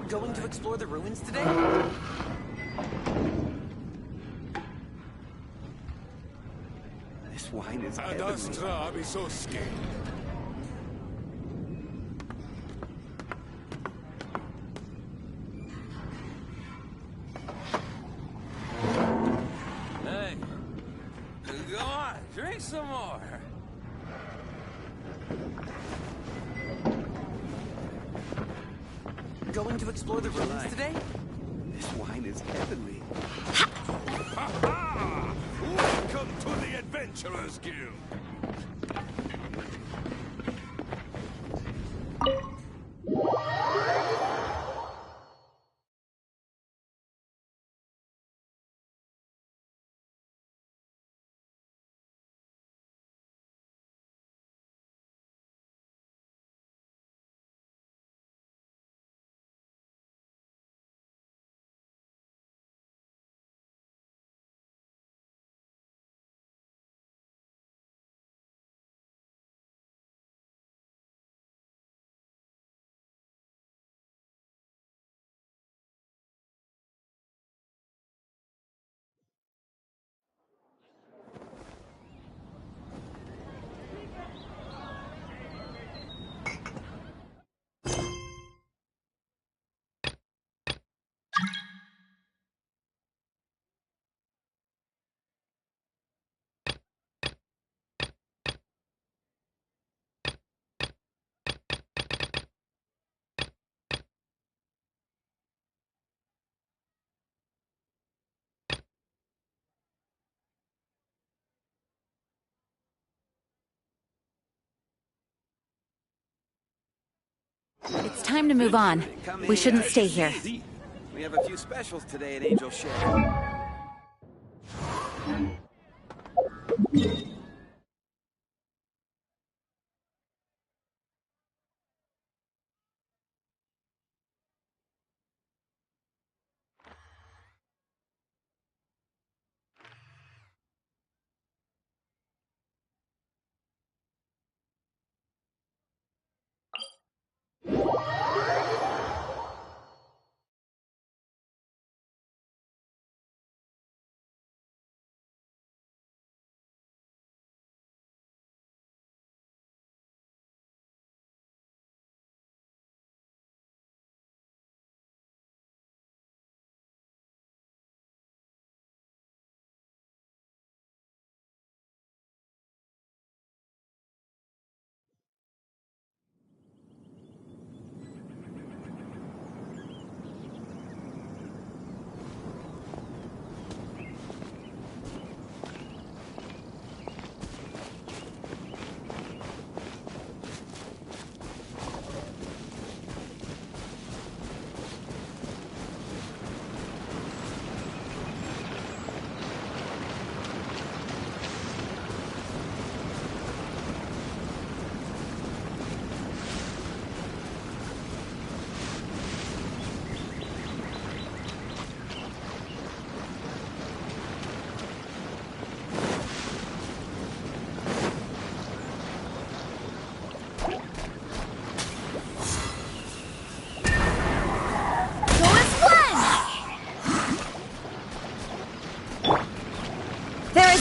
Going to explore the ruins today? This wine is heavenly. I'll be so scared. Hey, go on, drink some more. Going to explore the ruins today? This wine is heavenly. Ha-ha! Welcome to the Adventurers Guild. It's time to move on. We shouldn't stay here. We have a few specials today at Angel Share.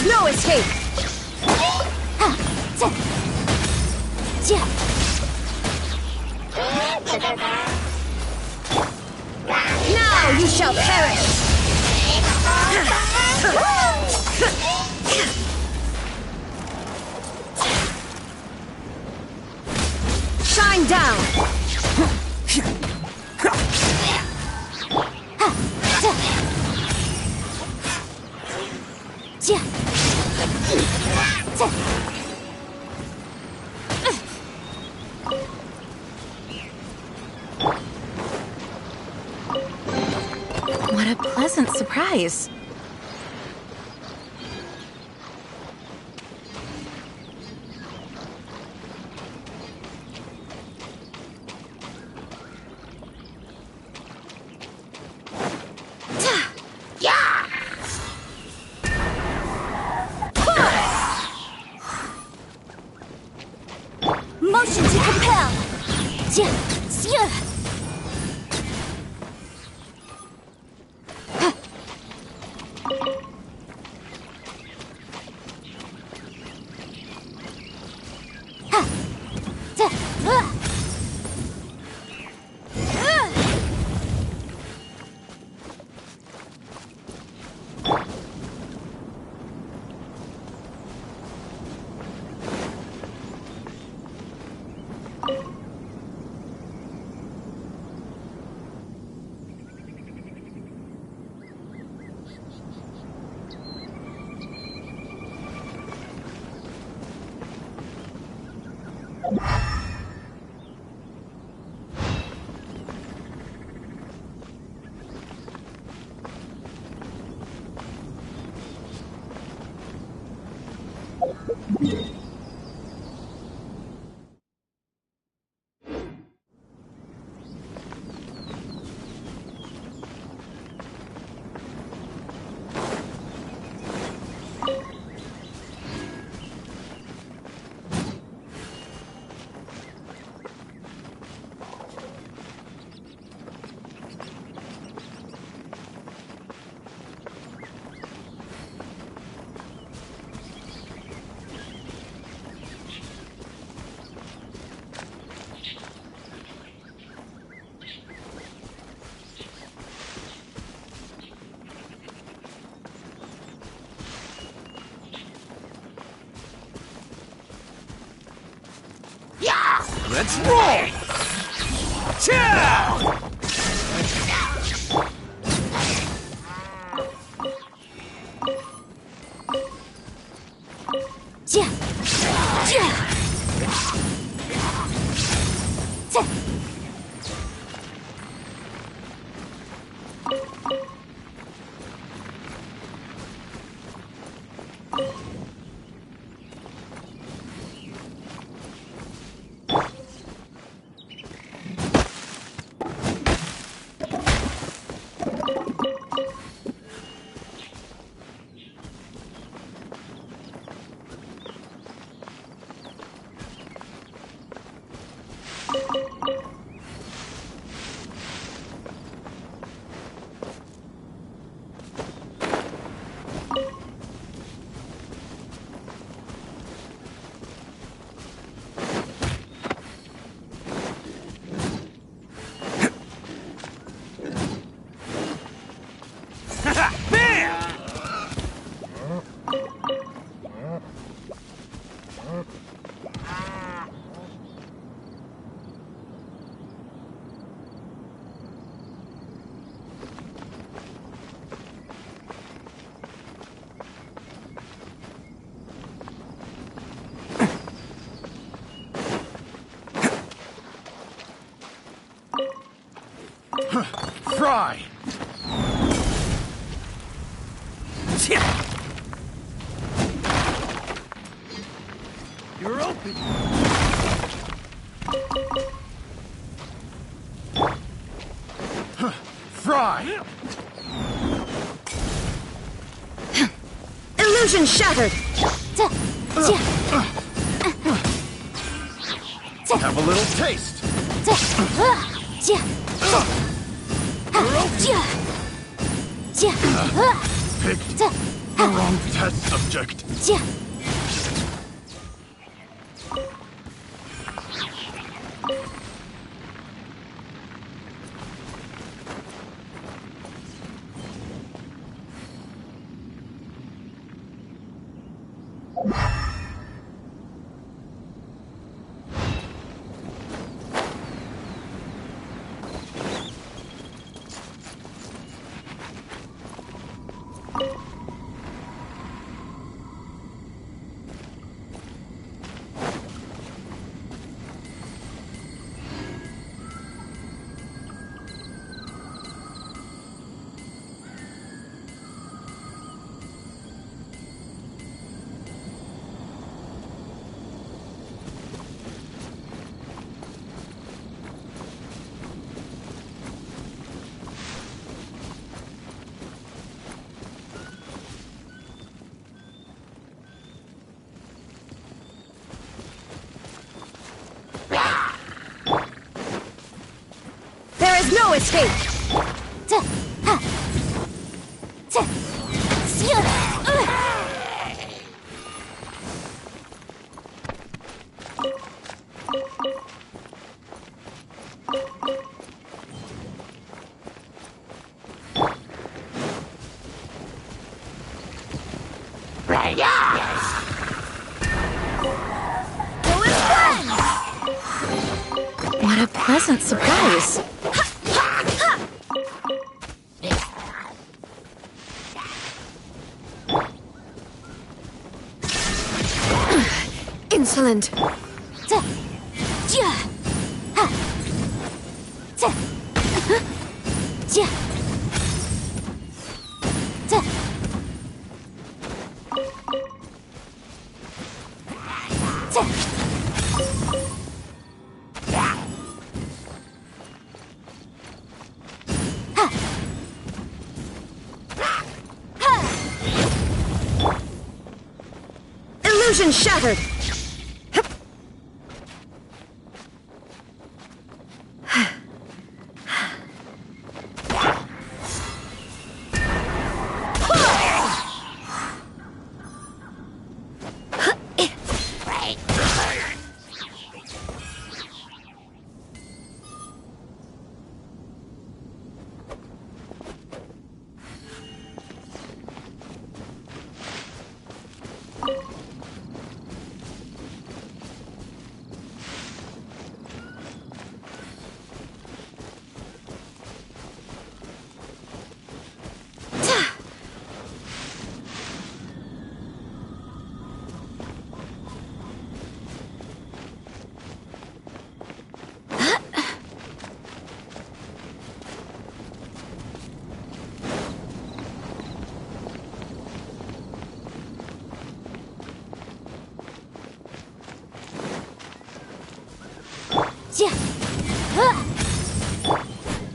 No escape! Now you shall perish! Shine down! What a pleasant surprise. Motion to compel! Let's roll! Chow! Fry! You're open! Fry! Illusion shattered! Have a little taste! Picked the wrong test subject. No escape! What a pleasant surprise. Insolent! Illusion shattered!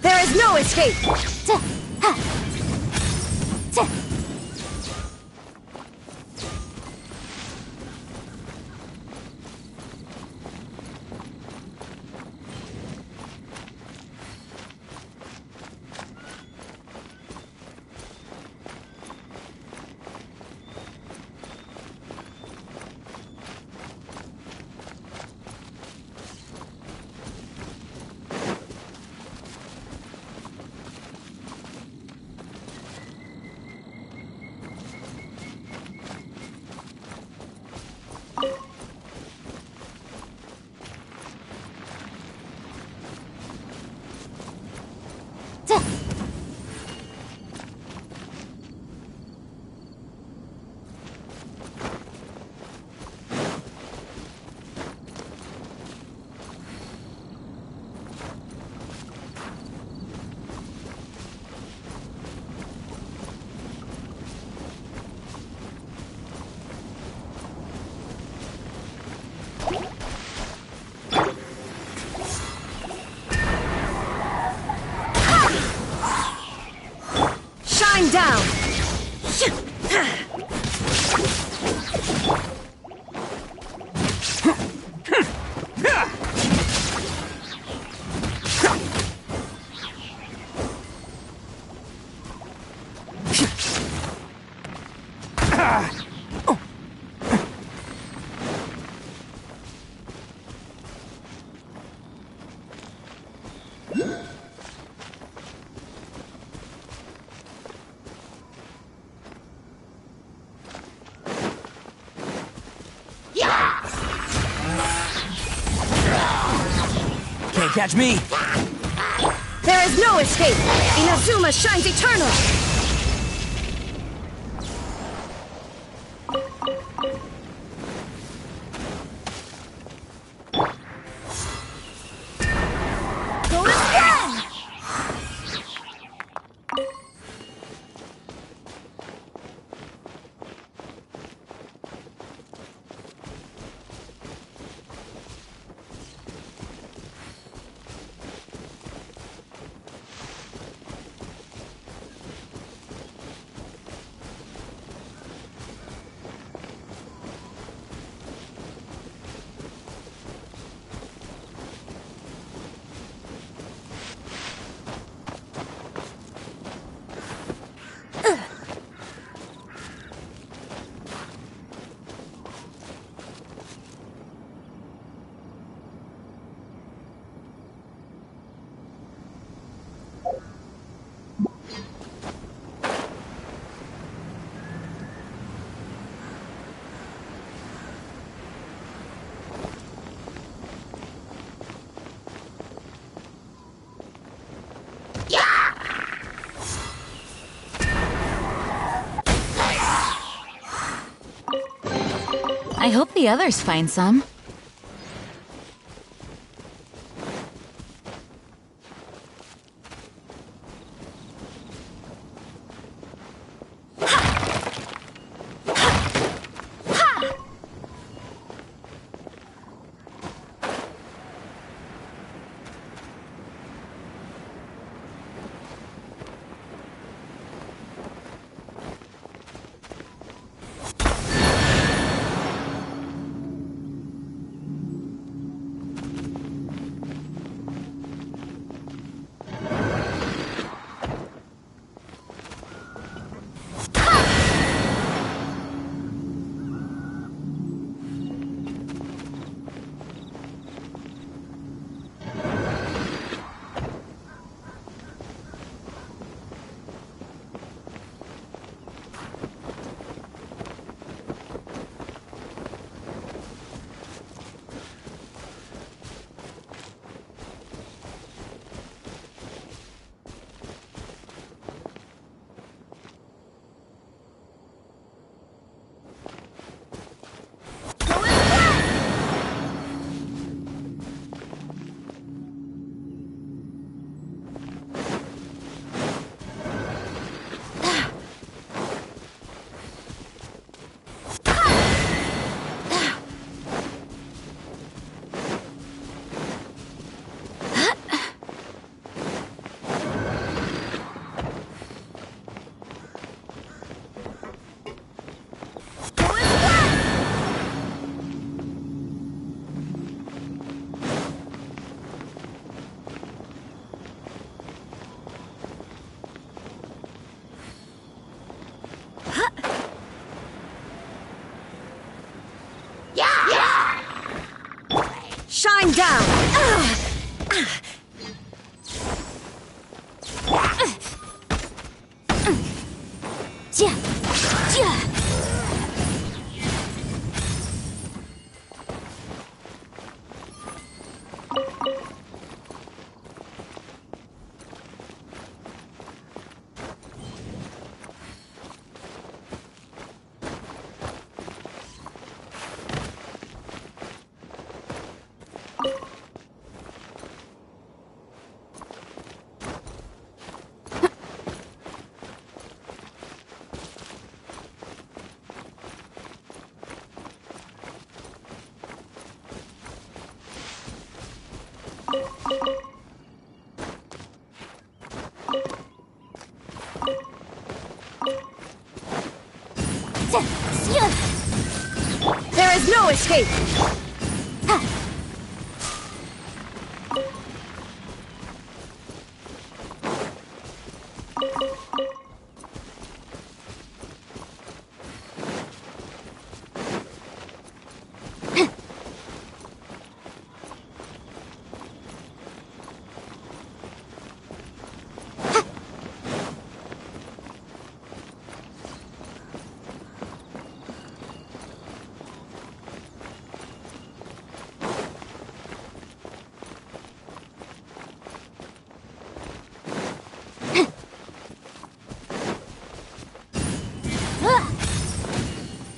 There is no escape! Shine down! Can't catch me! There is no escape! Inazuma shines eternal! Go to sky! I hope the others find some. shine down! There is no escape!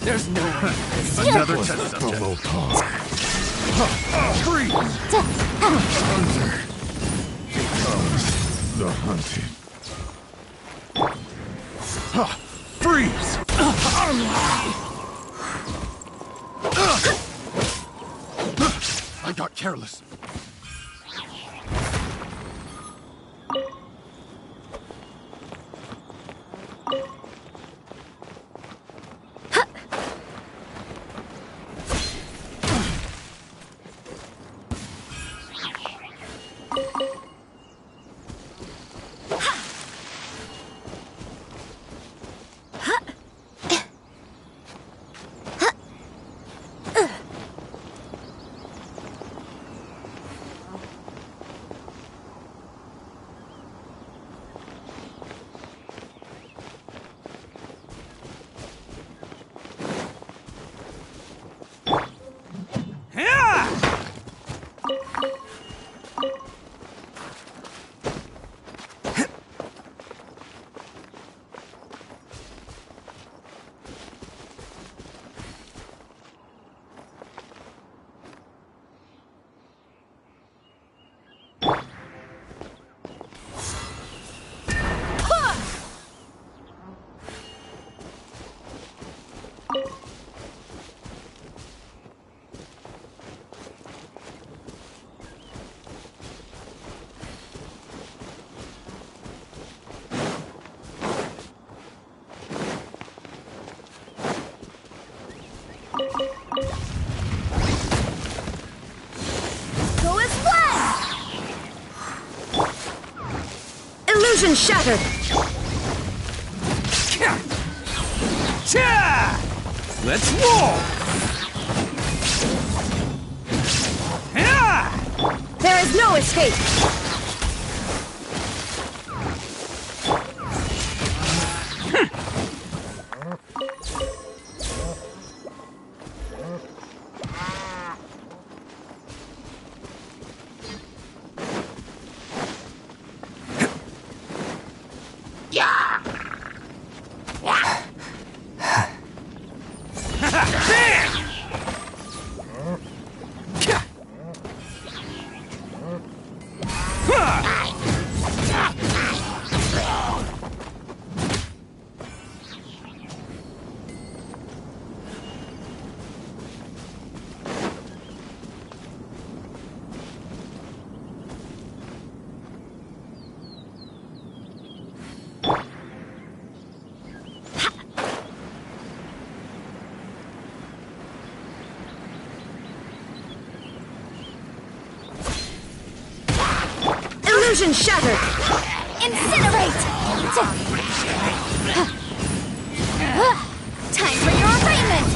There's no way. Another test subject. Freeze! Hunter becomes the hunted. Freeze! I got careless. Go as planned! Illusion shattered! Let's roll! There is no escape! Illusion shattered! Incinerate! Time for your arraignment!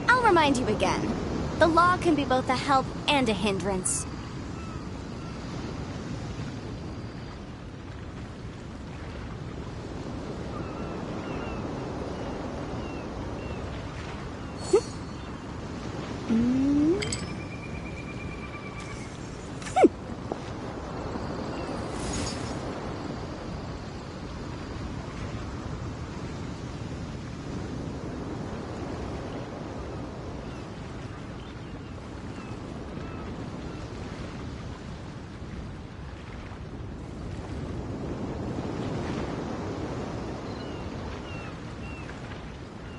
I'll remind you again. The law can be both a help and a hindrance.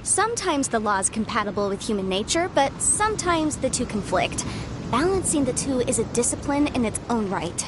Sometimes the law is compatible with human nature, but sometimes the two conflict. Balancing the two is a discipline in its own right.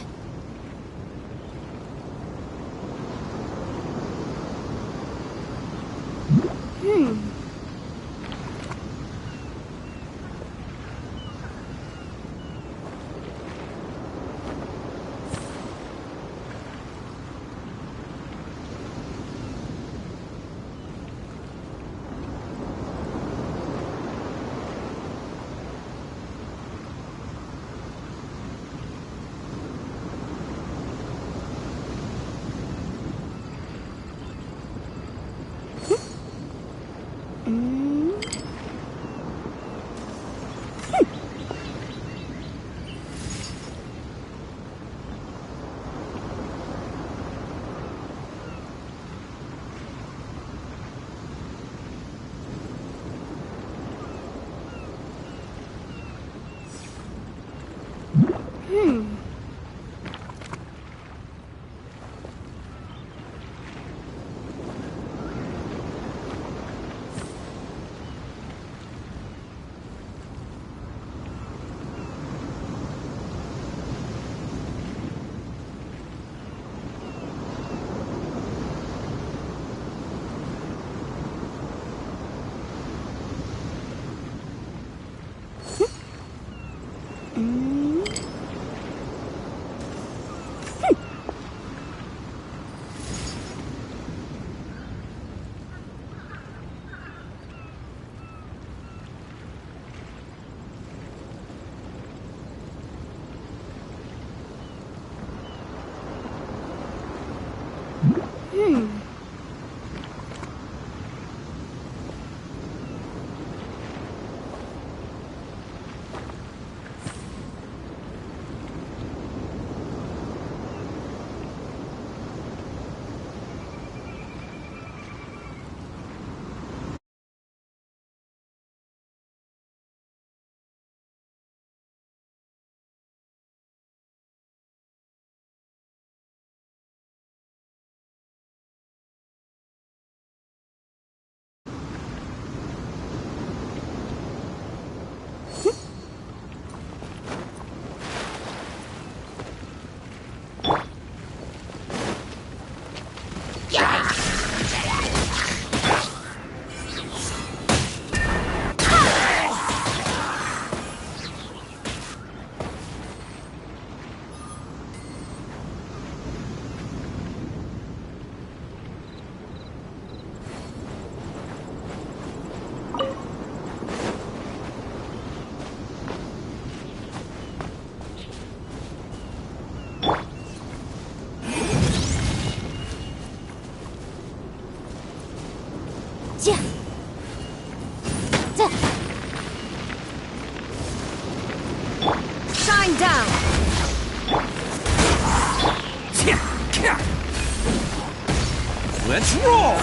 Let's roll!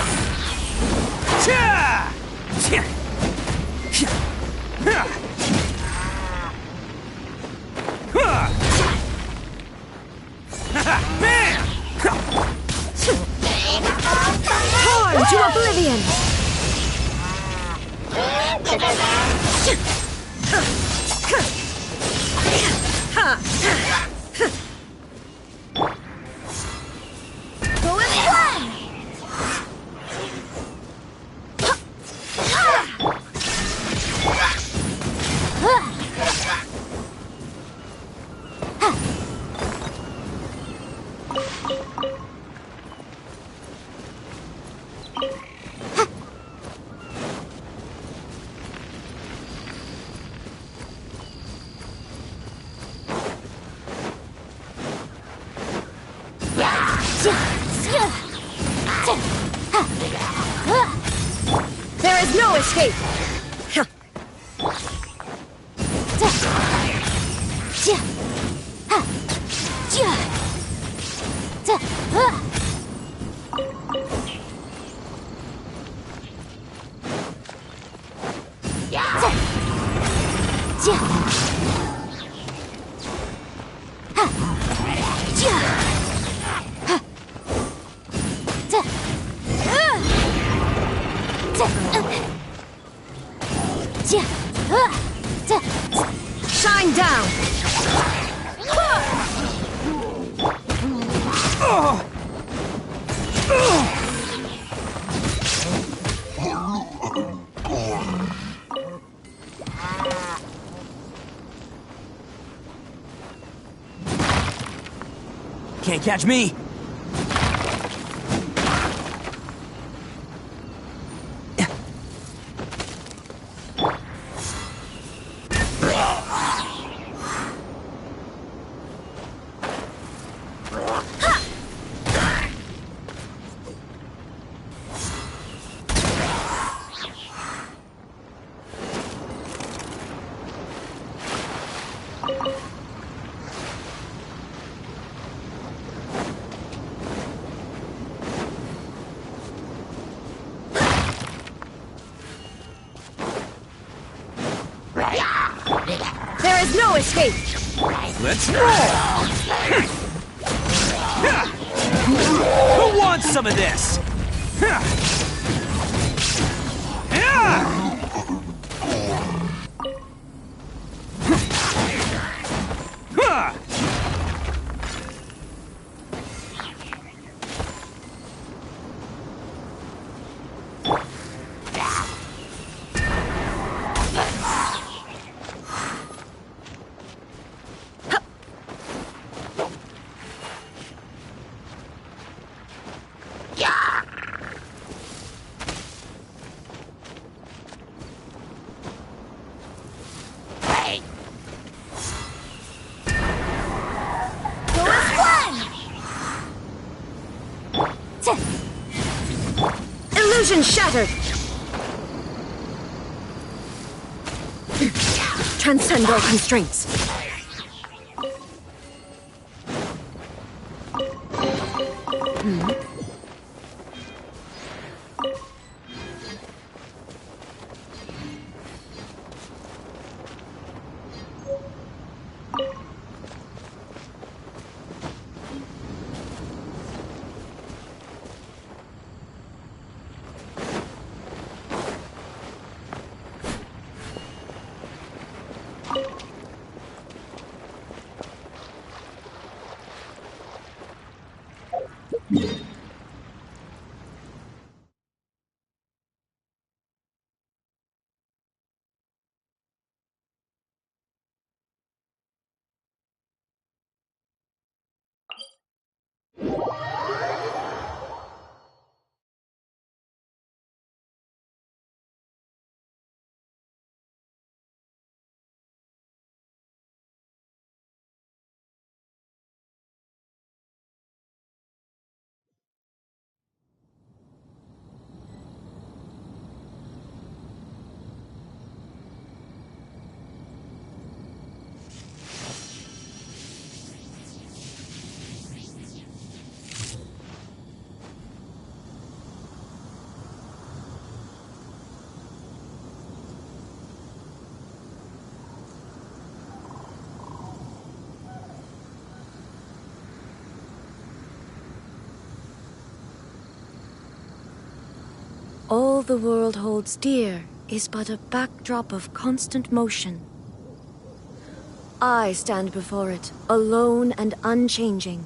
Cha! Bam! Torn to oblivion! Go and play! There is no escape! Shine down! Can't catch me! There is no escape! Let's roll! Who wants some of this? Illusion shattered! Transcend all constraints. All the world holds dear is but a backdrop of constant motion. I stand before it, alone and unchanging.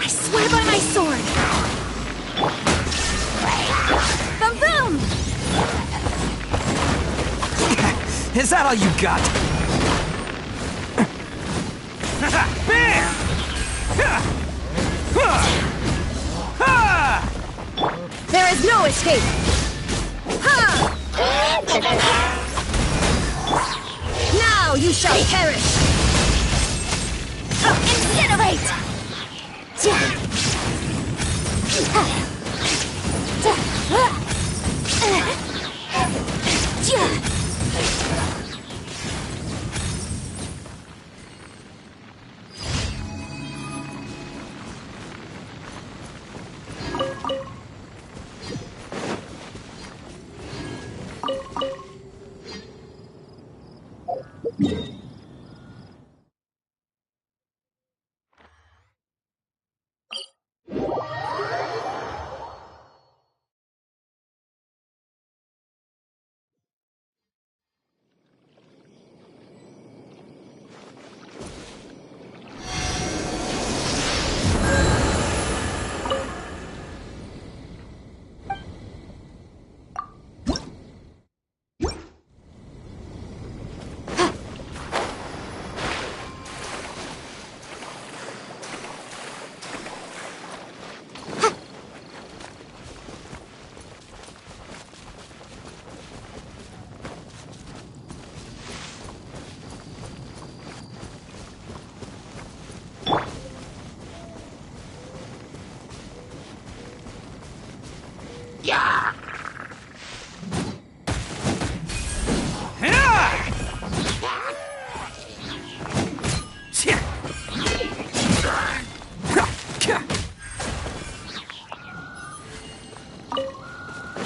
I swear by my sword! Boom boom! Is that all you got? Bam! There is no escape! Ha! Now you shall perish! Incinerate!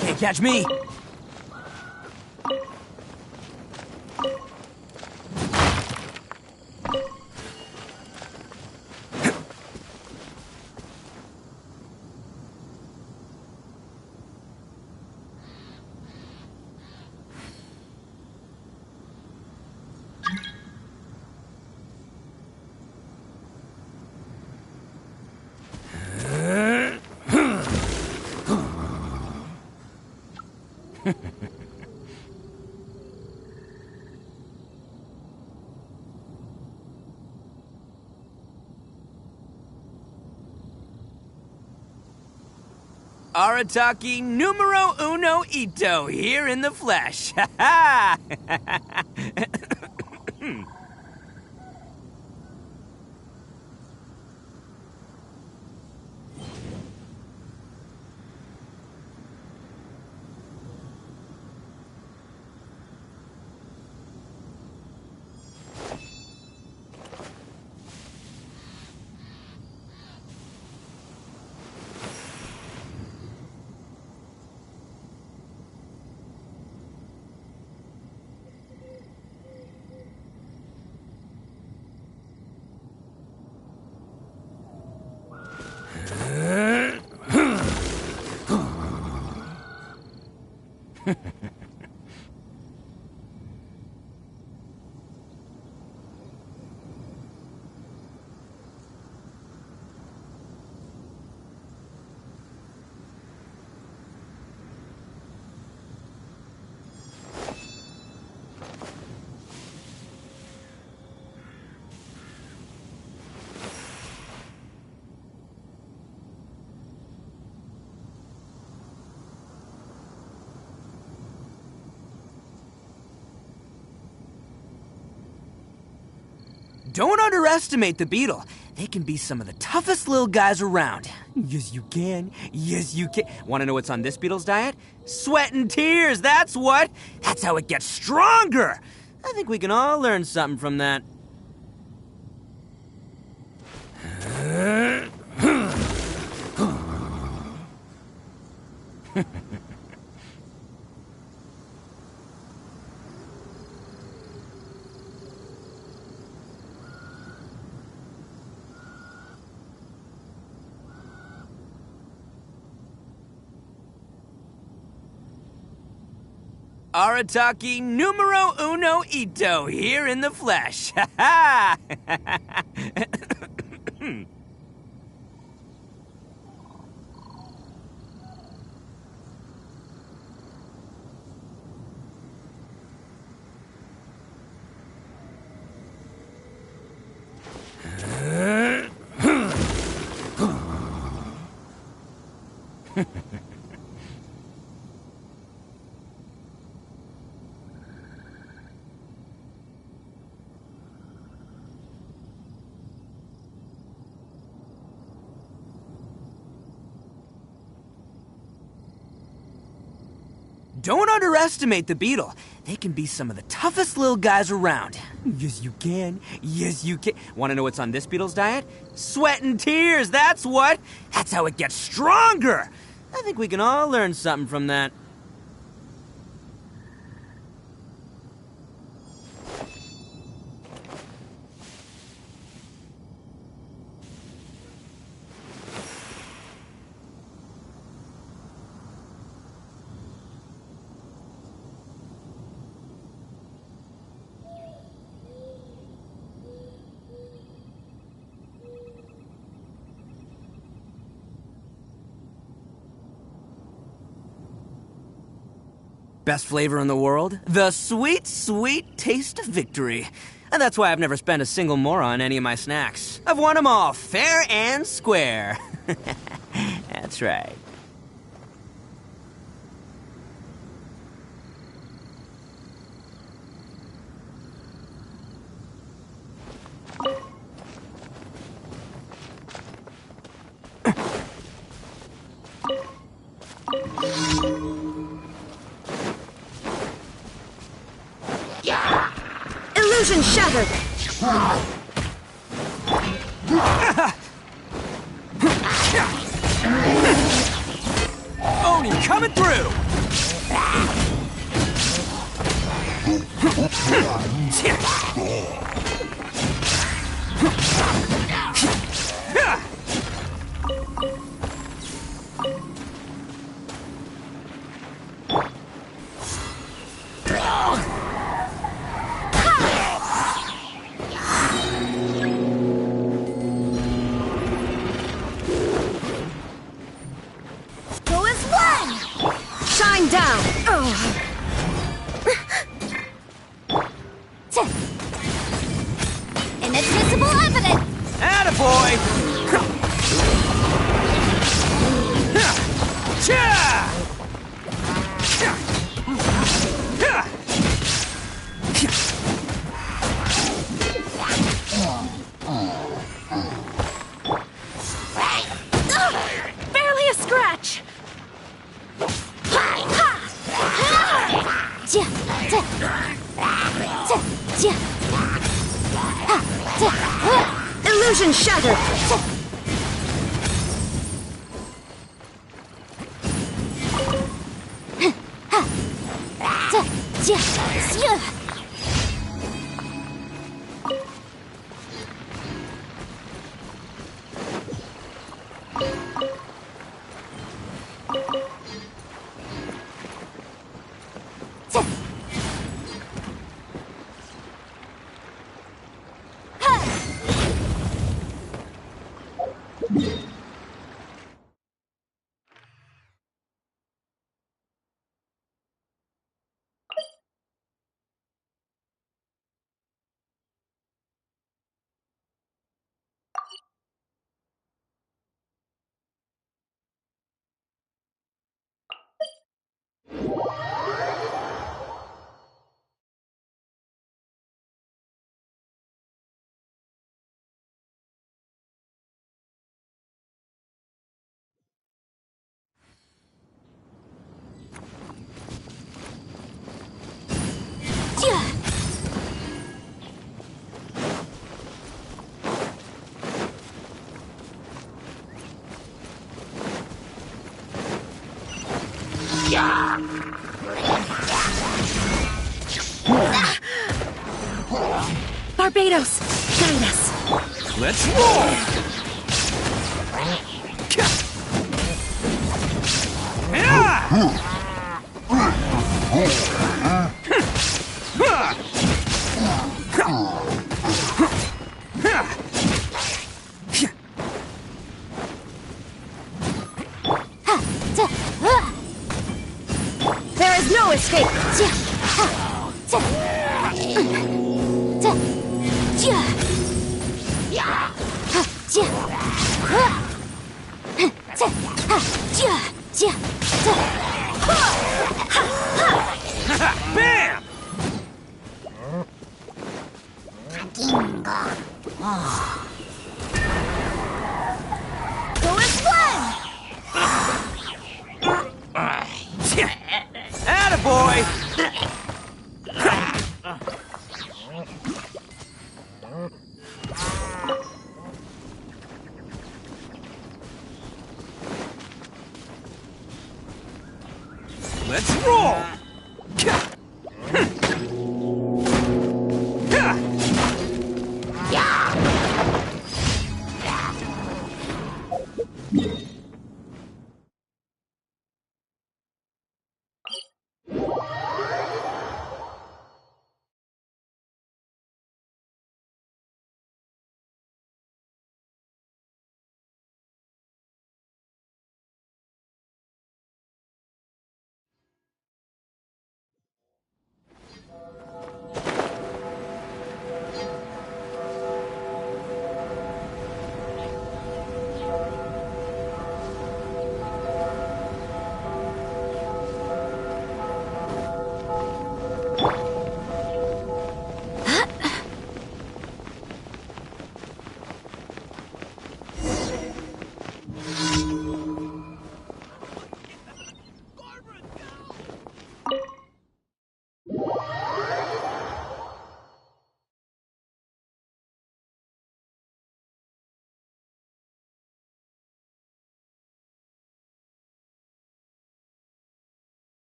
Can't catch me! Arataki numero uno ito here in the flesh. Ha ha! Don't underestimate the beetle. They can be some of the toughest little guys around. Yes, you can. Yes, you can. Want to know what's on this beetle's diet? Sweat and tears, that's what. That's how it gets stronger. I think we can all learn something from that. Arataki numero uno ito here in the flesh. Ha ha! Don't underestimate the beetle. They can be some of the toughest little guys around. Yes, you can. Yes, you can. Want to know what's on this beetle's diet? Sweat and tears, that's what. That's how it gets stronger. I think we can all learn something from that. Best flavor in the world? The sweet, sweet taste of victory. And that's why I've never spent a single more on any of my snacks. I've won them all fair and square. That's right. Illusion shattered! Oni coming through! Shine down! Inadmissible evidence! Attaboy! Barely a scratch! Illusion shattered! Barbados, guide us. Let's roll! Yeah! Bam! Go explode! Attaboy! Let's roll!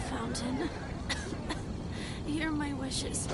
Fountain. Hear my wishes.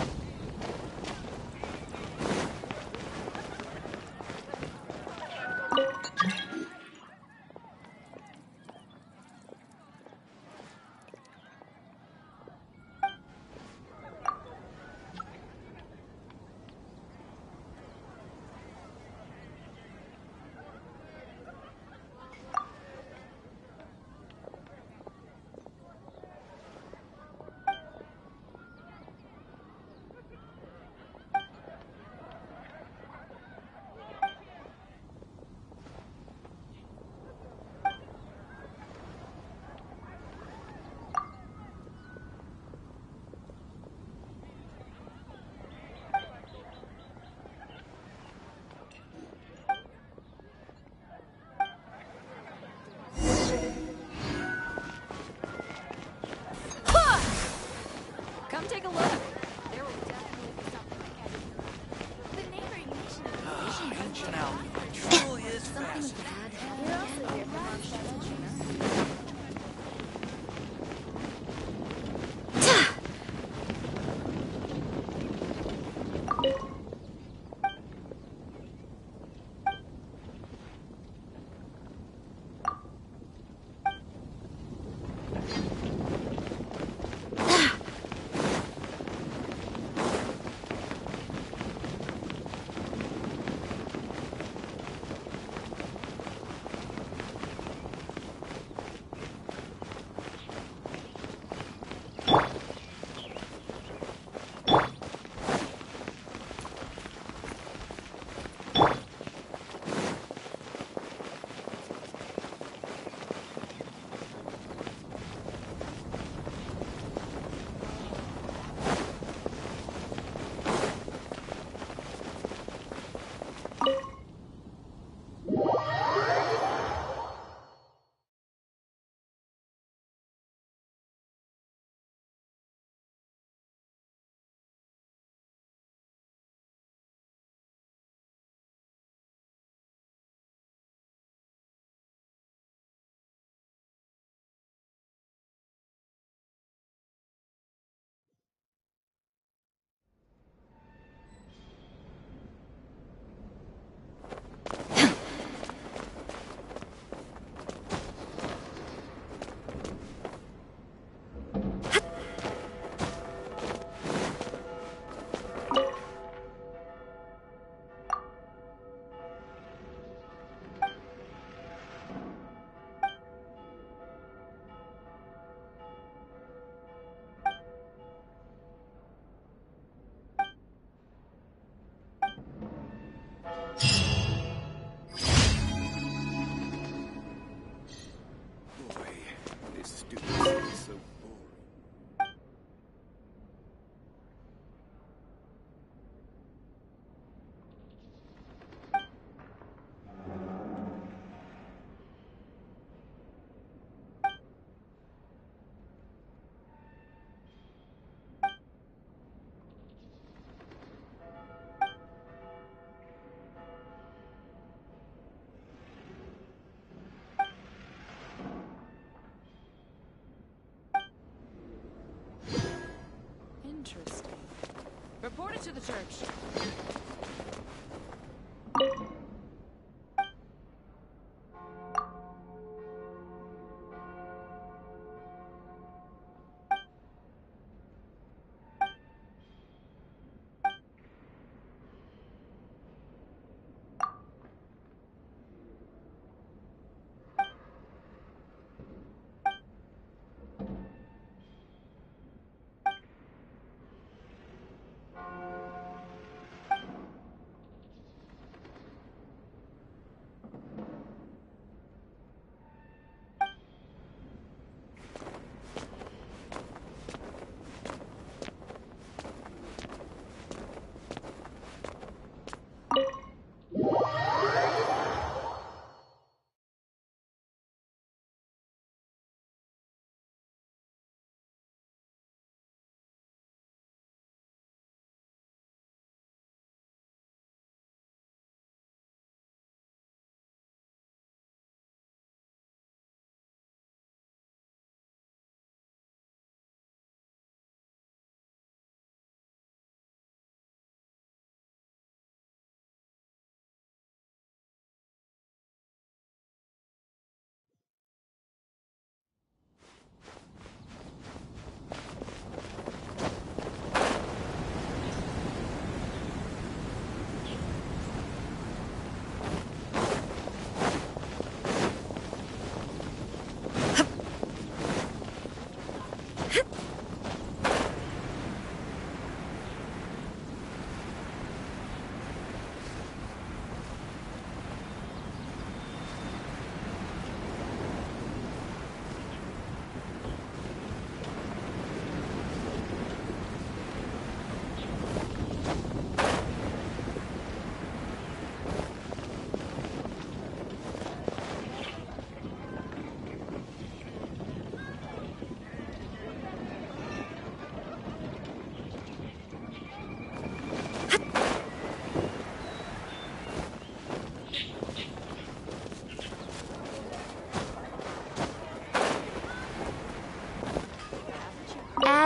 to the church.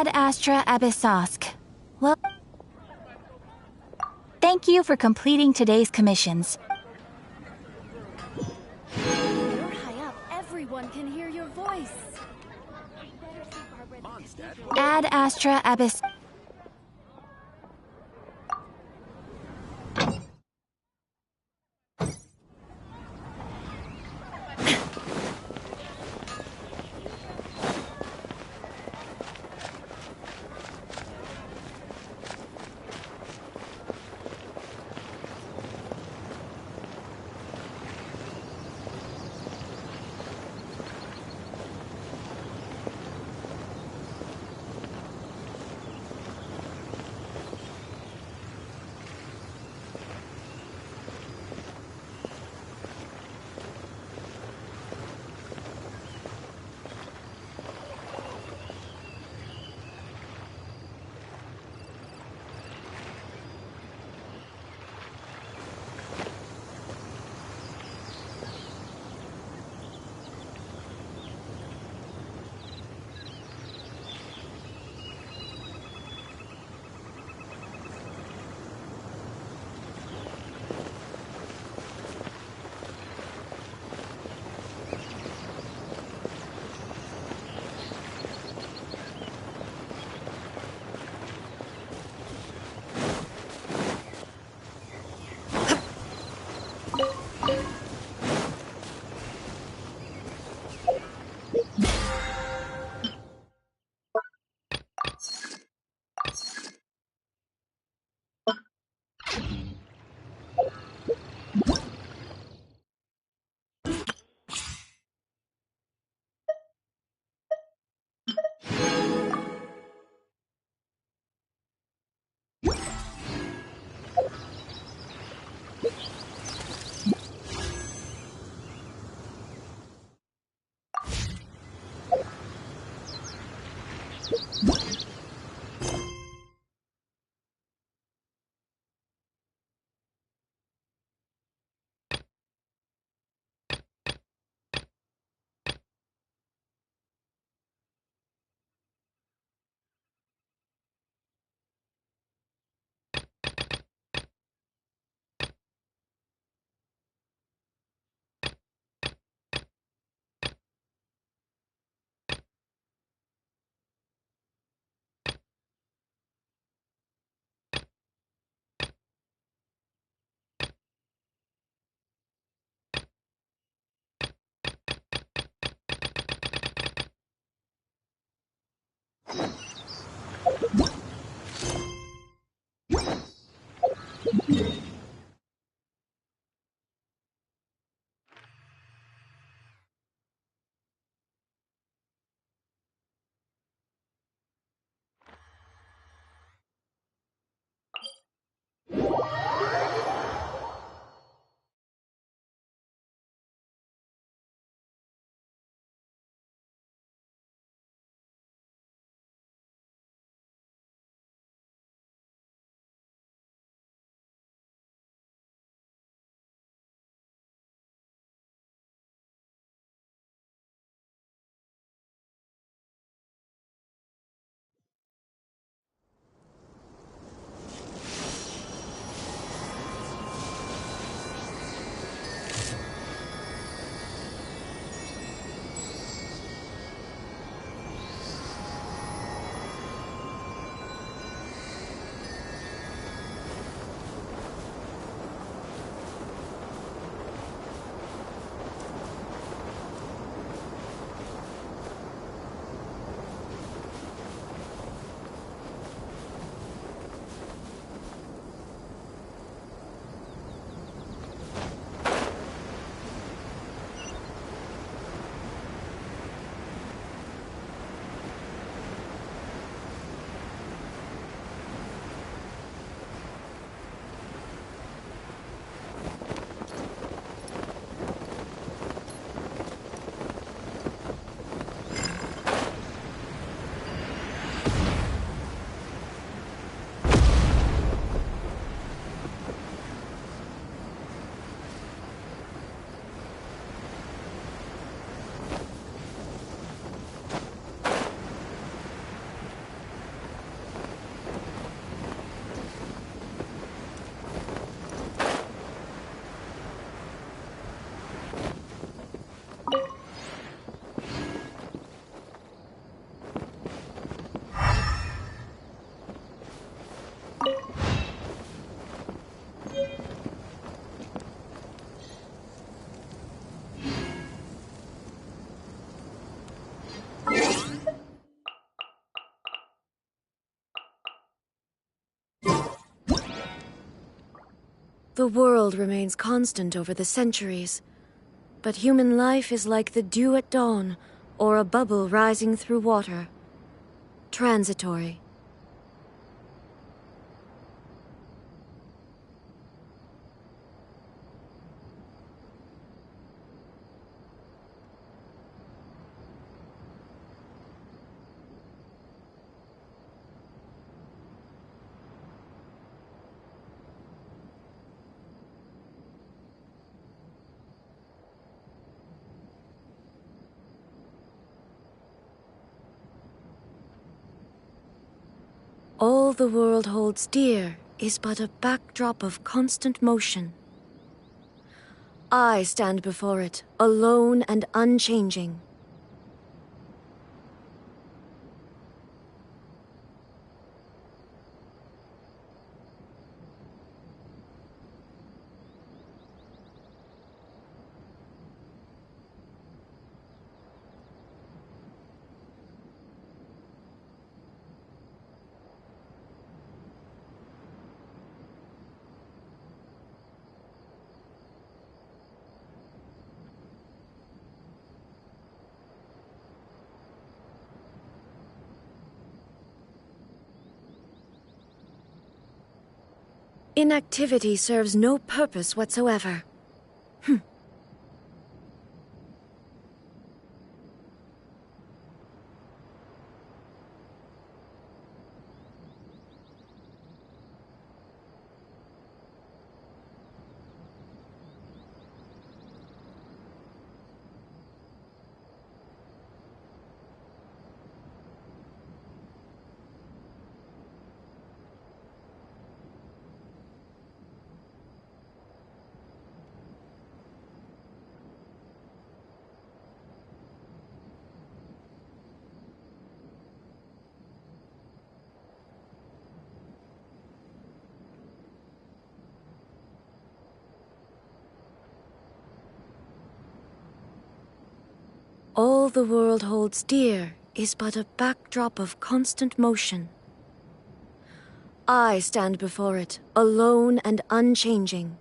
Ad Astra Abyssosk. Well, thank you for completing today's commissions. You're high up. Everyone can hear your voice. Ad Astra Abyss. The world remains constant over the centuries, but human life is like the dew at dawn, or a bubble rising through water. Transitory. All the world holds dear is but a backdrop of constant motion. I stand before it, alone and unchanging. Inactivity serves no purpose whatsoever. All the world holds dear is but a backdrop of constant motion. I stand before it, alone and unchanging.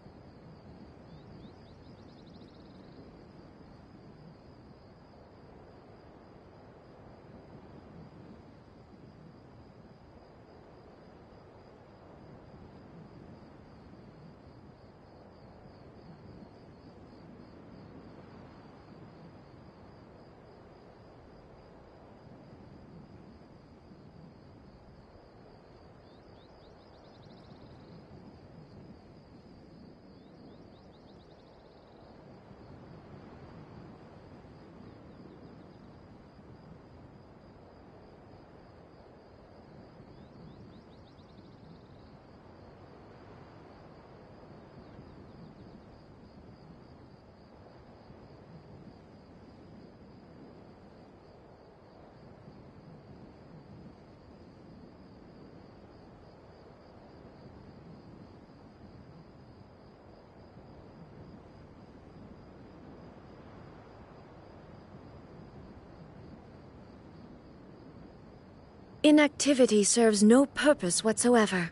Inactivity serves no purpose whatsoever.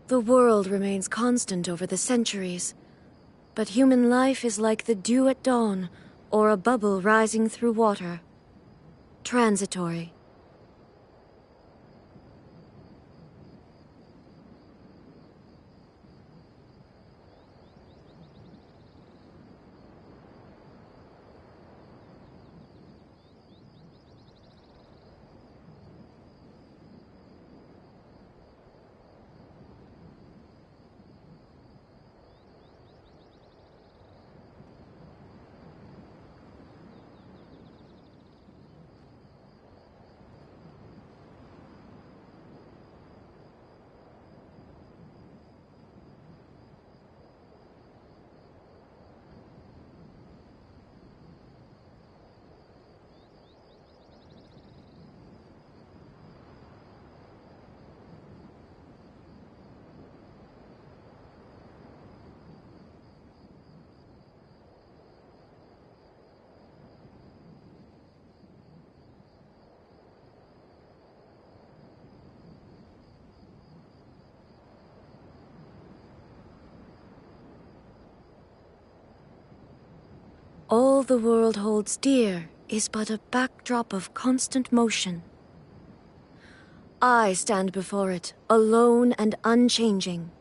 The world remains constant over the centuries, but human life is like the dew at dawn, or a bubble rising through water. Transitory. All the world holds dear is but a backdrop of constant motion. I stand before it, alone and unchanging.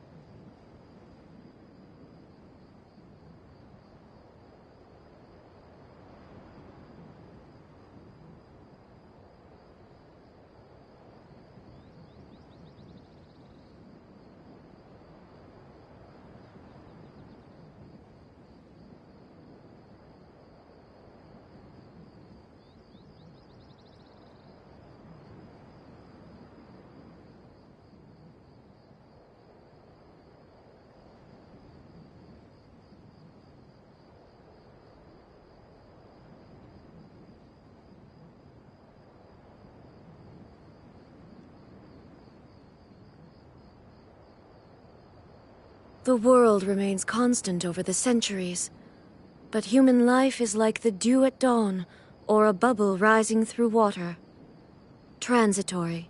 The world remains constant over the centuries, but human life is like the dew at dawn, or a bubble rising through water. Transitory.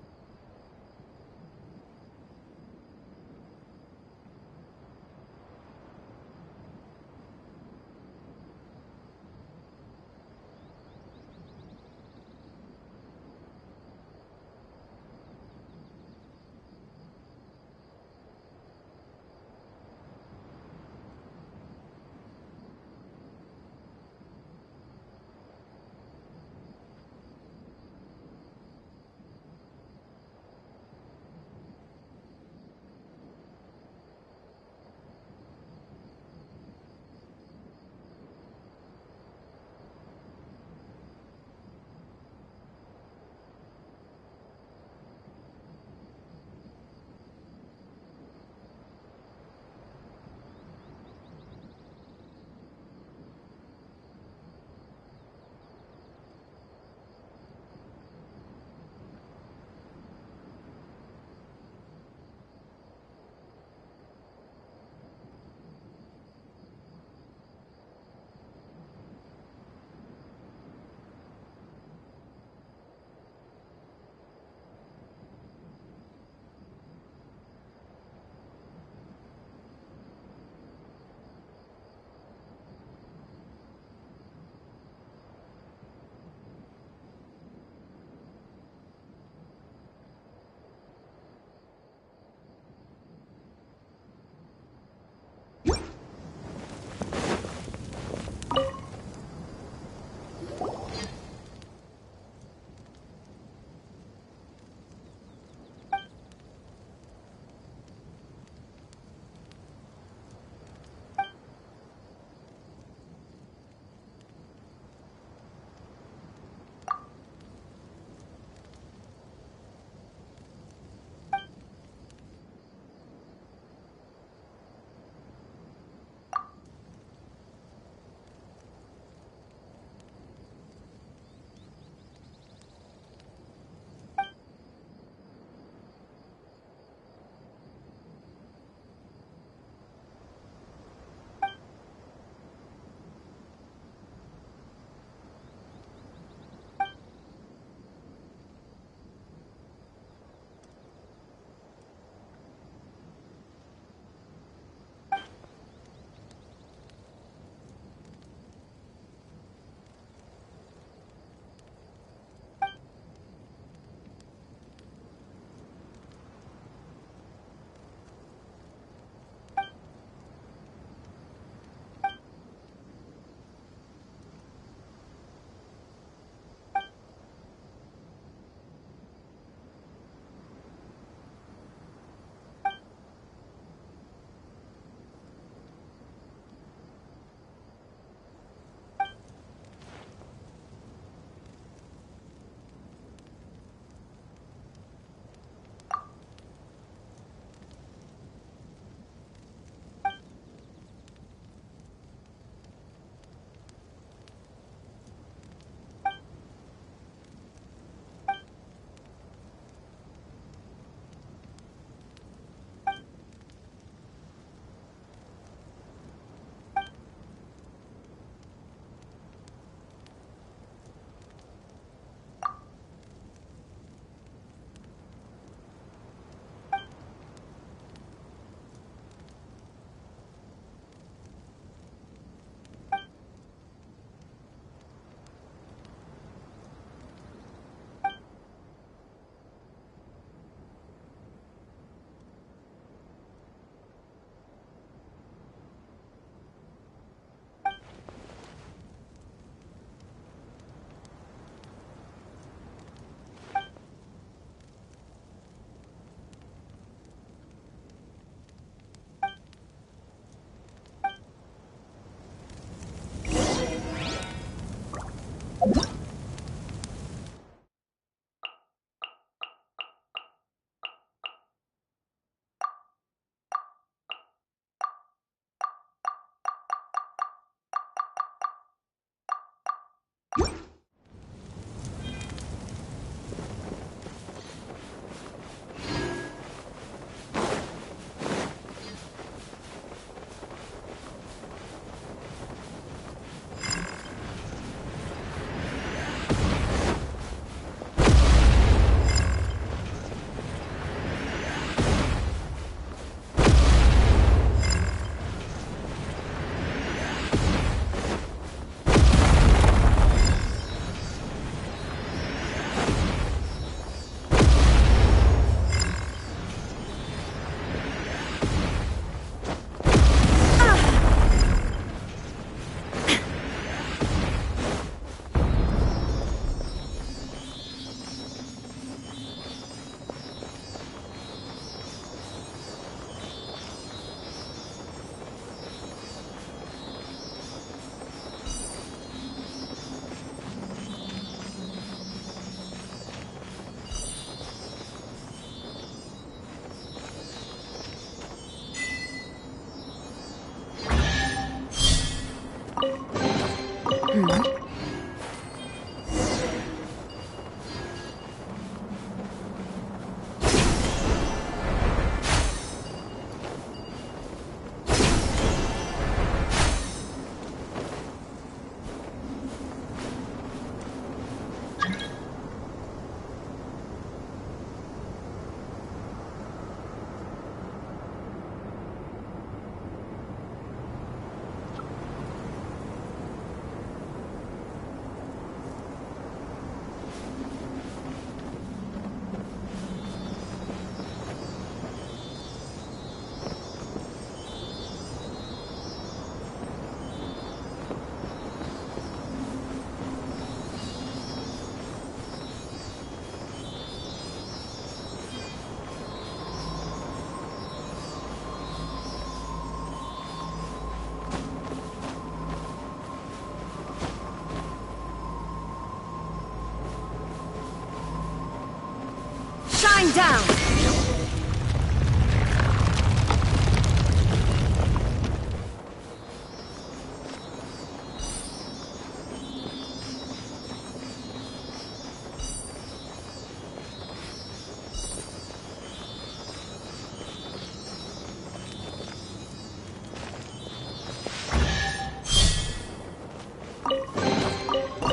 Shine down!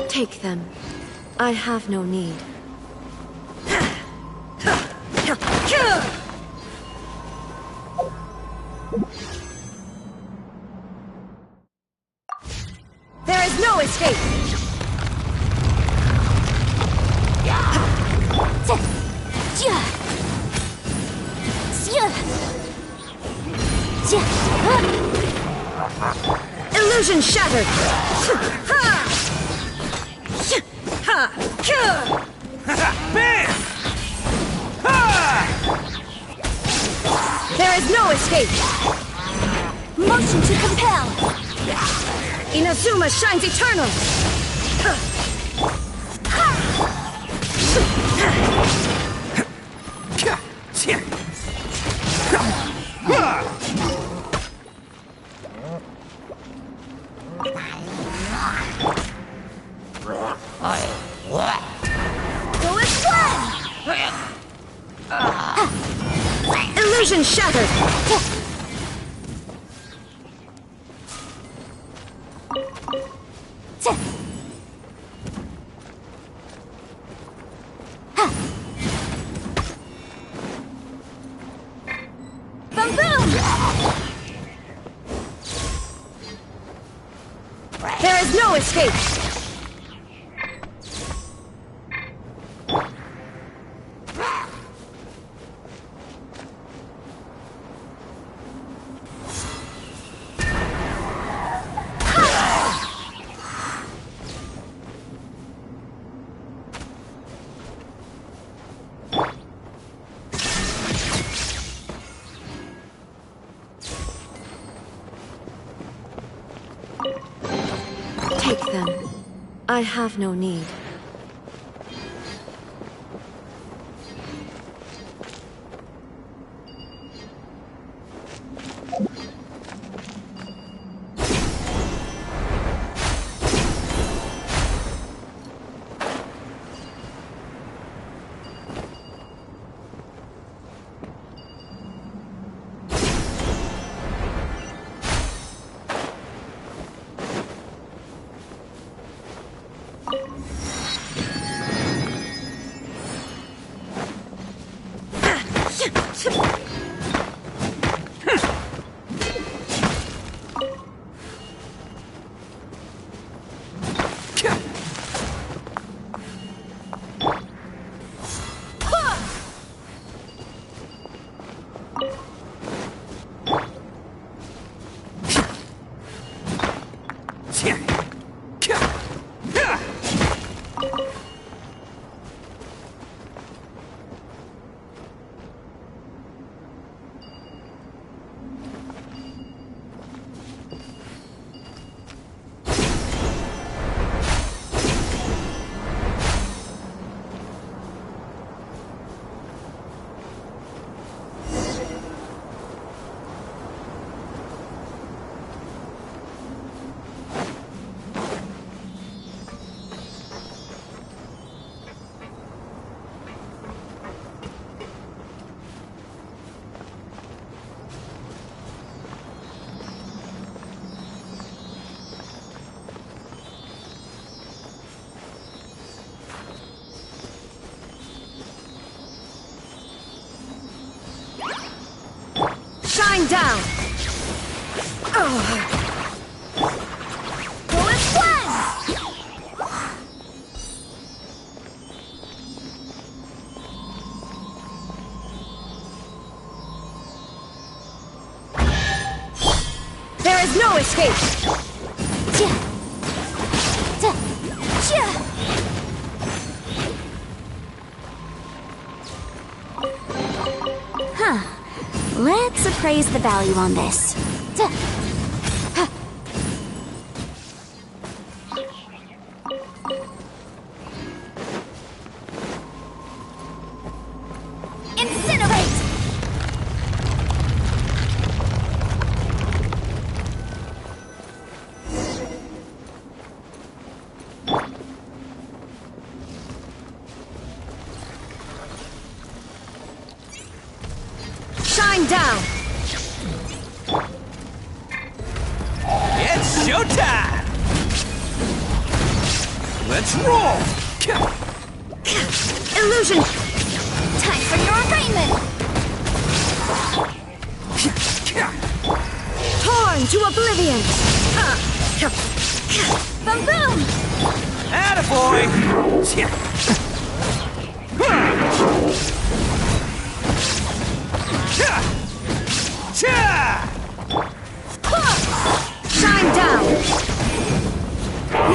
Take them. I have no need. There is no escape! Illusion shattered! Bam! There is no escape! Motion to compel! Inazuma shines eternal! Go as one! Illusion shattered! Boom boom! There is no escape! Take them. I have no need. Shine down! Go as one! There is no escape! Huh. Let's appraise the value on this. Shine down! It's showtime! Let's roll! Illusion! Time for your arraignment! Torn to oblivion! Boom boom! Attaboy! Shine down!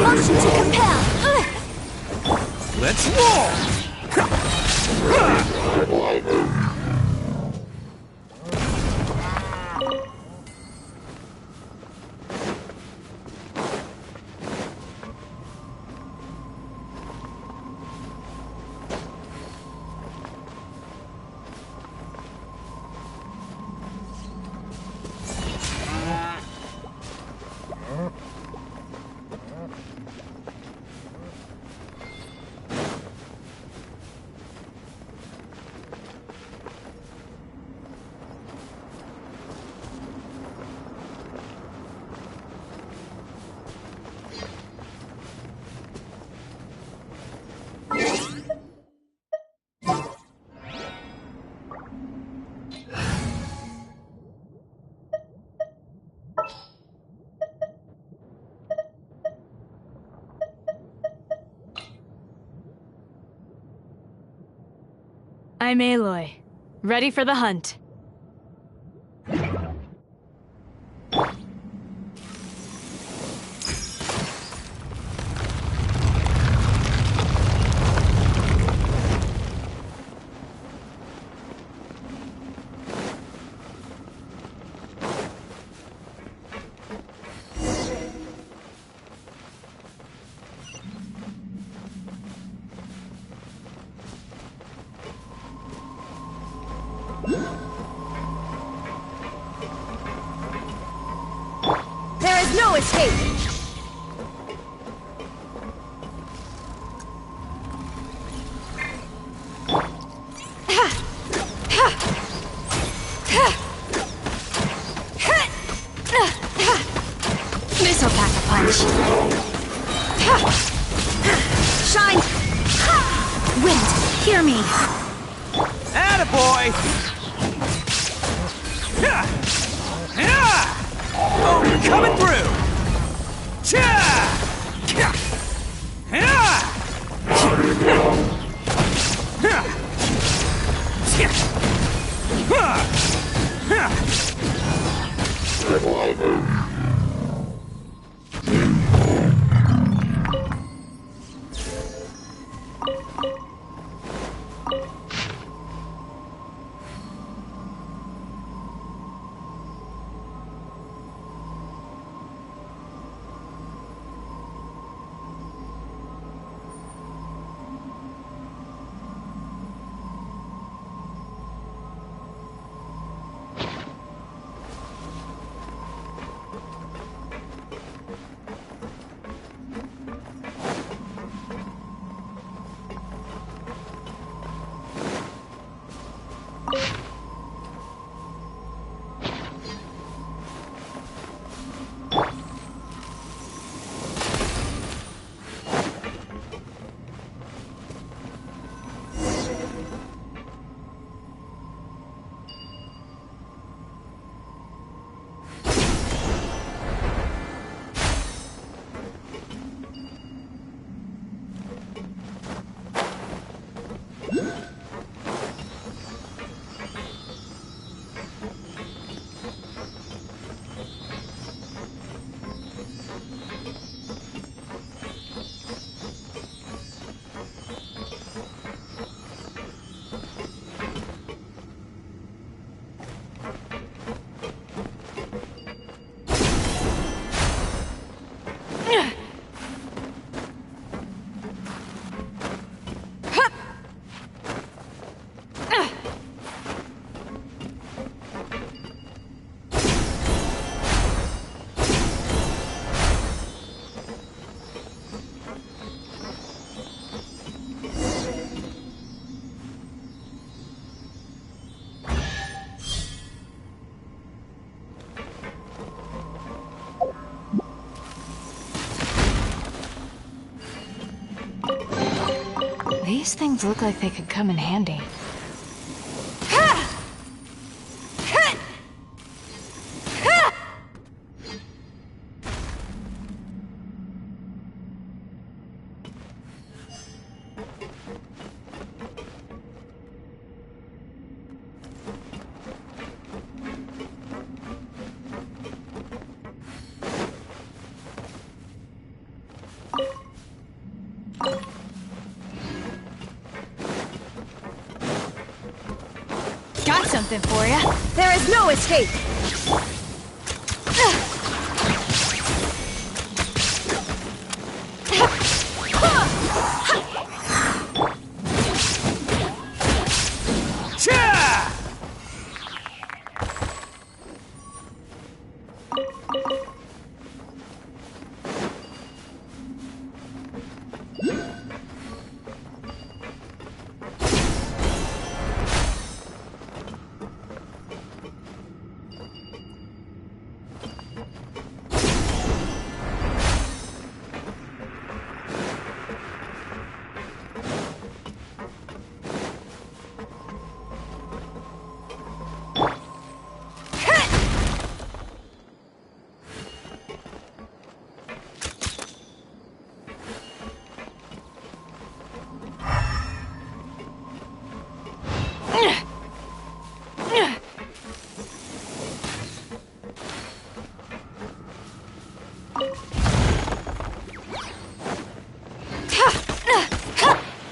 Motion to compel! Let's roll! I'm Aloy. Ready for the hunt. There is no escape! This'll pack a punch. Shine! Wind, hear me! Attaboy! Oh, coming through! These things look like they could come in handy. Got something for ya. There is no escape!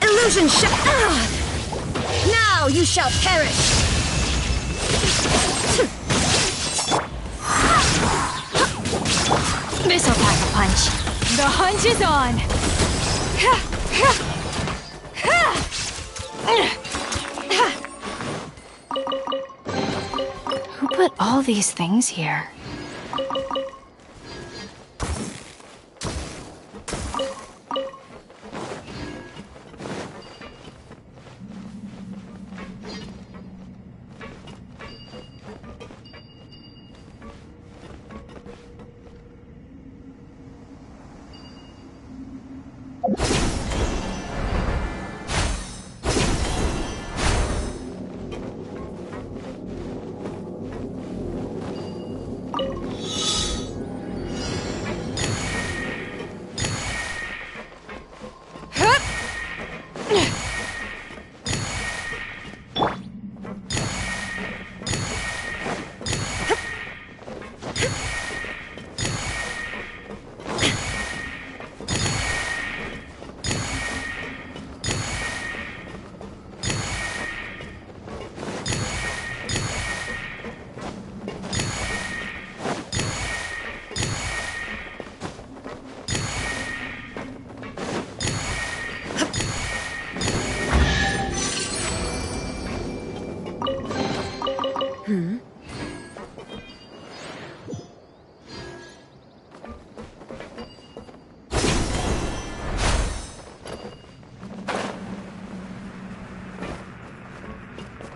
Illusion now you shall perish! This'll pack a punch. The hunt is on! Who put all these things here?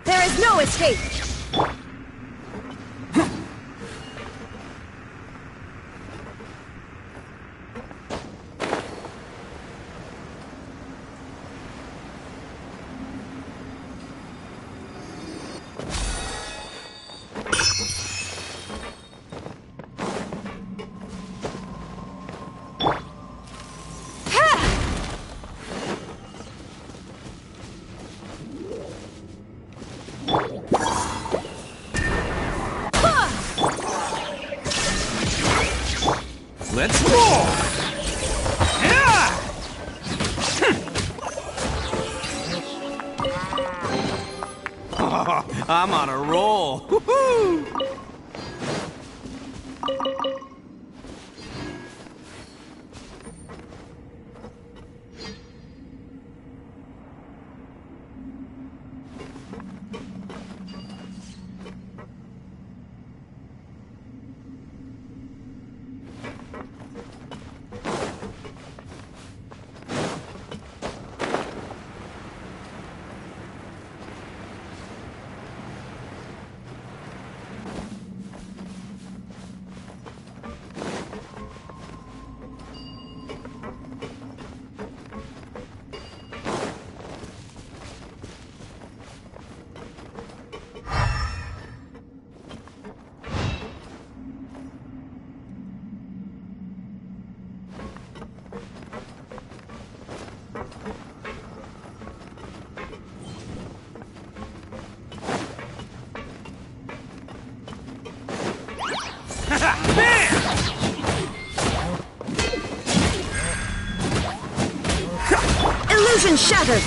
There is no escape! Let's roll! Yeah! I'm on a roll. Woohoo! Illusion shattered!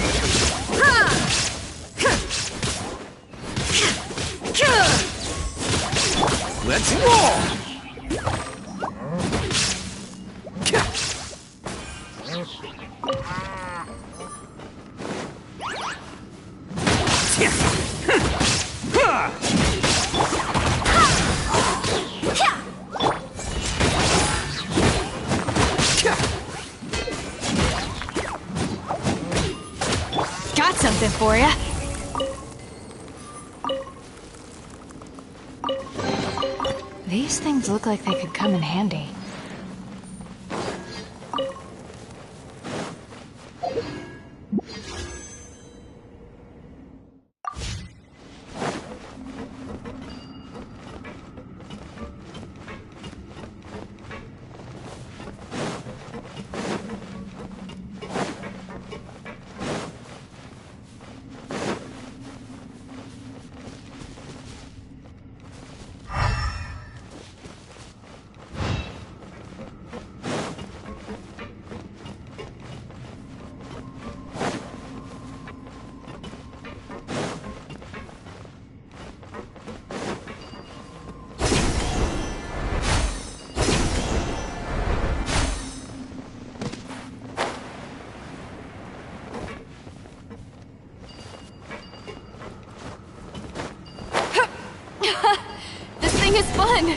Let's roll! Got something for ya. These things look like they could come in handy. This thing is fun!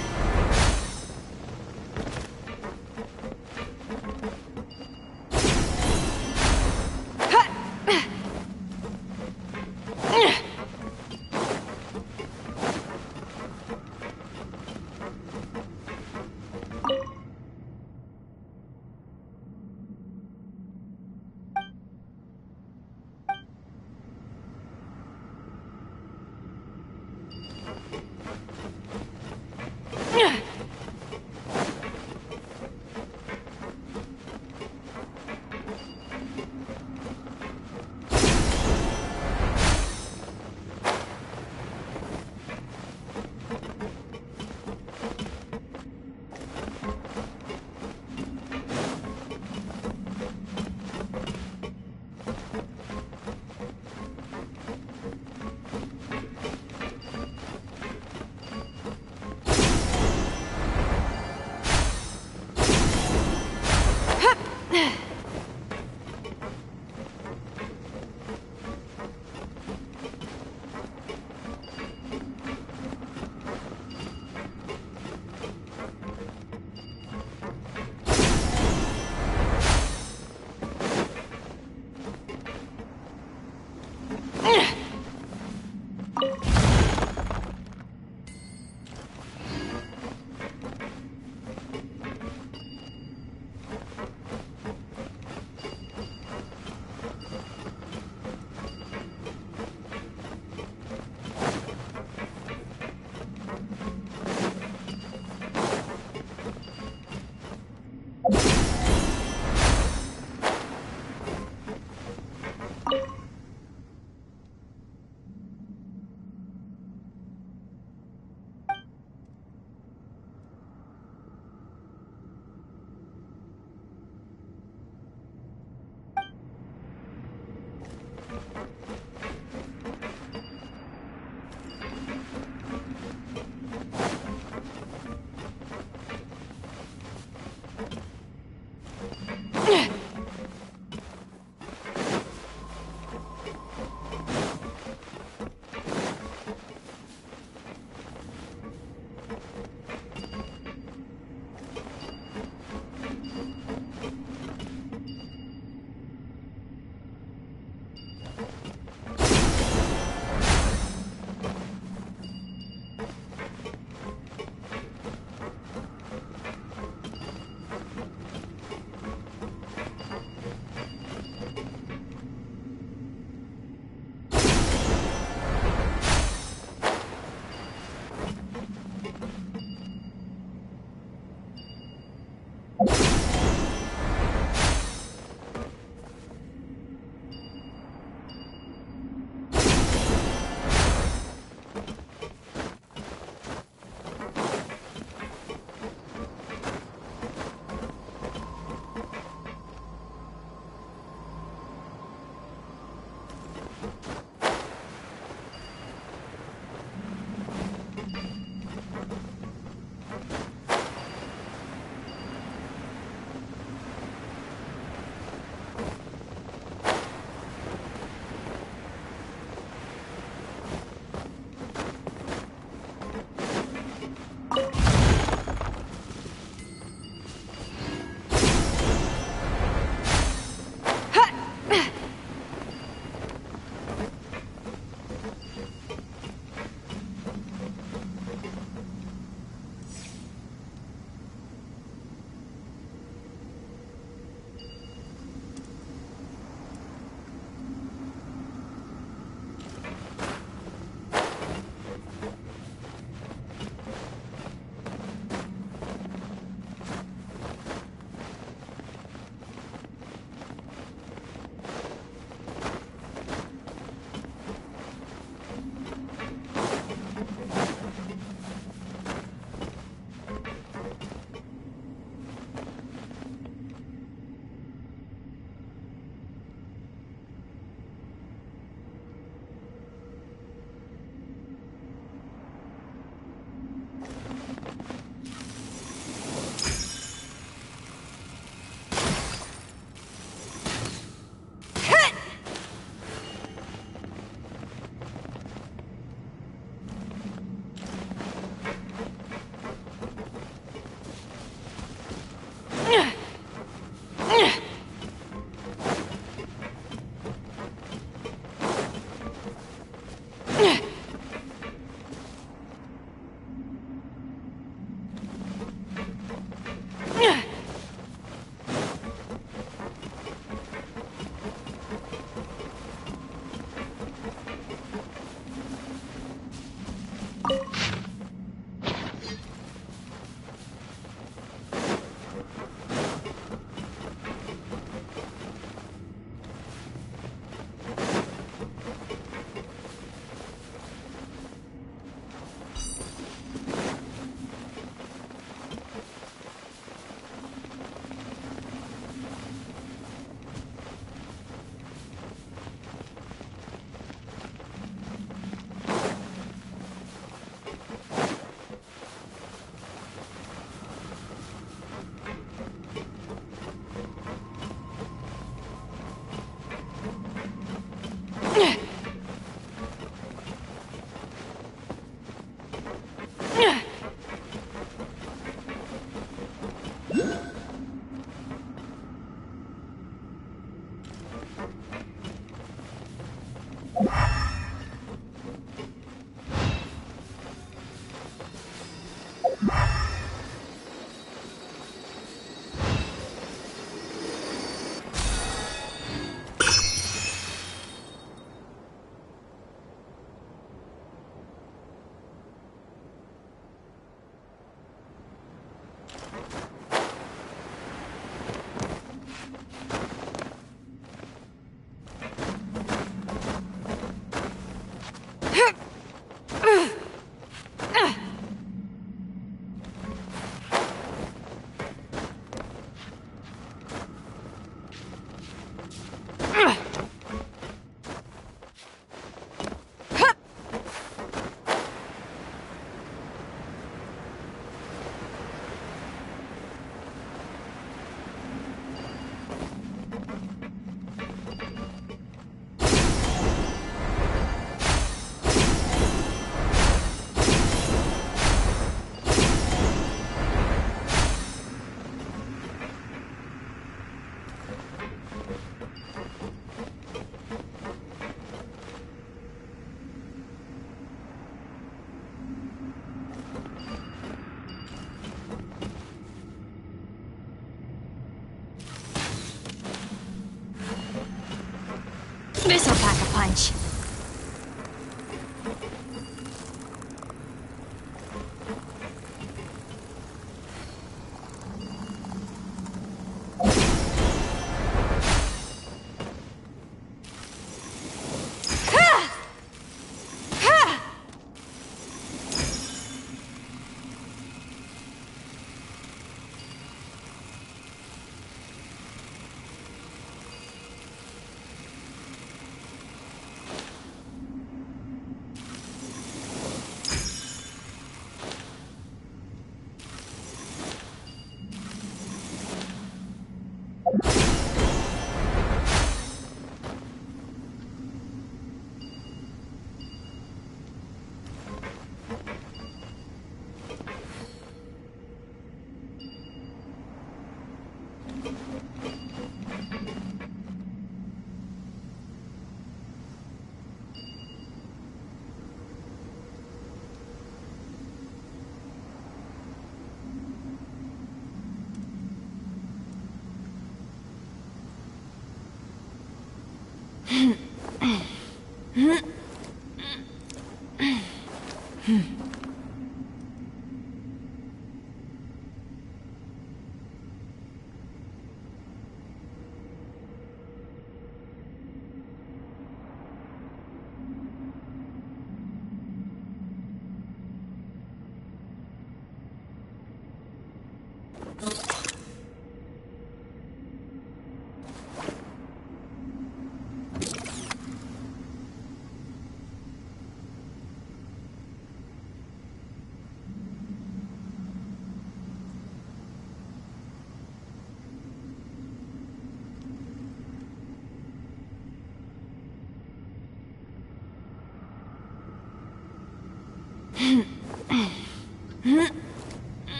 This'll pack a punch.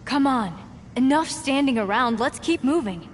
Come on. Enough standing around, let's keep moving.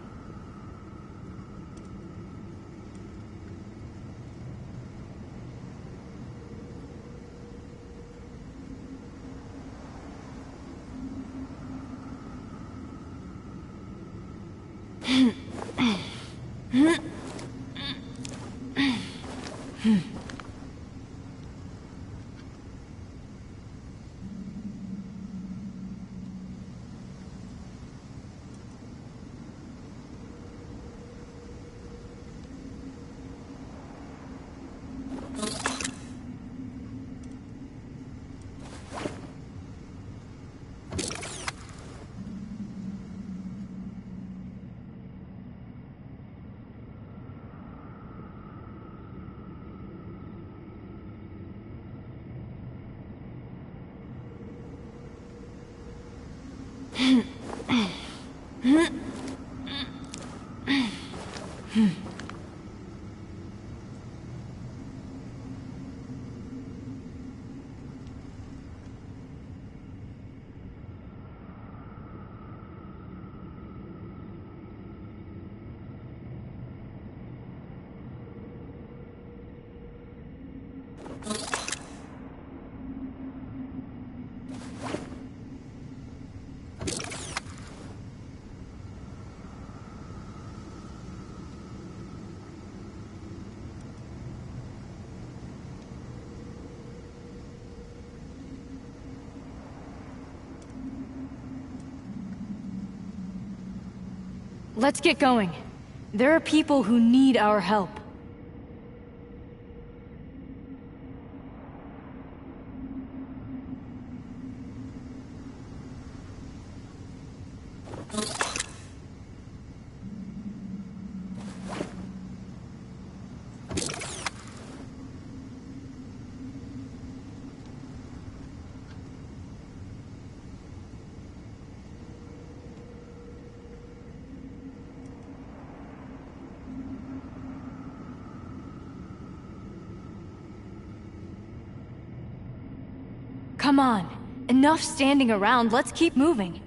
Let's get going. There are people who need our help. Come on. Enough standing around, let's keep moving.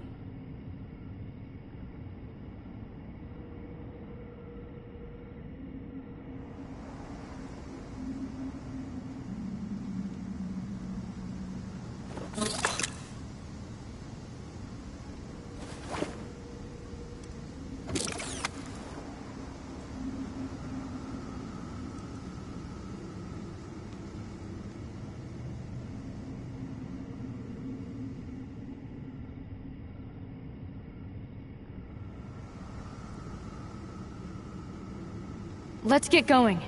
Let's get going.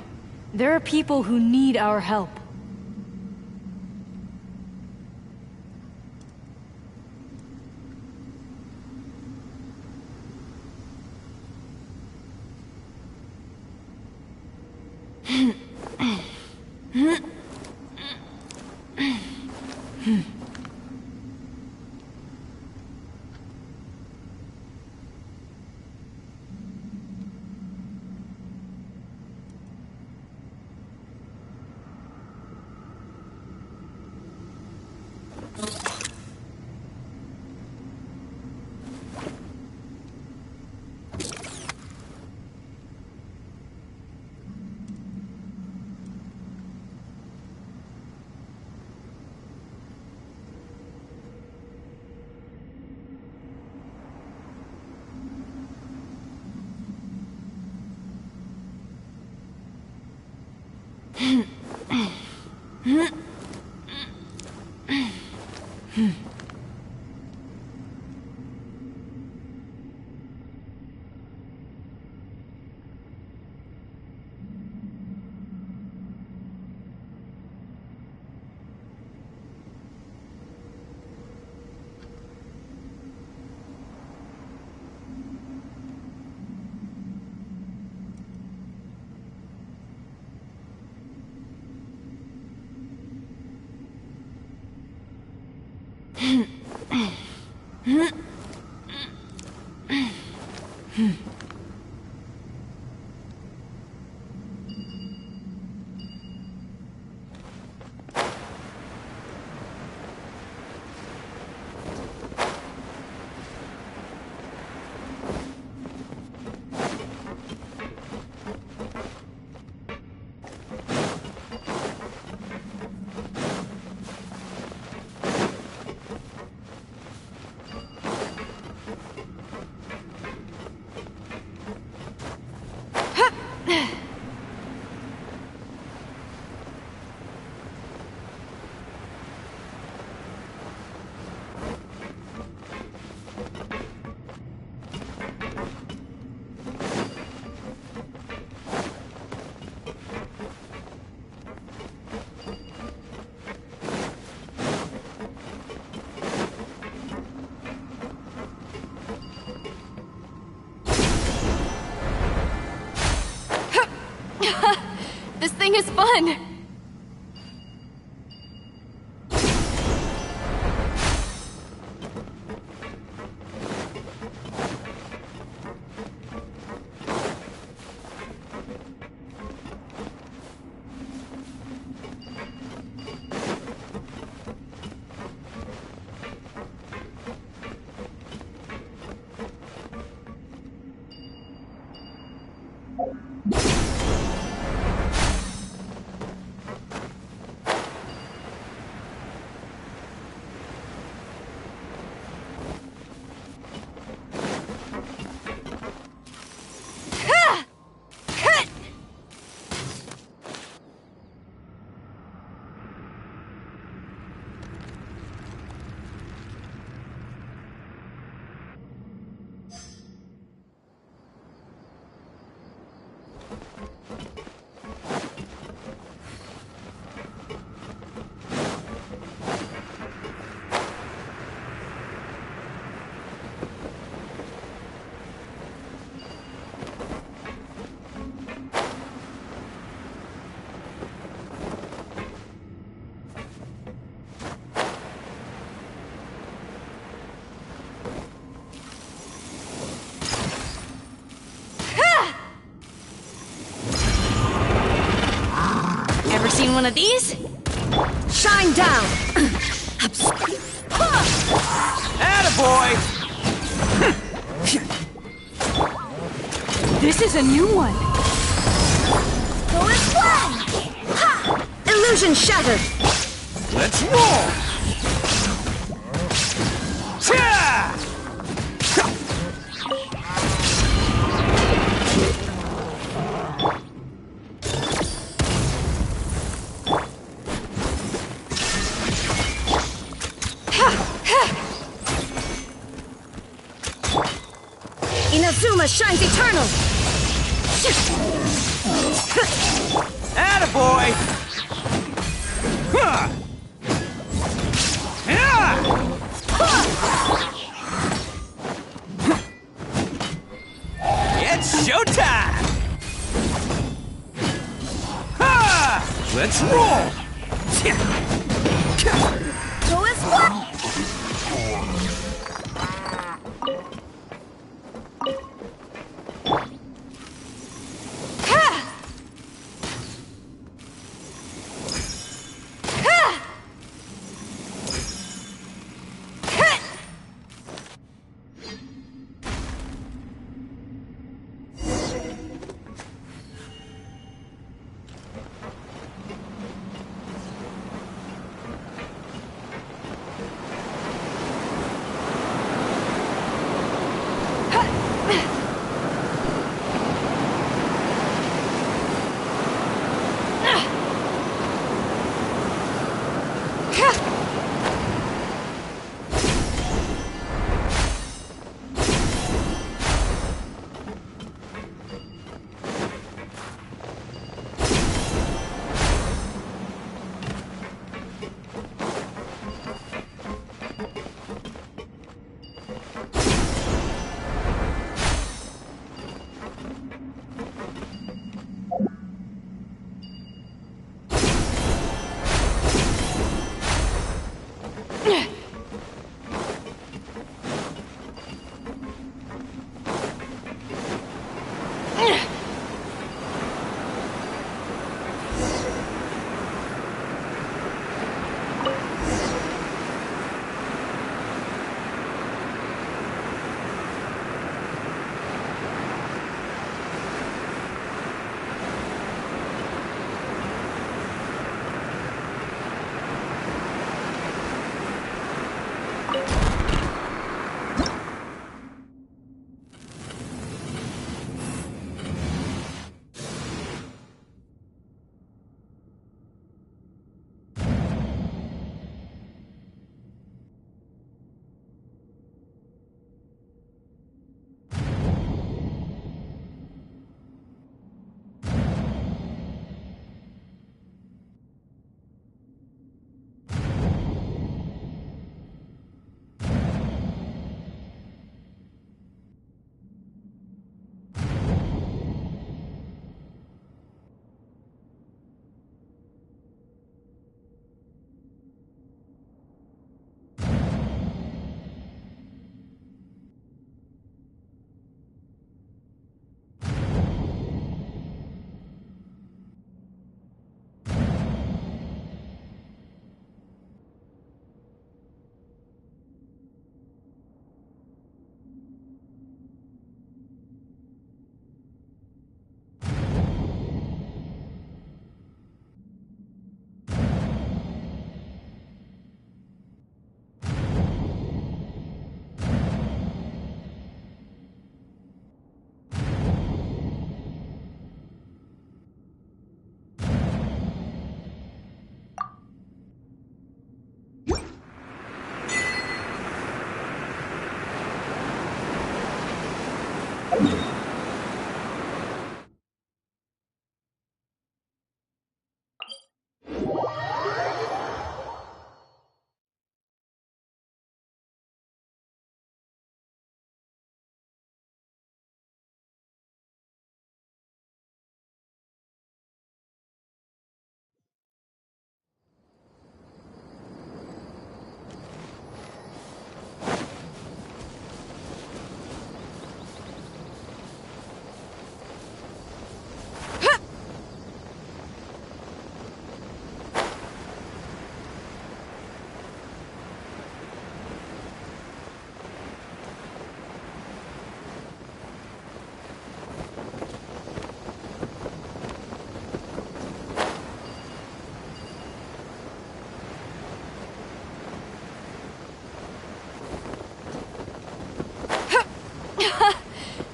There are people who need our help. This thing is fun! Ever seen one of these? Shine down! Attaboy! This is a new one. Forest flag! Ha! Illusion shattered! Let's roll! Suma shines eternal! Attaboy! Huh. Yeah. It's showtime! Ha! Let's roll! Who is what?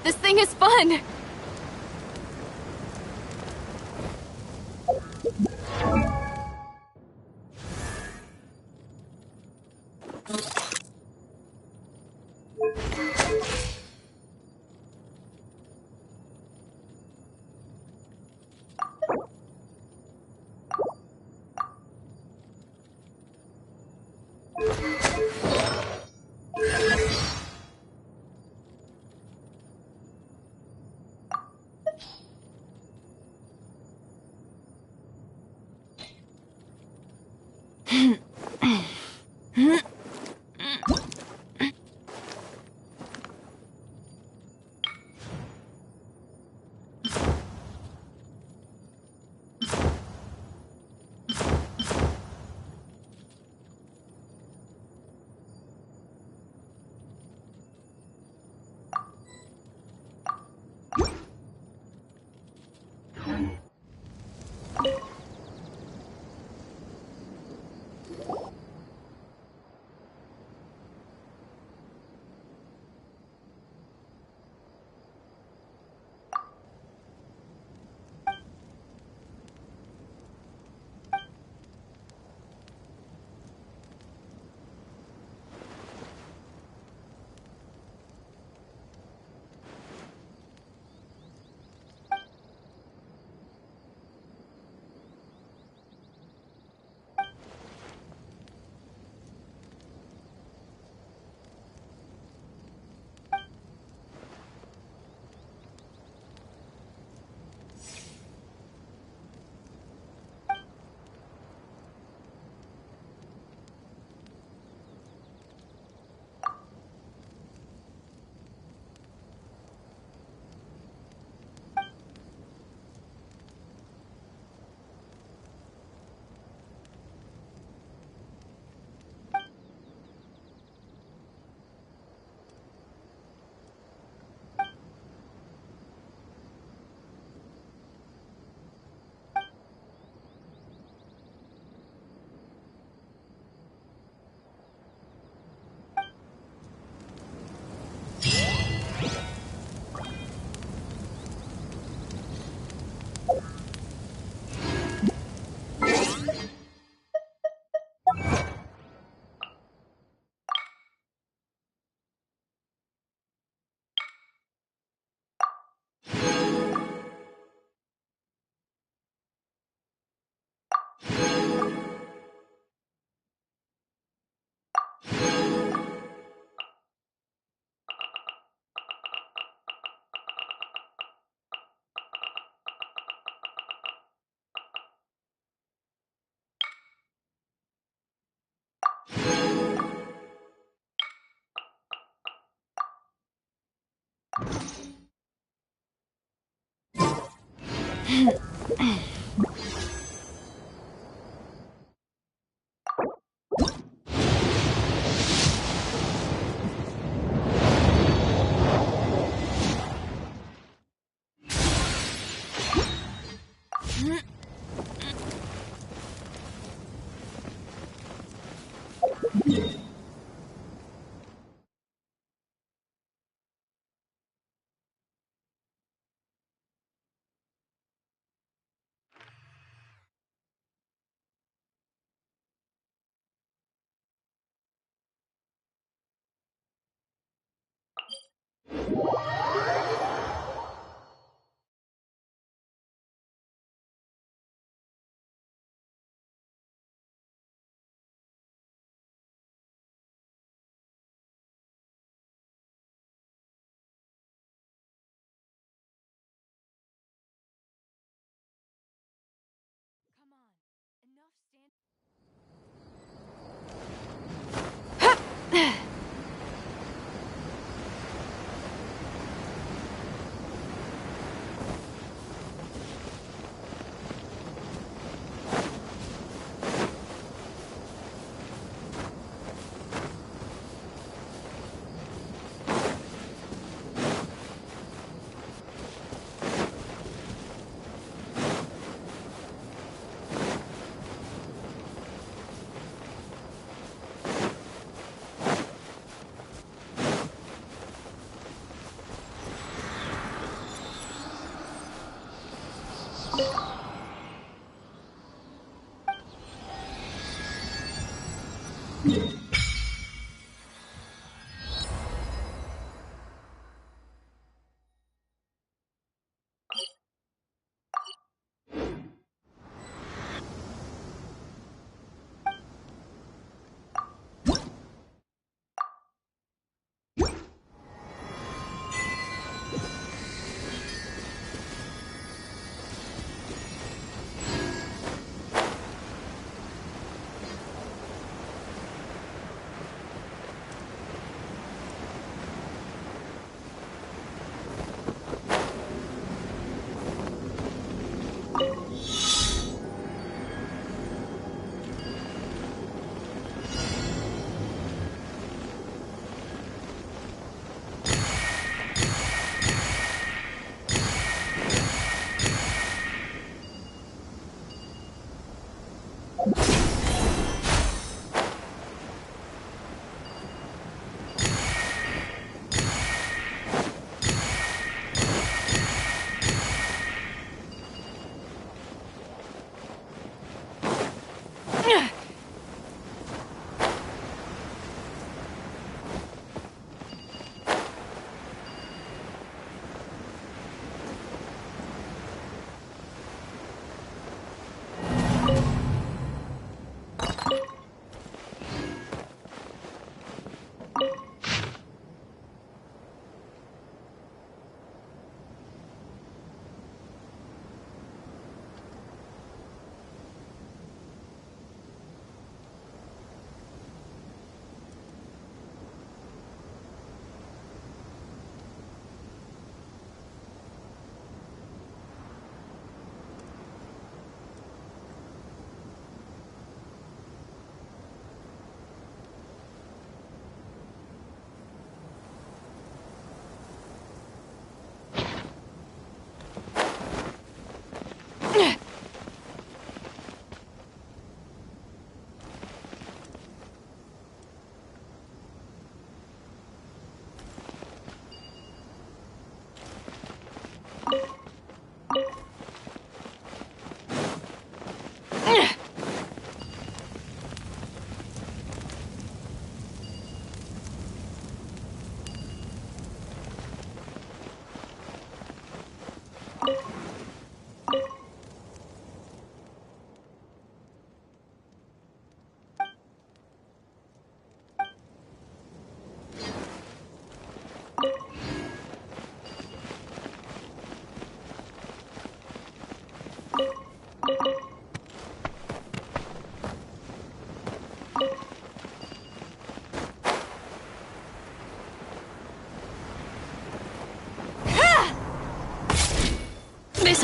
This thing is fun!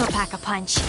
This'll pack a punch.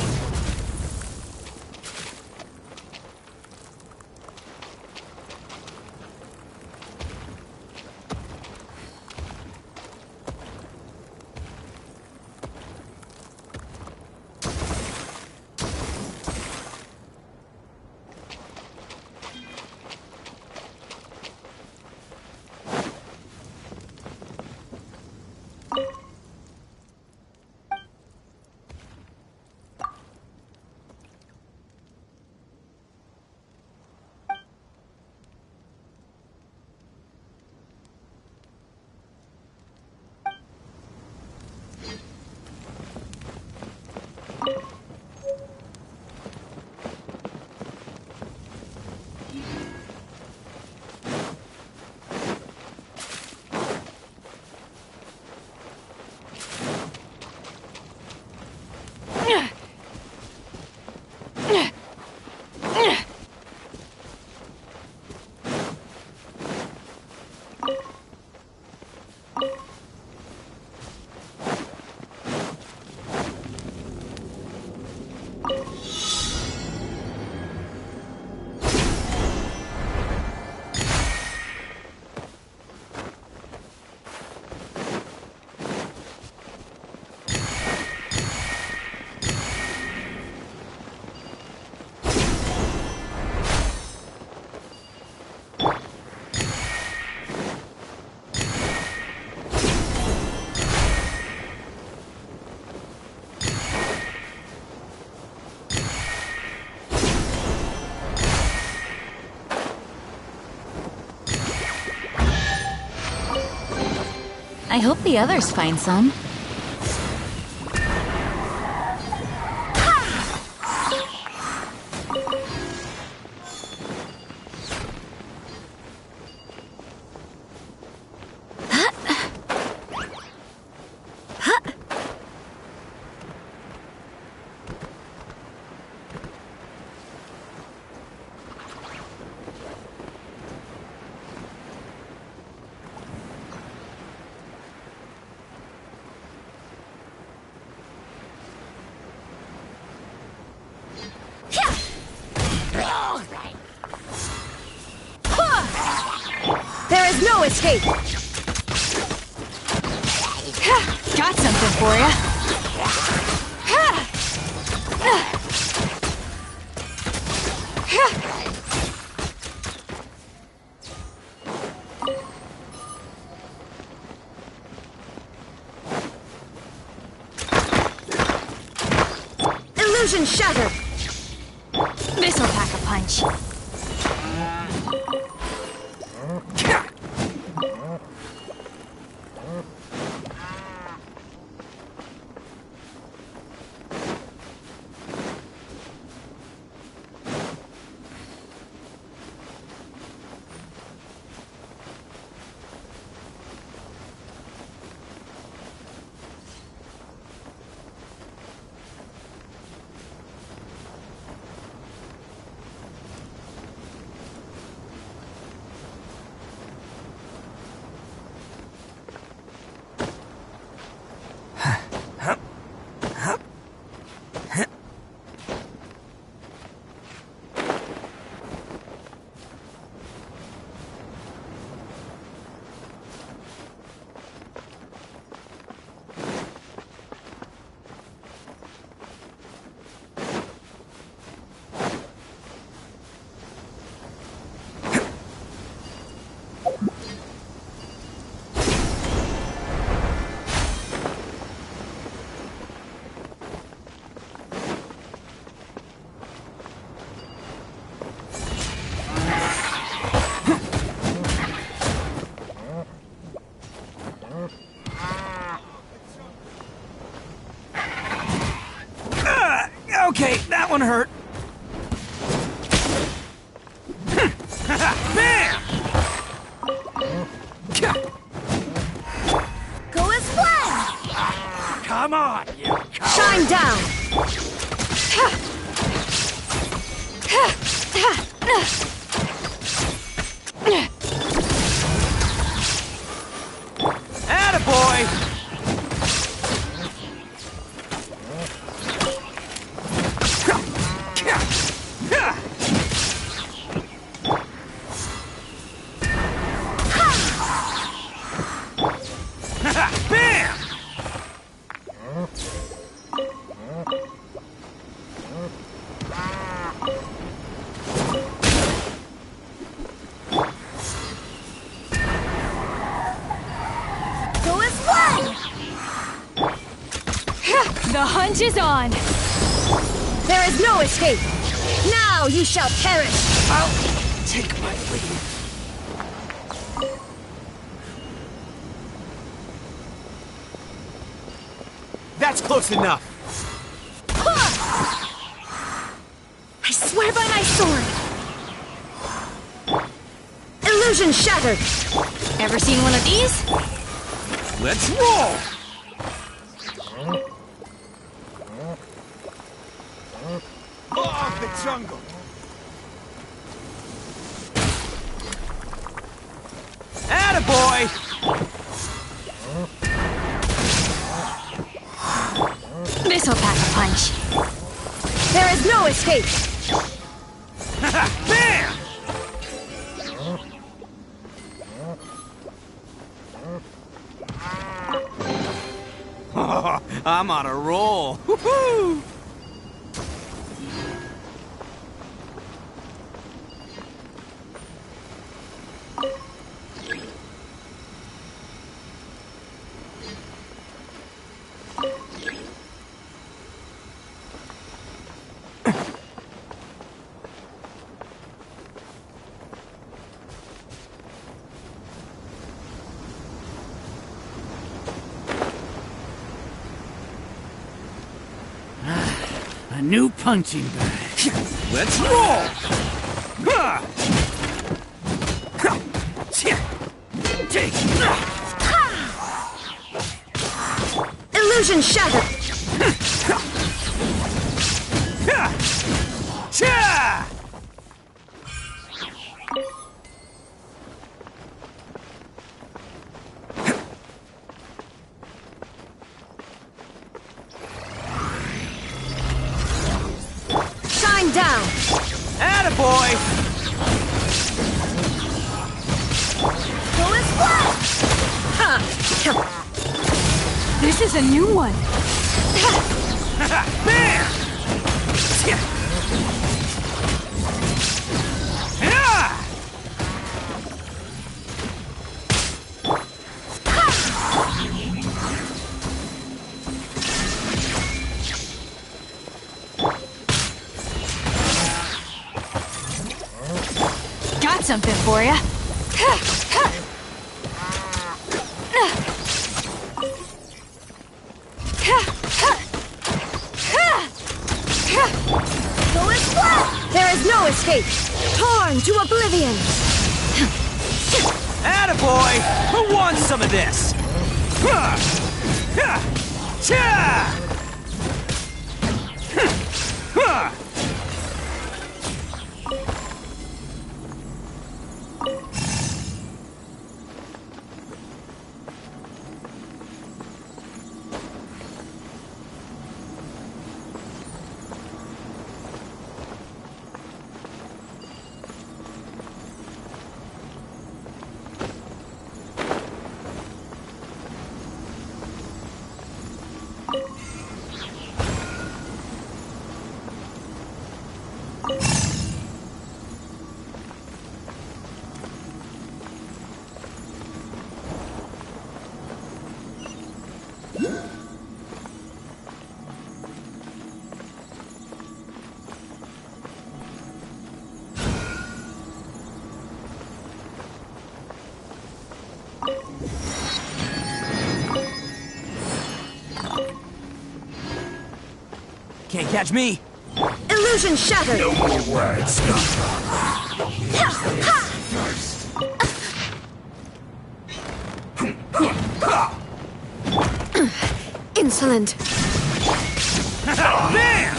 I hope the others find some. There is no escape! Got something for ya. Illusion shattered! This'll pack a punch. Okay, that one hurt. Bam! Go as planned! Come on, you coward. Shine down! Attaboy! The hunt is on! There is no escape! Now you shall perish! I'll take my leave. That's close enough. I swear by my sword! Illusion shattered! Ever seen one of these? Let's roll! Off the jungle! Attaboy! This'll pack a punch. There is no escape! Bam! I'm on a roll. Woohoo! A new punching bag. Let's roll! Take. Illusion shattered! Cha! Shine down! Attaboy! Full is flat! This is a new one. Bam! Yeah! Got something for ya. Full is flat! There is no escape! Torn to oblivion! Attaboy! Who wants some of this? Cha! Can't catch me. Illusion shattered! No more words. Insolent! Bam!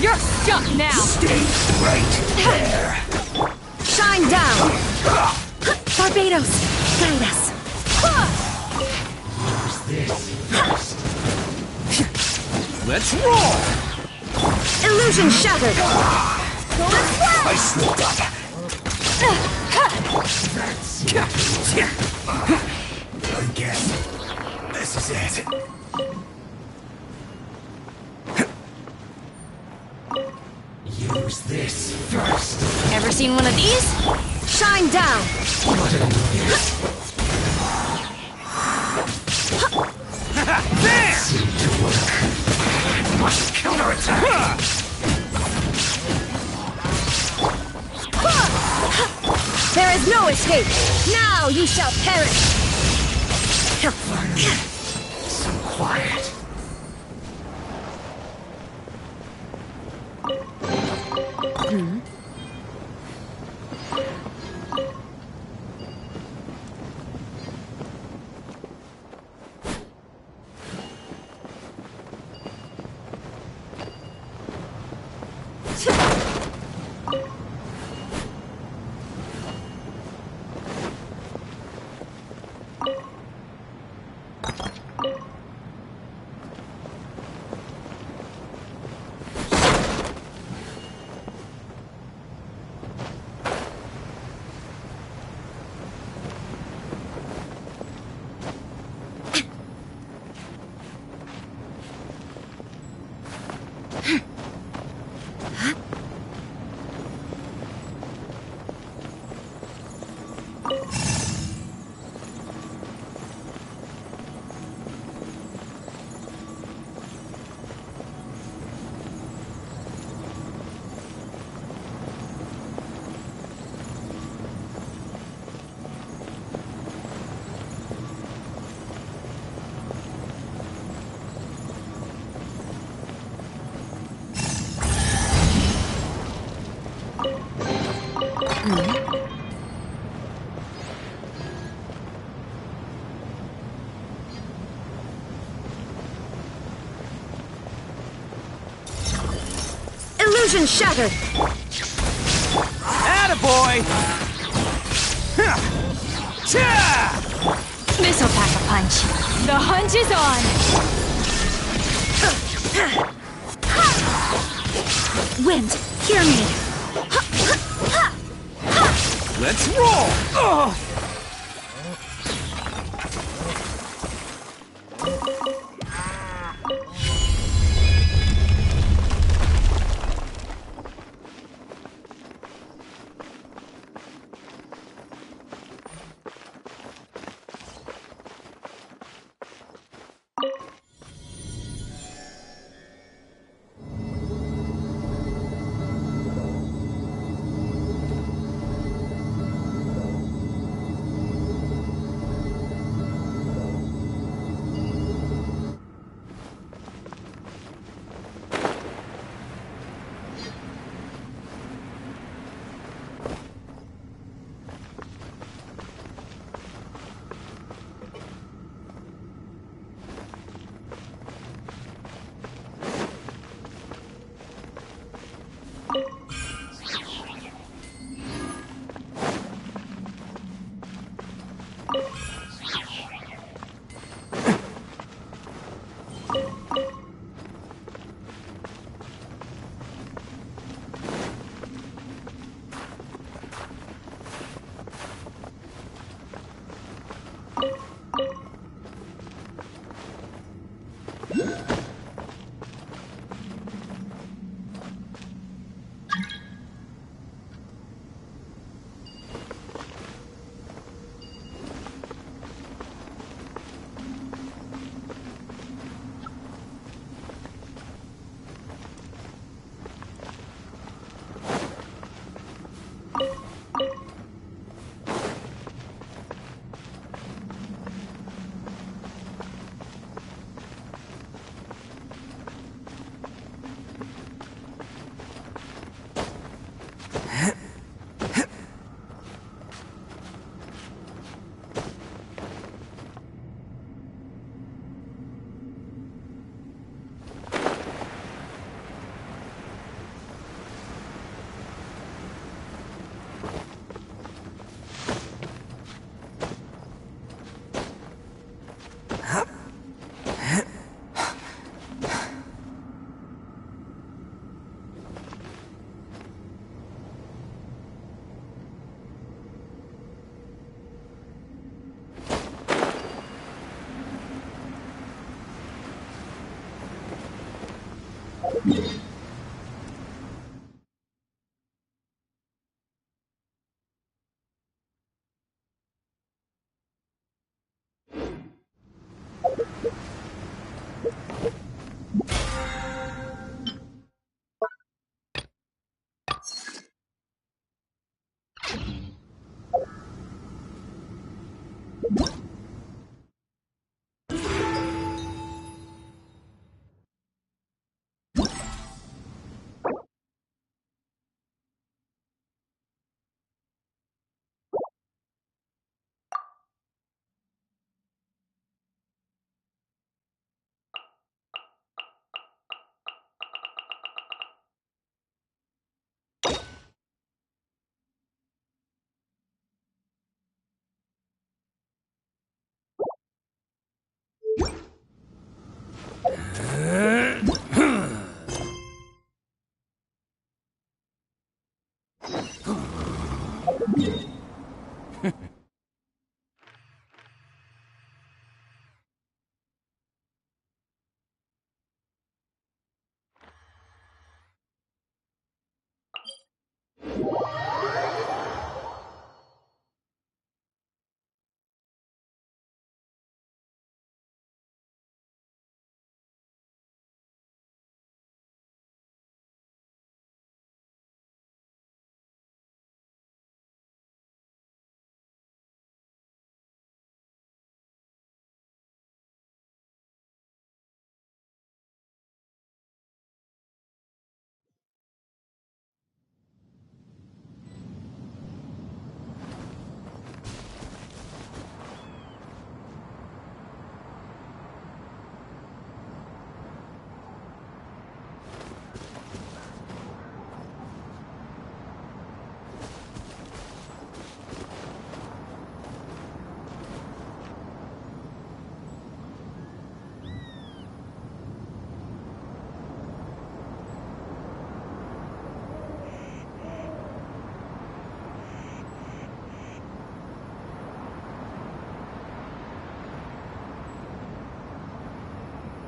You're stuck now. Stay right there. Shine down! Barbados, guide us! Let's roll! Illusion shattered! I slipped up. I guess this is it. Use this first. Ever seen one of these? Shine down! Must counterattack! There is no escape! Now you shall perish! So quiet. Illusion shattered! Attaboy! This'll pack a punch. The hunt is on! Wind, hear me! Let's roll! Ugh.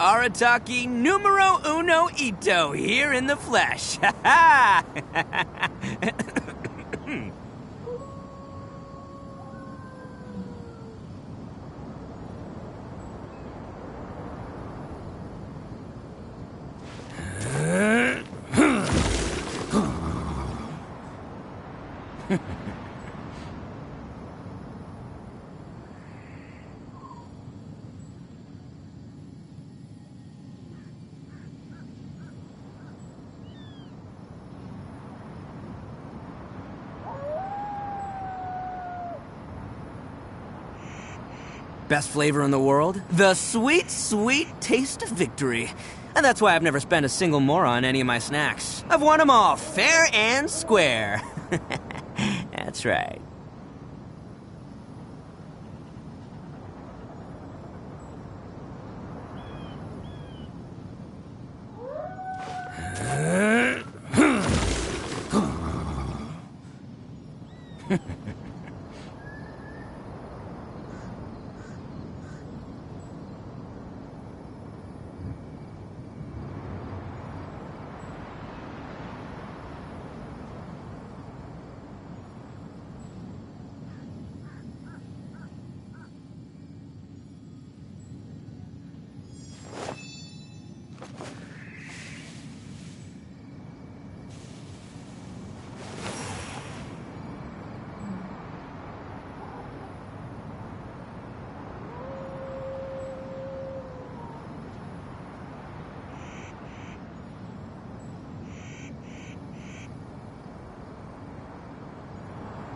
Arataki numero uno ito, here in the flesh. Ha ha! Best flavor in the world? The sweet, sweet taste of victory. And that's why I've never spent a single more on any of my snacks. I've won them all, fair and square. That's right.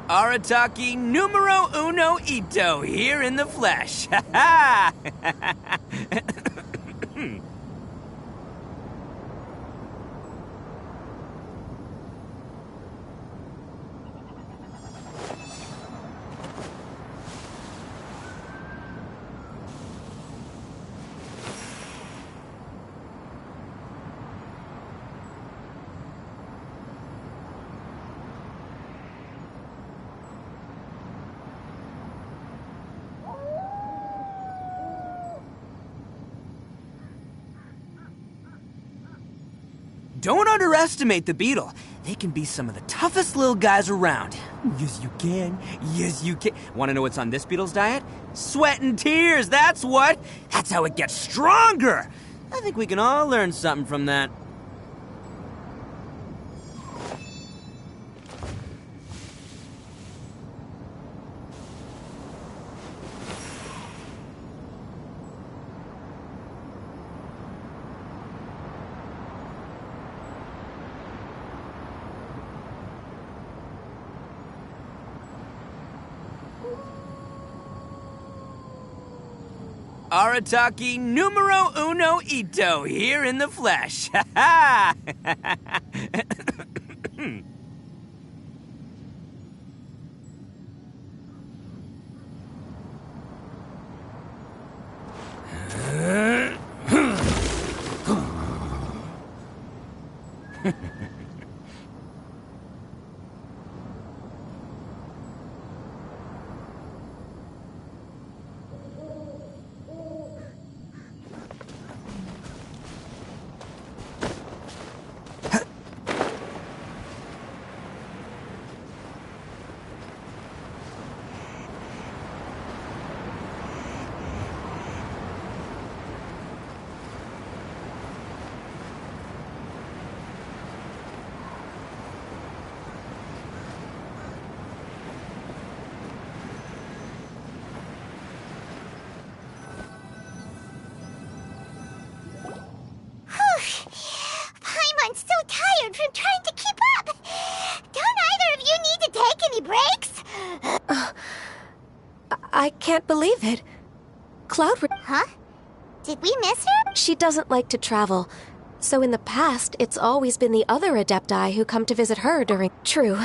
Arataki numero uno ito, here in the flesh. Ha ha! Don't underestimate the beetle. They can be some of the toughest little guys around. Yes, you can. Yes, you can. Want to know what's on this beetle's diet? Sweat and tears, that's what. That's how it gets stronger. I think we can all learn something from that. Arataki numero uno ito, here in the flesh. Ha ha! any breaks? I can't believe it. Cloud... Huh? Did we miss her? She doesn't like to travel. So in the past, it's always been the other Adepti who come to visit her during... True.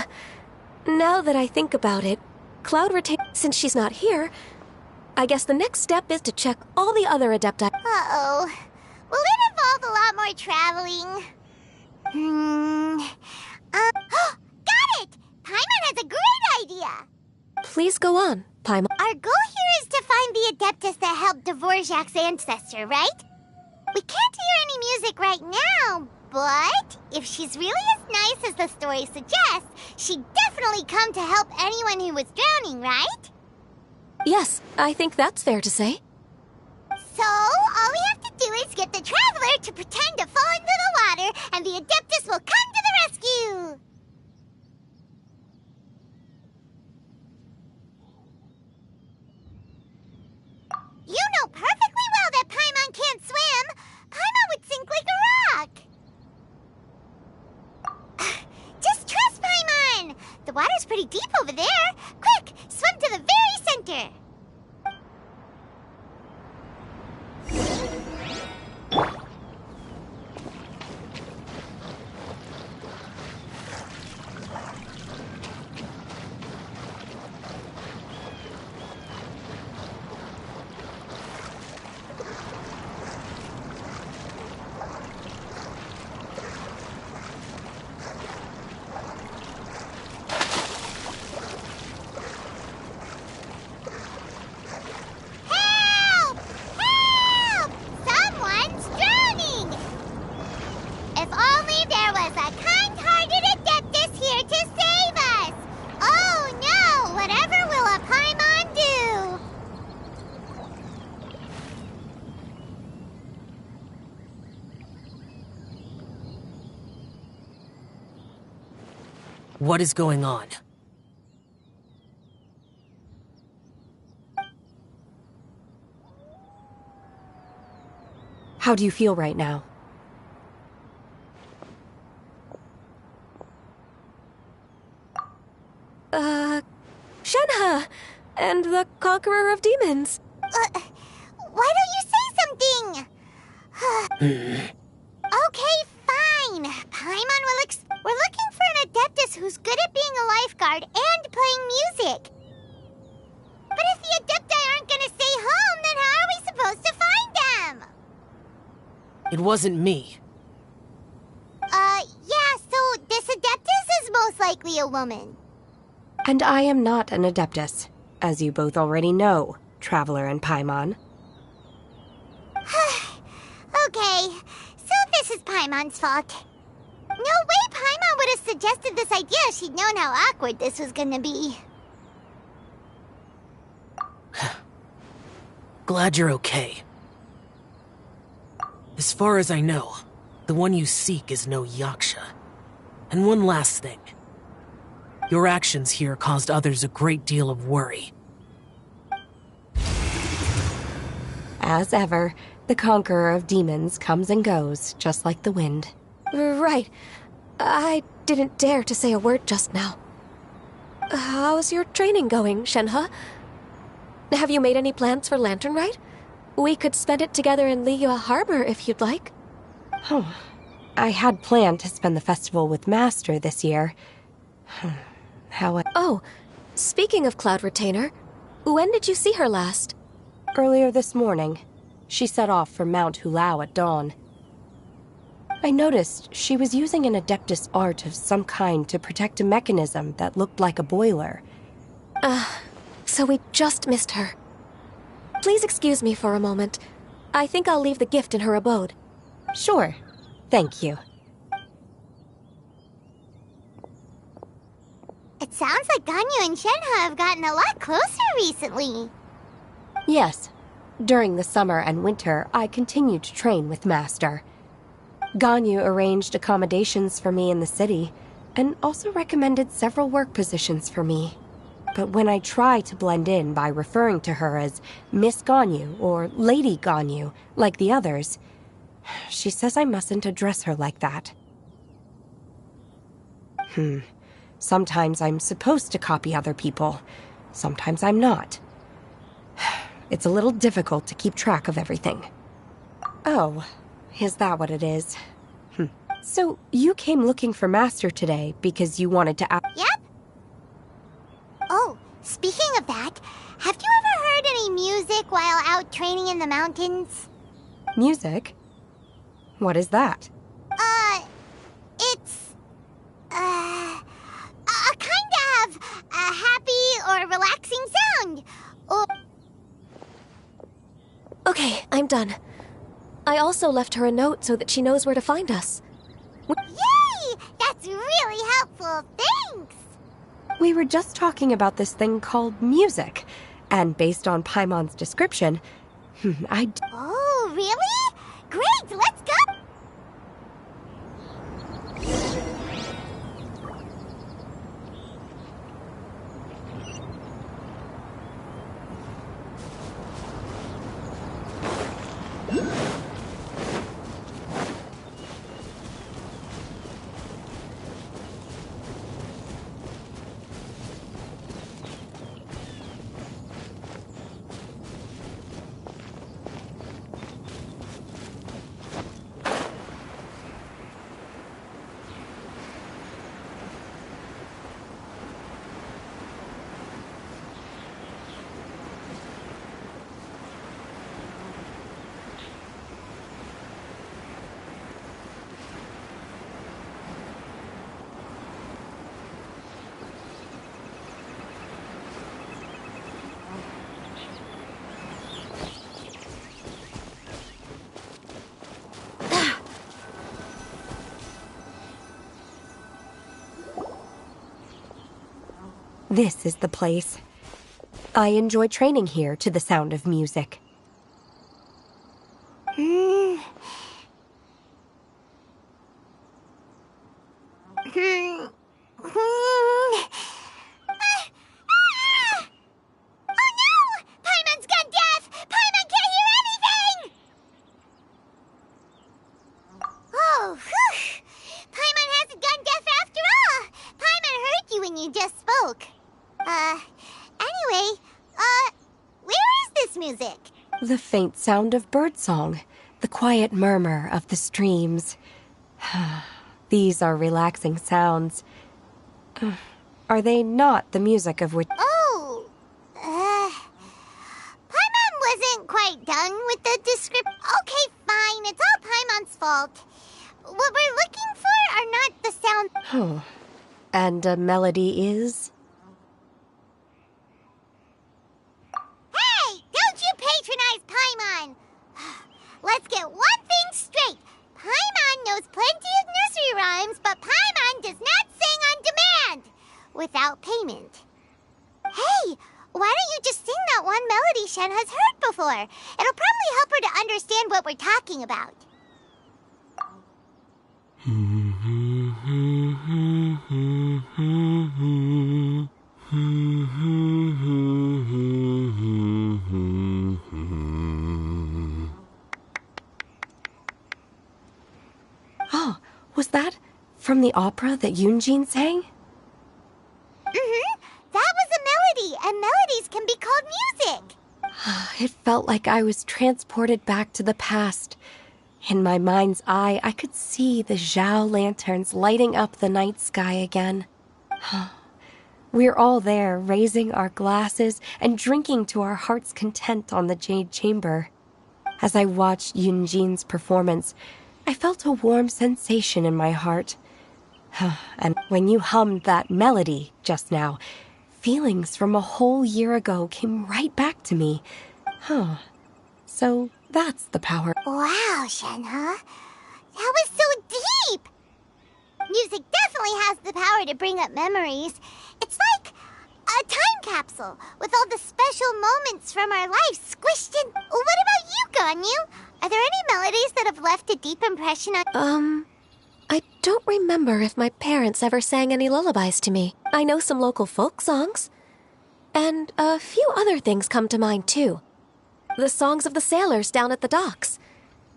Now that I think about it, Cloud since she's not here, I guess the next step is to check all the other Adepti. Uh-oh. Will it involve a lot more traveling? Got it! Paimon has a great idea! Please go on, Paimon. Our goal here is to find the Adeptus that helped Dvorak's ancestor, right? We can't hear any music right now, but if she's really as nice as the story suggests, she'd definitely come to help anyone who was drowning, right? Yes, I think that's fair to say. So, all we have to do is get the Traveler to pretend to fall into the water, and the Adeptus will come to the rescue! You know perfectly well that Paimon can't swim! Paimon would sink like a rock! Just trust Paimon! The water's pretty deep over there! Quick, swim to the very center! What is going on? How do you feel right now? Shenhe! And the Conqueror of Demons! Why don't you say something? Okay, fine. Paimon will We're looking for an Adeptus who's good at being a lifeguard and playing music. But if the Adepti aren't gonna stay home, then how are we supposed to find them? It wasn't me. Yeah, so this Adeptus is most likely a woman. And I am not an Adeptus, as you both already know, Traveler and Paimon. Okay, so this is Paimon's fault. No way Paimon would have suggested this idea if she'd known how awkward this was gonna be. Glad you're okay. As far as I know, the one you seek is no Yaksha. And one last thing. Your actions here caused others a great deal of worry. As ever, the Conqueror of Demons comes and goes, just like the wind. Right. I didn't dare to say a word just now. How's your training going, Shenhe? Have you made any plans for Lantern Rite? We could spend it together in Liyue Harbor if you'd like. Oh, I had planned to spend the festival with Master this year. Oh, speaking of Cloud Retainer, when did you see her last? Earlier this morning. She set off for Mount Hulao at dawn. I noticed she was using an Adeptus art of some kind to protect a mechanism that looked like a boiler. So we just missed her. Please excuse me for a moment. I think I'll leave the gift in her abode. Sure. Thank you. It sounds like Ganyu and Shenhe have gotten a lot closer recently. Yes. During the summer and winter, I continued to train with Master. Ganyu arranged accommodations for me in the city, and also recommended several work positions for me. But when I try to blend in by referring to her as Miss Ganyu or Lady Ganyu, like the others, she says I mustn't address her like that. Sometimes I'm supposed to copy other people. Sometimes I'm not. It's a little difficult to keep track of everything. Oh, is that what it is? So, you came looking for Master today because you wanted to Yep. Oh, speaking of that, have you ever heard any music while out training in the mountains? Music? What is that? It's... a kind of a happy or relaxing sound. Or... Okay, I'm done. I also left her a note so that she knows where to find us. Yay! That's really helpful. Thanks! We were just talking about this thing called music, and based on Paimon's description, Oh, really? Great, let's go! This is the place. I enjoy training here to the sound of music. The faint sound of birdsong, the quiet murmur of the streams. These are relaxing sounds. Are they not the music of which... Oh! Paimon wasn't quite done with the description. Okay, fine. It's all Paimon's fault. What we're looking for are not the sounds... Oh. And a melody is... Hey! Don't you patronize Paimon! Let's get one thing straight. Paimon knows plenty of nursery rhymes, but Paimon does not sing on demand without payment. Hey! Why don't you just sing that one melody Shen has heard before? It'll probably help her to understand what we're talking about. Oh, was that from the opera that Yunjin sang? That was a melody, and melodies can be called music. It felt like I was transported back to the past. In my mind's eye, I could see the Zhao lanterns lighting up the night sky again. We're all there, raising our glasses and drinking to our heart's content on the Jade Chamber. As I watched Yunjin's performance, I felt a warm sensation in my heart. And when you hummed that melody just now, feelings from a whole year ago came right back to me. So that's the power. Wow, Shenhe. That was so deep! Music definitely has the power to bring up memories. It's like a time capsule with all the special moments from our lives squished in. What about you, Ganyu? Are there any melodies that have left a deep impression on... I don't remember if my parents ever sang any lullabies to me. I know some local folk songs. And a few other things come to mind, too. The songs of the sailors down at the docks.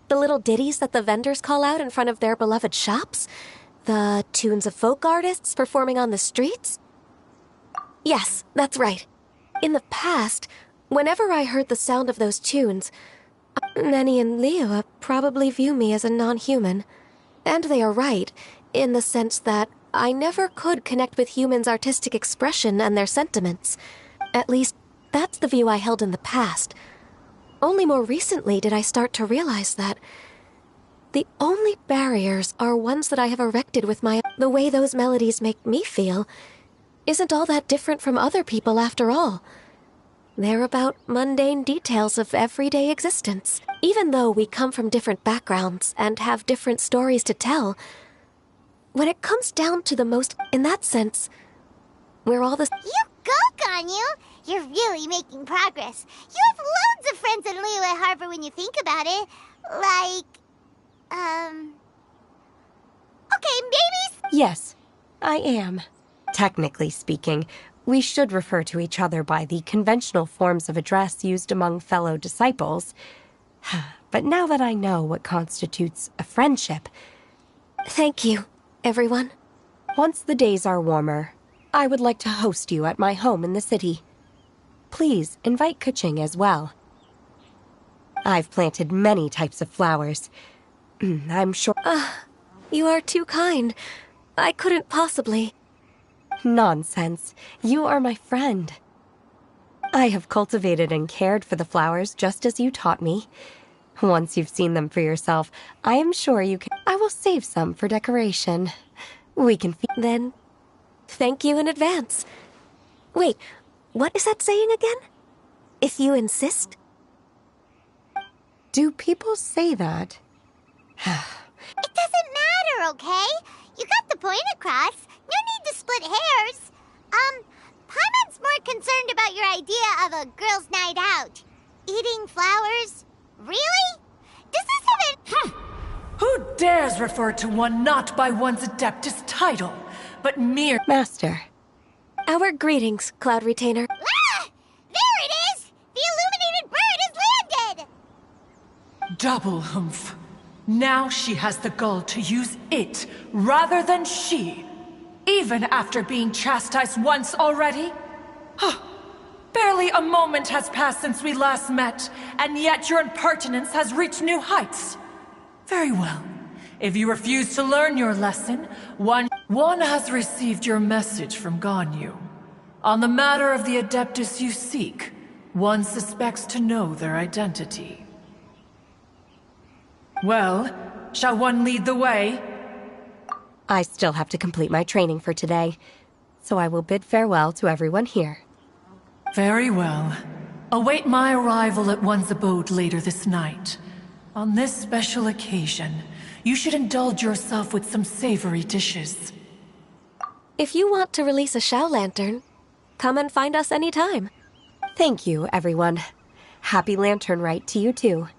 The little ditties that the vendors call out in front of their beloved shops. The tunes of folk artists performing on the streets? Yes, that's right. In the past, whenever I heard the sound of those tunes, Nenny and Leo probably view me as a non-human. And they are right, in the sense that I never could connect with humans' artistic expression and their sentiments. At least, that's the view I held in the past. Only more recently did I start to realize that the only barriers are ones that I have erected with the way those melodies make me feel isn't all that different from other people after all. They're about mundane details of everyday existence. Even though we come from different backgrounds and have different stories to tell, when it comes down to the most, in that sense, we're all the— You go, Ganyu! You're really making progress. You have loads of friends in Liyue Harbor when you think about it. Like, okay, babies? Yes, I am. Technically speaking, we should refer to each other by the conventional forms of address used among fellow disciples. But now that I know what constitutes a friendship— Thank you, everyone. Once the days are warmer, I would like to host you at my home in the city. Please invite Kuching as well. I've planted many types of flowers. I'm sure— you are too kind. I couldn't possibly— Nonsense. You are my friend. I have cultivated and cared for the flowers just as you taught me. Once you've seen them for yourself, I am sure you can— I will save some for decoration. We can— Then, thank you in advance. Wait, what is that saying again? If you insist? Do people say that? It doesn't matter, okay? You got the point across. No need to split hairs. Paimon's more concerned about your idea of a girls' night out. Eating flowers? Really? Does this even— Who dares refer to one not by one's Adeptus title, but mere— Master. Our greetings, Cloud Retainer. Ah! There it is! The illuminated bird has landed! Double humph. Now she has the gall to use it rather than she, even after being chastised once already. Barely a moment has passed since we last met, and yet your impertinence has reached new heights. Very well. If you refuse to learn your lesson, one has received your message from Ganyu. On the matter of the Adeptus you seek, one suspects to know their identity. Well, shall one lead the way? I still have to complete my training for today, so I will bid farewell to everyone here. Very well. Await my arrival at one's abode later this night. On this special occasion, you should indulge yourself with some savory dishes. If you want to release a Shao Lantern, come and find us anytime. Thank you, everyone. Happy Lantern Rite to you too.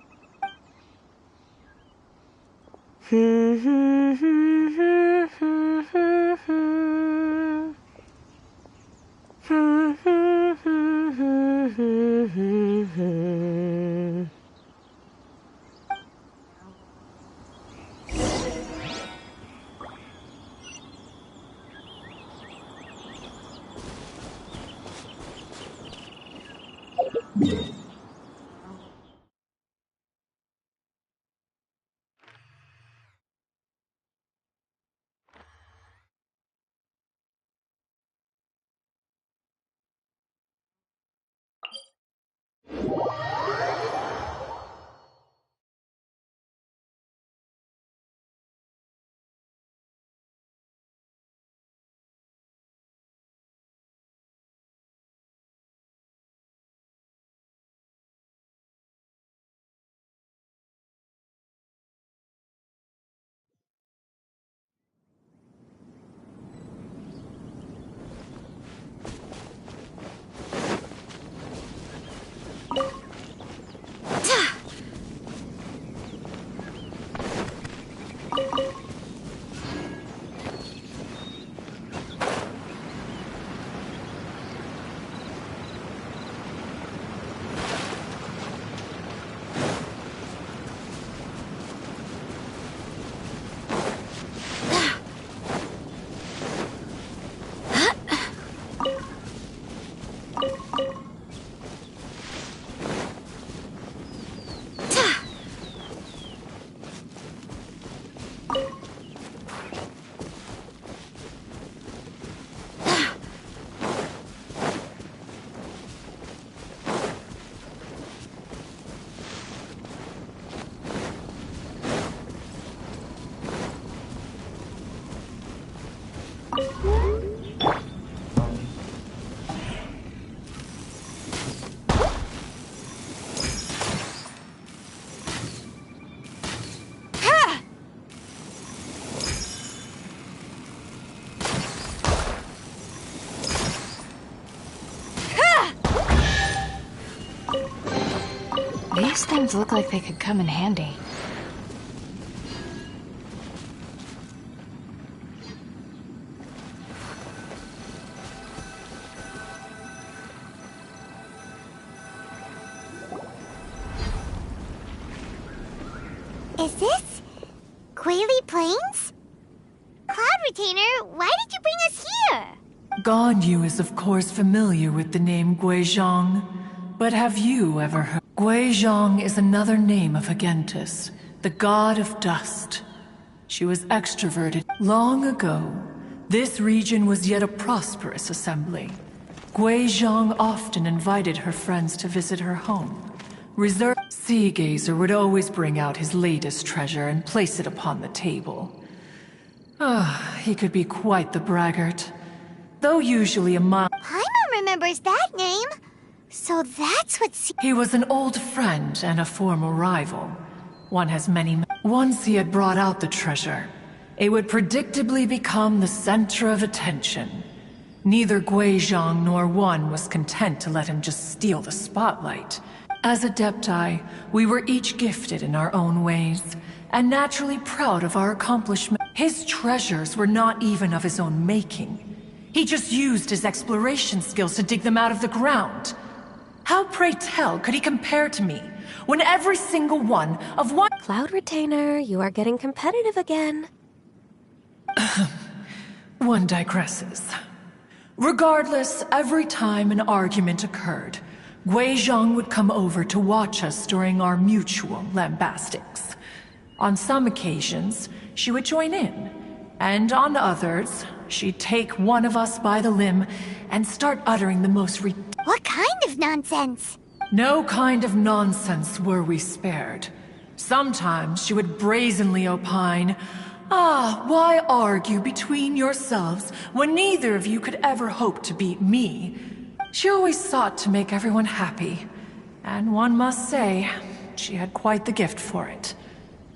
These things look like they could come in handy. Is this Guili Plains? Cloud Retainer, why did you bring us here? Ganyu is of course familiar with the name Guizhong, but have you ever heard? Guizhong is another name of Agentis, the god of dust. She was extroverted. Long ago, this region was yet a prosperous assembly. Guizhong often invited her friends to visit her home. Reserved Sea Gazer would always bring out his latest treasure and place it upon the table. He could be quite the braggart. Though usually a Paimon remembers that name. So that's what He was an old friend and a former rival. One has many... Once he had brought out the treasure, it would predictably become the center of attention. Neither Guizhong nor one was content to let him just steal the spotlight. As Adepti, we were each gifted in our own ways, and naturally proud of our accomplishment. His treasures were not even of his own making. He just used his exploration skills to dig them out of the ground. How, pray tell, could he compare to me, when every single one of one— Cloud Retainer, you are getting competitive again. One digresses. Regardless, every time an argument occurred, Guizhong would come over to watch us during our mutual lambastics. On some occasions, she would join in, and on others, she'd take one of us by the limb and start uttering the most What kind of nonsense? No kind of nonsense were we spared. Sometimes she would brazenly opine, why argue between yourselves when neither of you could ever hope to beat me? She always sought to make everyone happy, and one must say, she had quite the gift for it.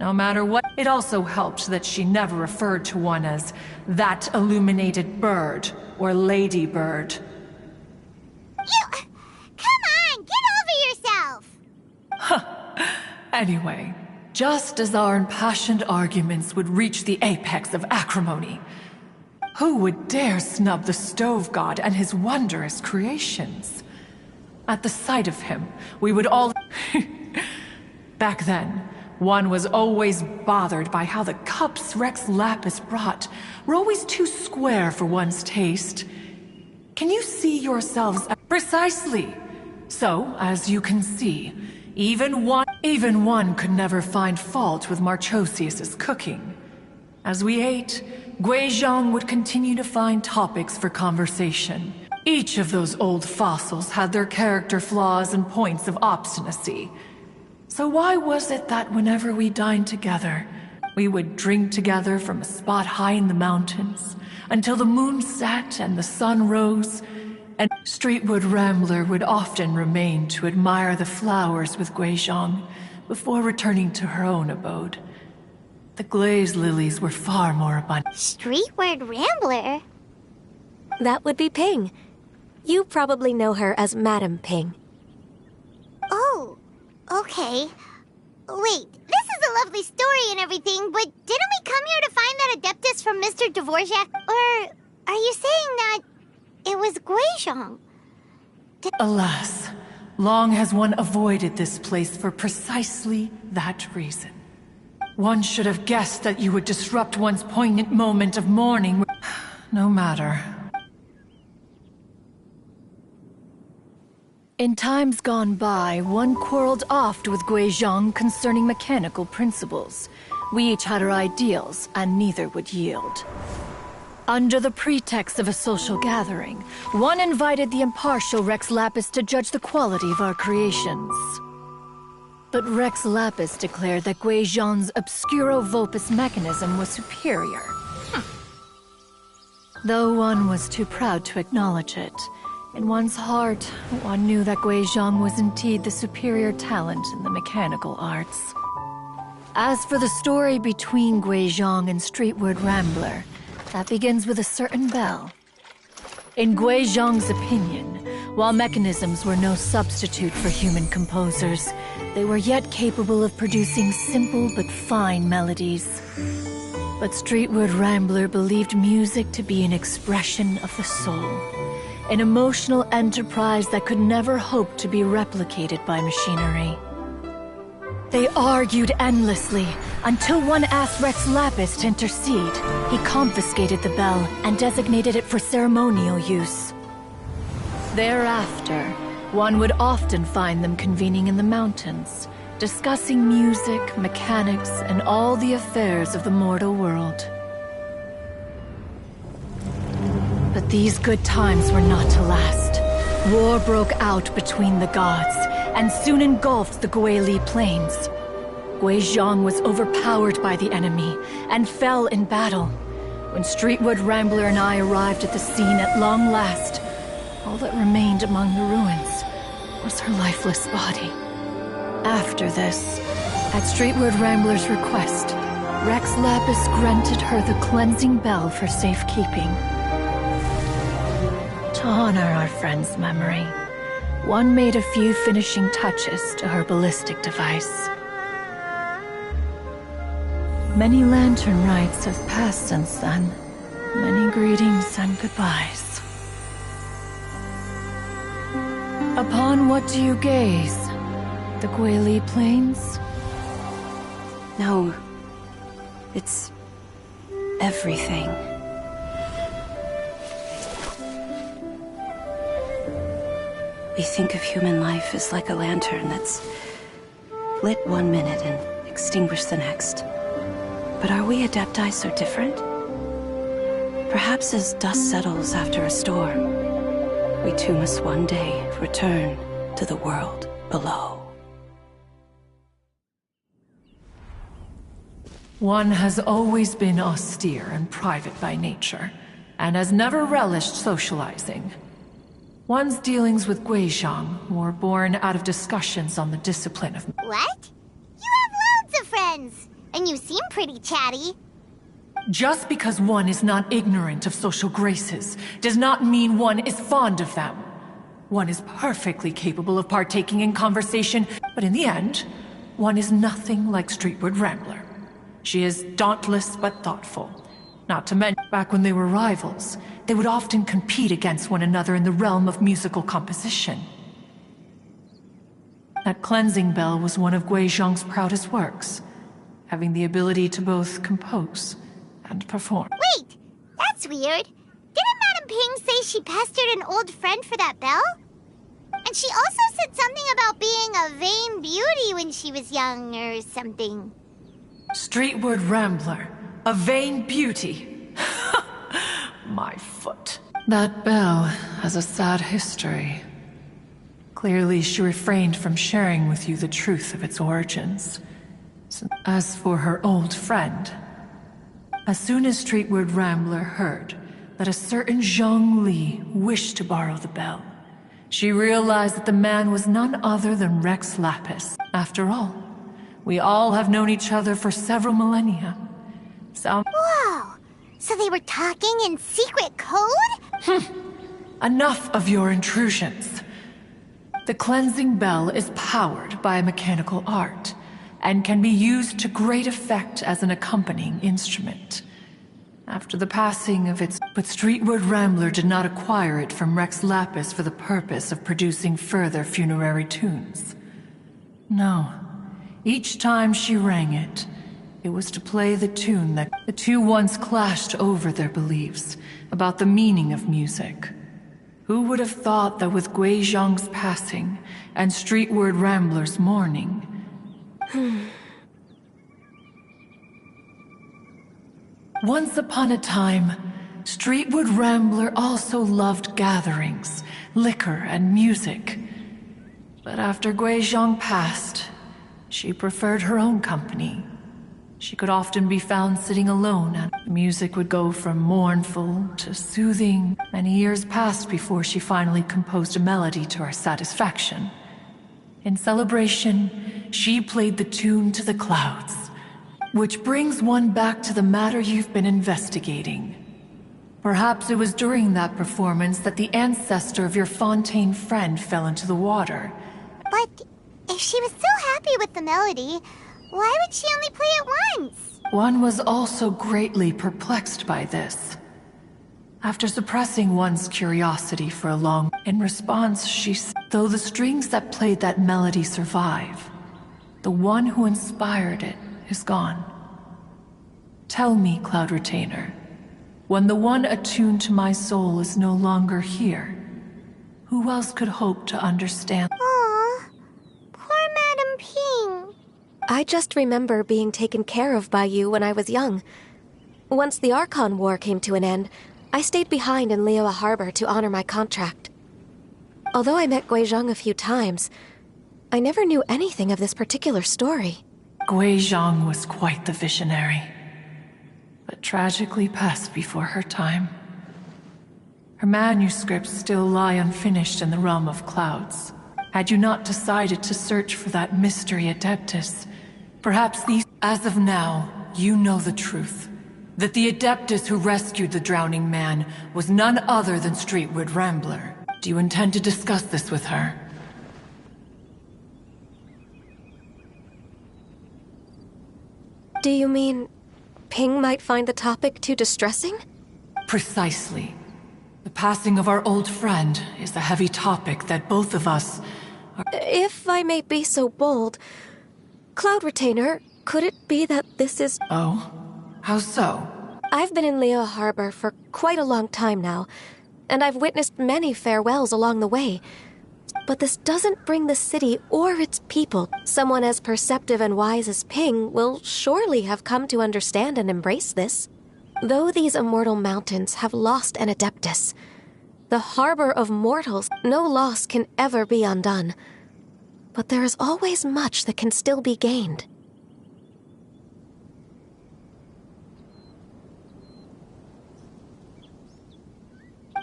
No matter what, it also helped that she never referred to one as that illuminated bird or ladybird. Come on, get over yourself! Anyway, just as our impassioned arguments would reach the apex of acrimony, who would dare snub the stove god and his wondrous creations? At the sight of him, we would all... Back then, one was always bothered by how the cups Rex Lapis brought were always too square for one's taste. Can you see yourselves... Precisely! So, as you can see, even one could never find fault with Marchosius's cooking. As we ate, Guizhong would continue to find topics for conversation. Each of those old fossils had their character flaws and points of obstinacy. So why was it that whenever we dined together, we would drink together from a spot high in the mountains, until the moon set and the sun rose, and Streetwood Rambler would often remain to admire the flowers with Guizhong before returning to her own abode. The glazed lilies were far more abundant. Streetward Rambler? That would be Ping. You probably know her as Madam Ping. Oh, okay. Wait, this is a lovely story and everything, but didn't we come here to find that Adeptus from Mr. Dvorak? Or are you saying that it was Guizhong? Alas, long has one avoided this place for precisely that reason. One should have guessed that you would disrupt one's poignant moment of mourning. No matter. In times gone by, one quarreled oft with Guizhong concerning mechanical principles. We each had our ideals, and neither would yield. Under the pretext of a social gathering, one invited the impartial Rex Lapis to judge the quality of our creations. But Rex Lapis declared that Guizhong's Obscuro Vulpus mechanism was superior. Though one was too proud to acknowledge it, in one's heart, one knew that Guizhong was indeed the superior talent in the mechanical arts. As for the story between Guizhong and Streetward Rambler, that begins with a certain bell. In Guizhong's opinion, While mechanisms were no substitute for human composers, they were yet capable of producing simple but fine melodies. But Streetward Rambler believed music to be an expression of the soul, an emotional enterprise that could never hope to be replicated by machinery. They argued endlessly, until one asked Rex Lapis to intercede. He confiscated the bell and designated it for ceremonial use. Thereafter, one would often find them convening in the mountains, discussing music, mechanics, and all the affairs of the mortal world. But these good times were not to last. War broke out between the gods, and soon engulfed the Guili Plains. Guizhong was overpowered by the enemy, and fell in battle. When Streetwood Rambler and I arrived at the scene at long last, all that remained among the ruins was her lifeless body. After this, at Streetwood Rambler's request, Rex Lapis granted her the cleansing bell for safekeeping. To honor our friend's memory, one made a few finishing touches to her ballistic device. Many lantern rites have passed since then. Many greetings and goodbyes. Upon what do you gaze? The Guili Plains? No. It's everything. We think of human life as like a lantern that's lit one minute and extinguished the next. But are we Adepti so different? Perhaps as dust settles after a storm, we too must one day return to the world below. One has always been austere and private by nature, and has never relished socializing. One's dealings with Guizhong were born out of discussions on the discipline of... What? You have loads of friends, and you seem pretty chatty. Just because one is not ignorant of social graces does not mean one is fond of them. One is perfectly capable of partaking in conversation, but in the end, one is nothing like Streetwood Rambler. She is dauntless but thoughtful. Not to mention, back when they were rivals, they would often compete against one another in the realm of musical composition. That cleansing bell was one of Guizhong's proudest works, having the ability to both compose and perform. Wait! That's weird. Didn't Madame Ping say she pestered an old friend for that bell? And she also said something about being a vain beauty when she was young or something. Streetward Rambler, a vain beauty. My foot. That bell has a sad history. Clearly, she refrained from sharing with you the truth of its origins. As for her old friend, as soon as Streetward Rambler heard that a certain Zhang Li wished to borrow the bell, she realized that the man was none other than Rex Lapis. After all, we all have known each other for several millennia. Whoa! So they were talking in secret code? Enough of your intrusions. The cleansing bell is powered by a mechanical art, and can be used to great effect as an accompanying instrument. After the passing of its... But Streetward Rambler did not acquire it from Rex Lapis for the purpose of producing further funerary tunes. No. Each time she rang it, it was to play the tune that the two once clashed over their beliefs about the meaning of music. Who would have thought that with Guizhong's passing and Streetward Rambler's mourning... Once upon a time, Streetwood Rambler also loved gatherings, liquor, and music. But after Guizhong passed, she preferred her own company. She could often be found sitting alone, and music would go from mournful to soothing. Many years passed before she finally composed a melody to her satisfaction. In celebration, she played the tune to the clouds. Which brings one back to the matter you've been investigating. Perhaps it was during that performance that the ancestor of your Fontaine friend fell into the water. But if she was so happy with the melody, why would she only play it once? One was also greatly perplexed by this. After suppressing one's curiosity for a long... In response, she said, though the strings that played that melody survive, the one who inspired it is gone. Tell me, Cloud Retainer, when the one attuned to my soul is no longer here, who else could hope to understand? Aww, poor Madame Ping. I just remember being taken care of by you when I was young. Once the Archon War came to an end, I stayed behind in Liyue Harbor to honor my contract. Although I met Guizhong a few times, I never knew anything of this particular story. Guizhong was quite the visionary, but tragically passed before her time. Her manuscripts still lie unfinished in the realm of clouds. Had you not decided to search for that mystery Adeptus, perhaps these... As of now, you know the truth. That the Adeptus who rescued the drowning man was none other than Streetwood Rambler. Do you intend to discuss this with her? Do you mean Ping might find the topic too distressing? Precisely. The passing of our old friend is a heavy topic that both of us are... If I may be so bold, Cloud Retainer, could it be that this is... Oh? How so? I've been in Liyue Harbor for quite a long time now, and I've witnessed many farewells along the way. But this doesn't bring the city or its people. Someone as perceptive and wise as Ping will surely have come to understand and embrace this. Though these immortal mountains have lost an Adeptus, the harbor of mortals, no loss can ever be undone. But there is always much that can still be gained.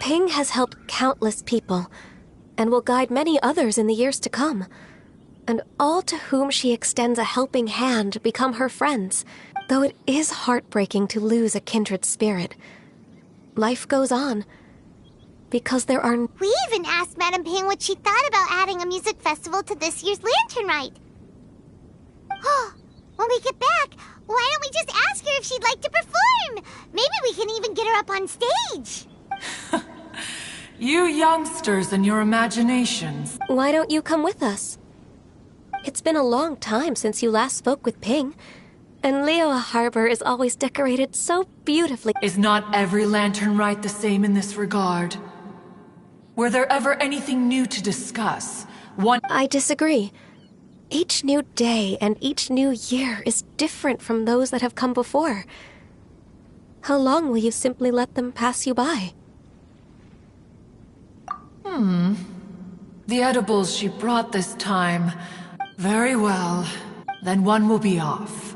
Ping has helped countless people, and will guide many others in the years to come. And all to whom she extends a helping hand become her friends, though it is heartbreaking to lose a kindred spirit. Life goes on, because there are... We even asked Madame Ping what she thought about adding a music festival to this year's Lantern Rite. Oh, when we get back, why don't we just ask her if she'd like to perform? Maybe we can even get her up on stage. You youngsters and your imaginations. Why don't you come with us? It's been a long time since you last spoke with Ping, and Liyue Harbor is always decorated so beautifully. Is not every Lantern Rite the same in this regard? Were there ever anything new to discuss? I disagree. Each new day and each new year is different from those that have come before. How long will you simply let them pass you by? The edibles she brought this time. Very well. Then one will be off.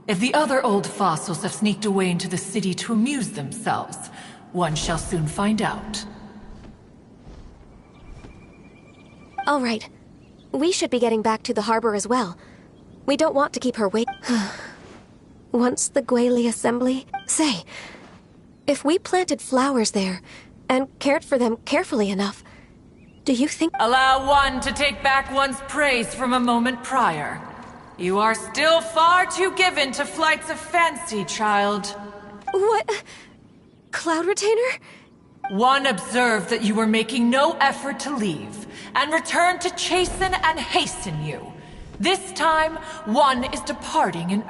If the other old fossils have sneaked away into the city to amuse themselves, one shall soon find out. All right. We should be getting back to the harbor as well. We don't want to keep her waiting. Once the Guili assembly... Say, if we planted flowers there and cared for them carefully enough, do you think... Allow one to take back one's praise from a moment prior. You are still far too given to flights of fancy, child. What? Cloud Retainer? One observed that you were making no effort to leave, and returned to chasten and hasten you. This time, one is departing in...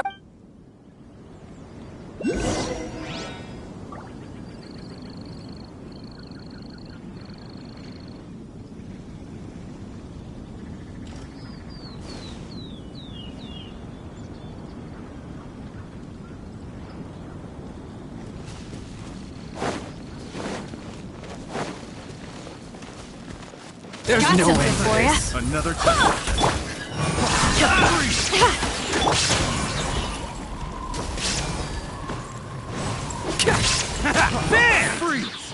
There's Got no way something for ya. Another time. Bam! Freeze!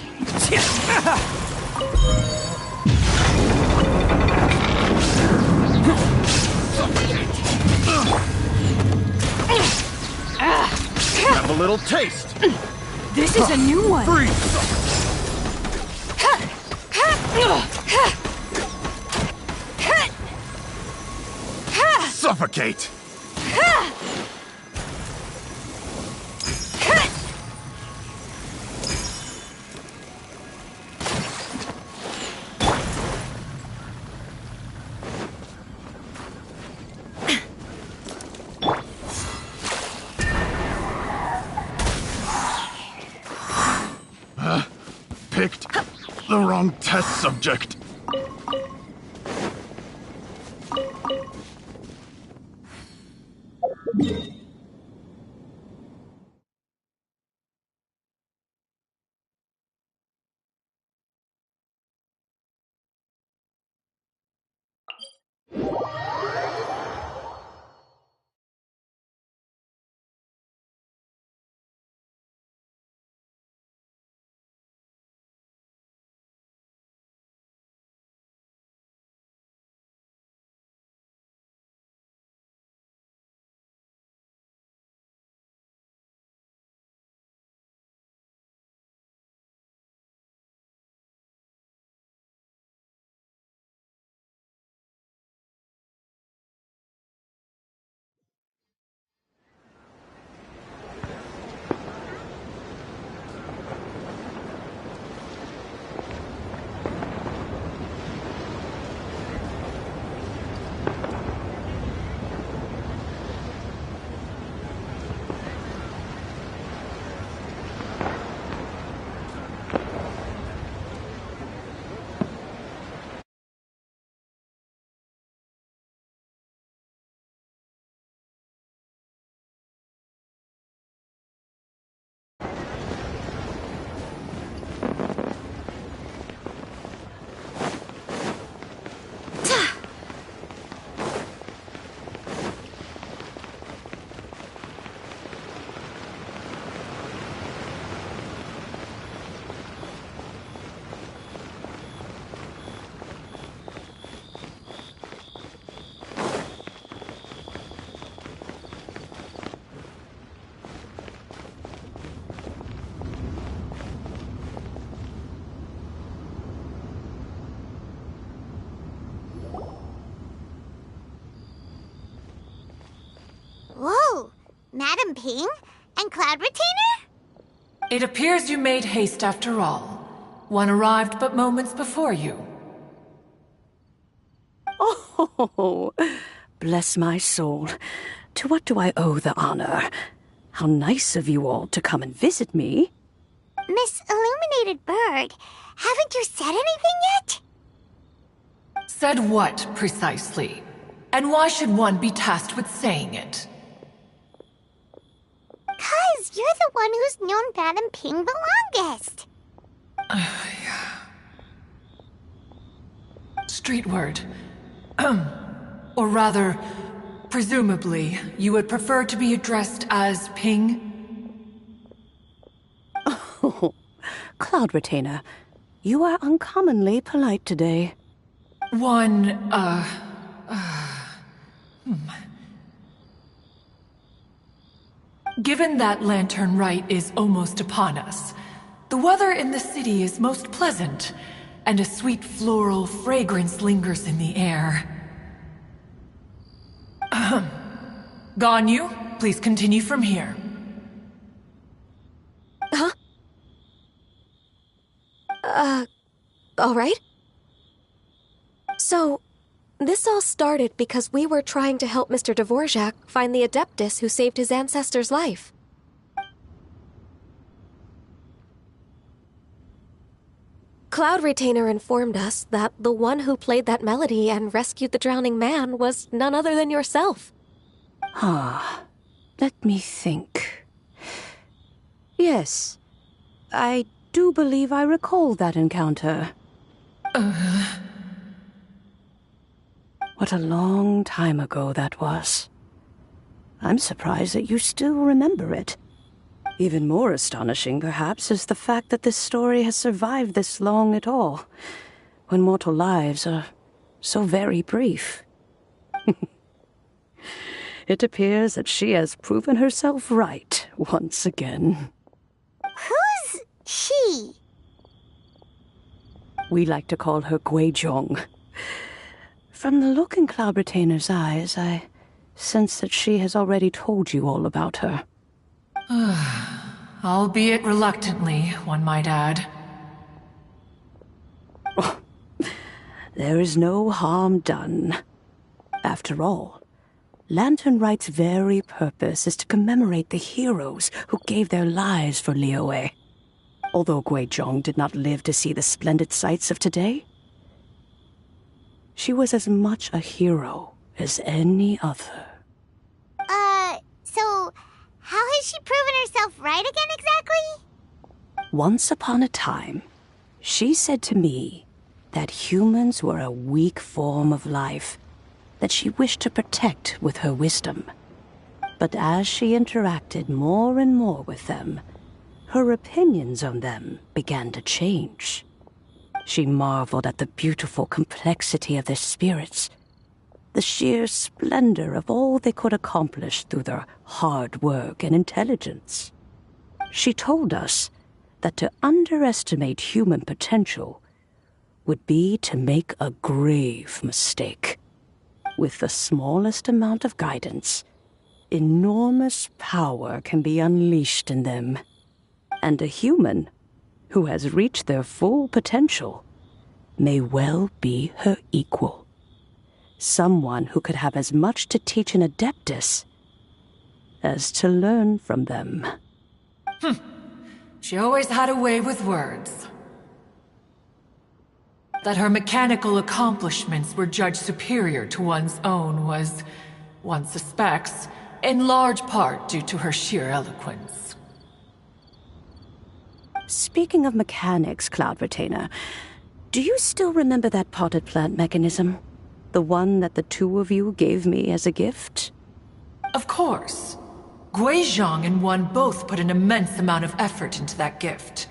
Ah. Have a little taste. This is a new one! Freeze! Suffocate! Picked the wrong test subject. Whoa! Madam Ping? And Cloud Retainer? It appears you made haste after all. One arrived but moments before you. Oh, bless my soul. To what do I owe the honor? How nice of you all to come and visit me. Miss Illuminated Bird, haven't you said anything yet? Said what, precisely? And why should one be tasked with saying it? 'Cause you're the one who's known Madam Ping the longest. Street word. Or rather, presumably, you would prefer to be addressed as Ping? Oh, Cloud Retainer, you are uncommonly polite today. Given that Lantern Rite is almost upon us, the weather in the city is most pleasant, and a sweet floral fragrance lingers in the air. Ganyu, please continue from here. Huh? All right. So, this all started because we were trying to help Mr. Dvorak find the Adeptus who saved his ancestor's life. Cloud Retainer informed us that the one who played that melody and rescued the drowning man was none other than yourself. Ah, let me think. Yes, I do believe I recall that encounter. What a long time ago that was. I'm surprised that you still remember it. Even more astonishing, perhaps, is the fact that this story has survived this long at all, when mortal lives are so very brief. It appears that she has proven herself right once again. Who's She. We like to call her Guizhong. From the look in Cloud Retainer's eyes, I sense that she has already told you all about her. Albeit reluctantly, one might add. There is no harm done. After all, Lantern Right's very purpose is to commemorate the heroes who gave their lives for Liyue. Although Guizhong did not live to see the splendid sights of today, she was as much a hero as any other. So how has she proven herself right again exactly? Once upon a time, she said to me that humans were a weak form of life that she wished to protect with her wisdom. But as she interacted more and more with them, her opinions on them began to change. She marveled at the beautiful complexity of their spirits, the sheer splendor of all they could accomplish through their hard work and intelligence. She told us that to underestimate human potential would be to make a grave mistake. With the smallest amount of guidance, enormous power can be unleashed in them. And a human who has reached their full potential may well be her equal. Someone who could have as much to teach an Adeptus as to learn from them. She always had a way with words. That her mechanical accomplishments were judged superior to one's own was, one suspects, in large part due to her sheer eloquence. Speaking of mechanics, Cloud Retainer, do you still remember that potted plant mechanism? The one that the two of you gave me as a gift? Of course. Guizhong and one both put an immense amount of effort into that gift.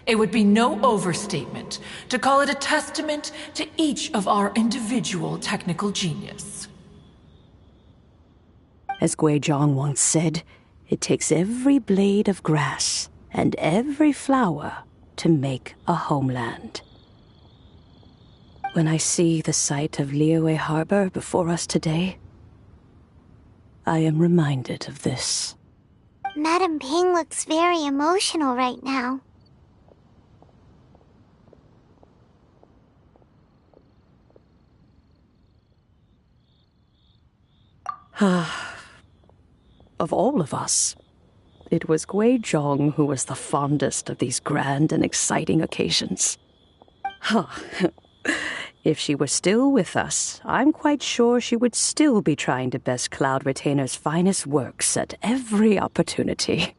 It would be no overstatement to call it a testament to each of our individual technical genius. As Guizhong once said, it takes every blade of grass and every flower to make a homeland. When I see the sight of Liyue Harbor before us today, I am reminded of this. Madame Ping looks very emotional right now. Of all of us, it was Guizhong who was the fondest of these grand and exciting occasions. If she were still with us, I'm quite sure she would still be trying to best Cloud Retainer's finest works at every opportunity.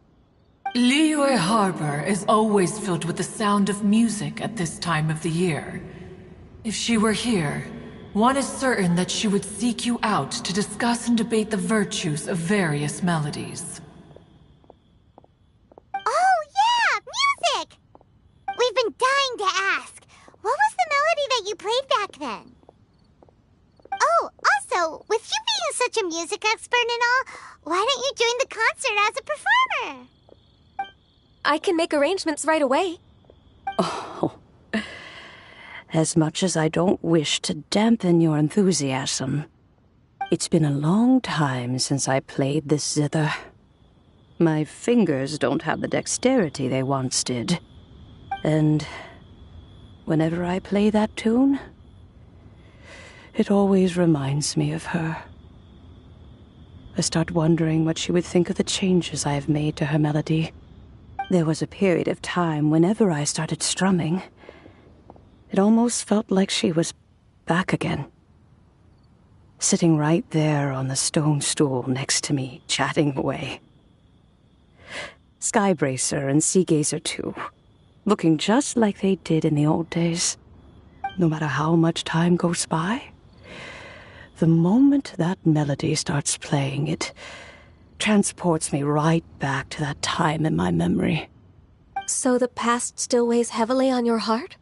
Liyue Harbor is always filled with the sound of music at this time of the year. If she were here, one is certain that she would seek you out to discuss and debate the virtues of various melodies. Oh yeah, music! We've been dying to ask. What was the melody that you played back then? Oh, also, with you being such a music expert and all, why don't you join the concert as a performer? I can make arrangements right away. Oh, as much as I don't wish to dampen your enthusiasm, it's been a long time since I played this zither. My fingers don't have the dexterity they once did. And whenever I play that tune, it always reminds me of her. I start wondering what she would think of the changes I have made to her melody. There was a period of time whenever I started strumming, it almost felt like she was back again. Sitting right there on the stone stool next to me, chatting away. Skybracer and Seagazer too, looking just like they did in the old days. No matter how much time goes by, the moment that melody starts playing, it transports me right back to that time in my memory. So the past still weighs heavily on your heart?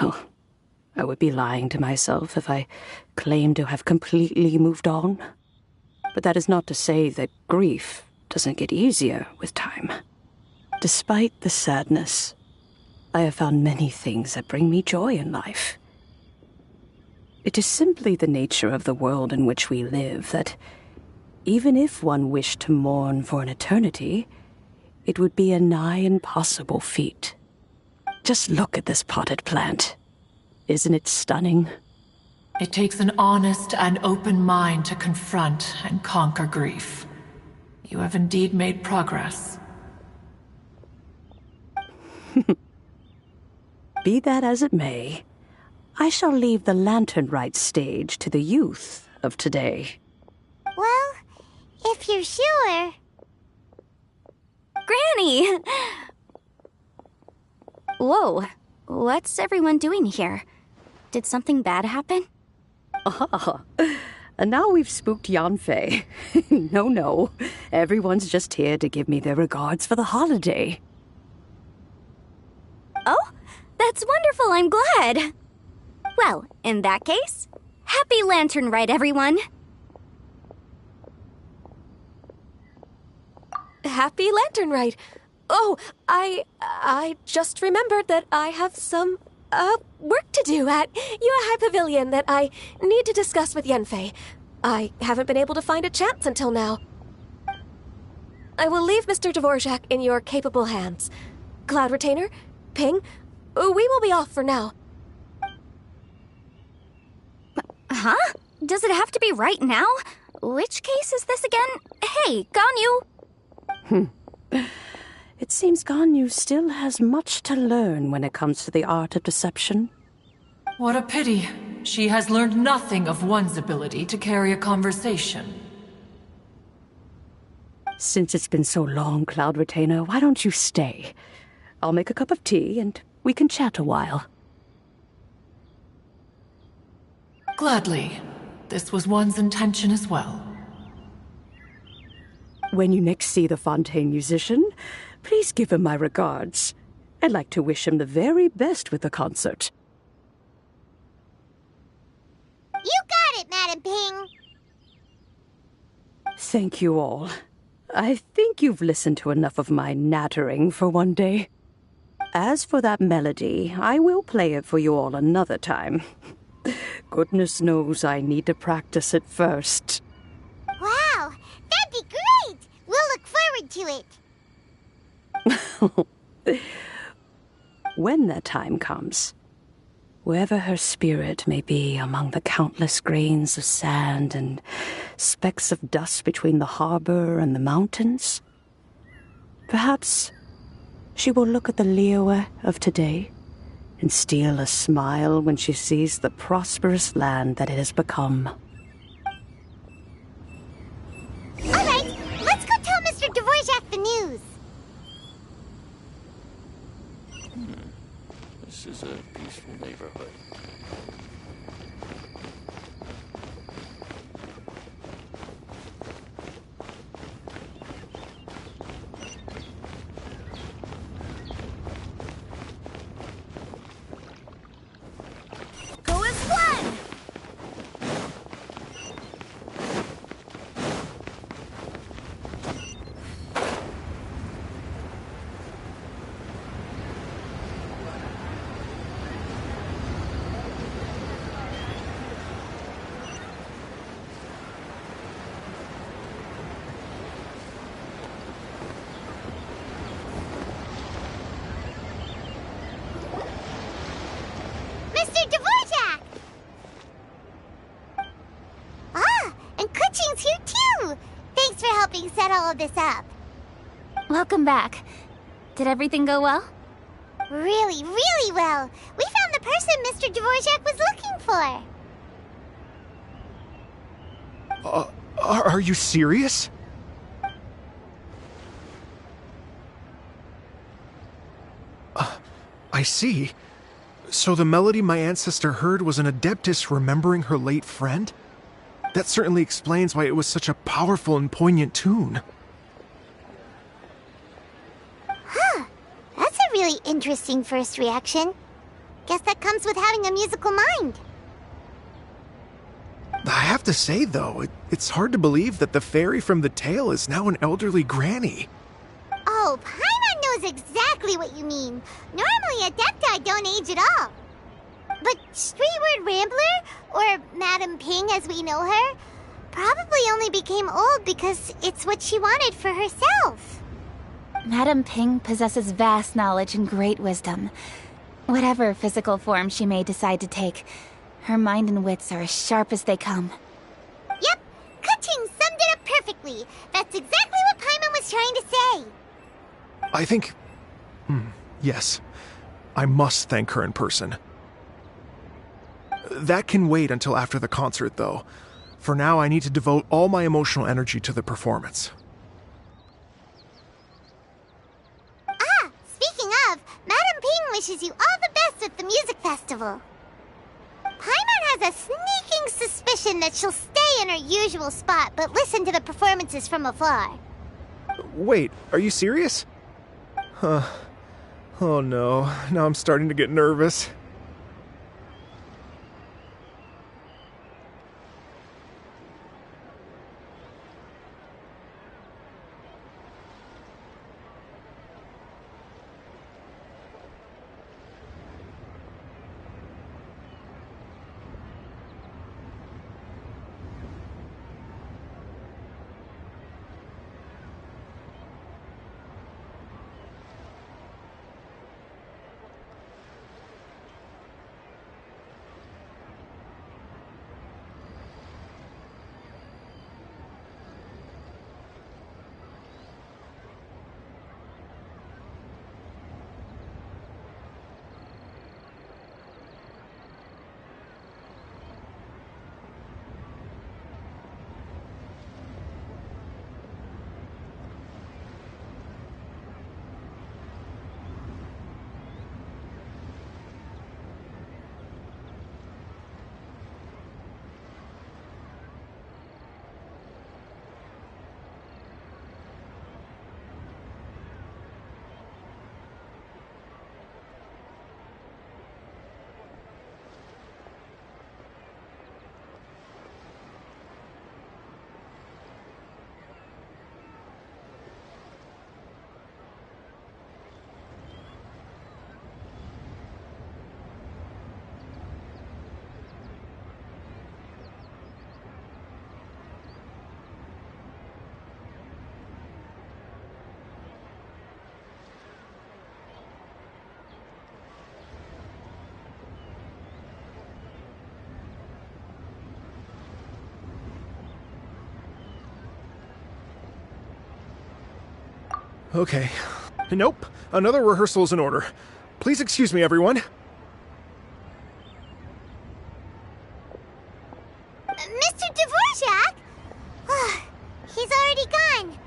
Well, I would be lying to myself if I claimed to have completely moved on. But that is not to say that grief doesn't get easier with time. Despite the sadness, I have found many things that bring me joy in life. It is simply the nature of the world in which we live that, even if one wished to mourn for an eternity, it would be a nigh impossible feat. Just look at this potted plant. Isn't it stunning? It takes an honest and open mind to confront and conquer grief. You have indeed made progress. Be that as it may, I shall leave the lantern rite stage to the youth of today. Well, if you're sure. Granny! Whoa, what's everyone doing here? Did something bad happen? Ah, and now we've spooked Yanfei. No, everyone's just here to give me their regards for the holiday. Oh, that's wonderful, I'm glad. Well, in that case, happy Lantern Rite, everyone. Happy Lantern Rite. Oh, I just remembered that I have some, work to do at Yuehai Pavilion that I need to discuss with Yanfei. I haven't been able to find a chance until now. I will leave Mr. Dvorak in your capable hands. Cloud Retainer, Ping, we will be off for now. Huh? Does it have to be right now? Which case is this again? Hey, Ganyu! It seems Ganyu still has much to learn when it comes to the art of deception. What a pity. She has learned nothing of one's ability to carry a conversation. Since it's been so long, Cloud Retainer, why don't you stay? I'll make a cup of tea and we can chat a while. Gladly. This was one's intention as well. When you next see the Fontaine musician, please give him my regards. I'd like to wish him the very best with the concert. You got it, Madam Ping. Thank you all. I think you've listened to enough of my nattering for one day. As for that melody, I will play it for you all another time. Goodness knows I need to practice it first. Wow, that'd be great! We'll look forward to it. When that time comes, wherever her spirit may be among the countless grains of sand and specks of dust between the harbor and the mountains, perhaps she will look at the Liyue of today and steal a smile when she sees the prosperous land that it has become. All right, let's go tell Mr. Dvorak the news. This is a peaceful neighborhood. Go as one! Mr. Dvorak! Ah, and Kuching's here too! Thanks for helping set all of this up. Welcome back. Did everything go well? Really, really well. We found the person Mr. Dvorak was looking for. Are you serious? I see. So the melody my ancestor heard was an adeptus remembering her late friend? That certainly explains why it was such a powerful and poignant tune. Huh. That's a really interesting first reaction. Guess that comes with having a musical mind. I have to say, though, it's hard to believe that the fairy from the tale is now an elderly granny. Oh, Paimon knows knows exactly what you mean. Normally, Adepti don't age at all. But Streetward Rambler, or Madam Ping as we know her, probably only became old because it's what she wanted for herself. Madam Ping possesses vast knowledge and great wisdom. Whatever physical form she may decide to take, her mind and wits are as sharp as they come. Yep, Kuching summed it up perfectly. That's exactly what Paimon was trying to say. I think... yes. I must thank her in person. That can wait until after the concert, though. For now, I need to devote all my emotional energy to the performance. Ah, speaking of, Madam Ping wishes you all the best with the music festival. Paimon has a sneaking suspicion that she'll stay in her usual spot, but listen to the performances from afar. Wait, are you serious? Huh. Oh no, now I'm starting to get nervous. Okay. Nope. Another rehearsal is in order. Please excuse me, everyone. Mr. Dvorak? He's already gone.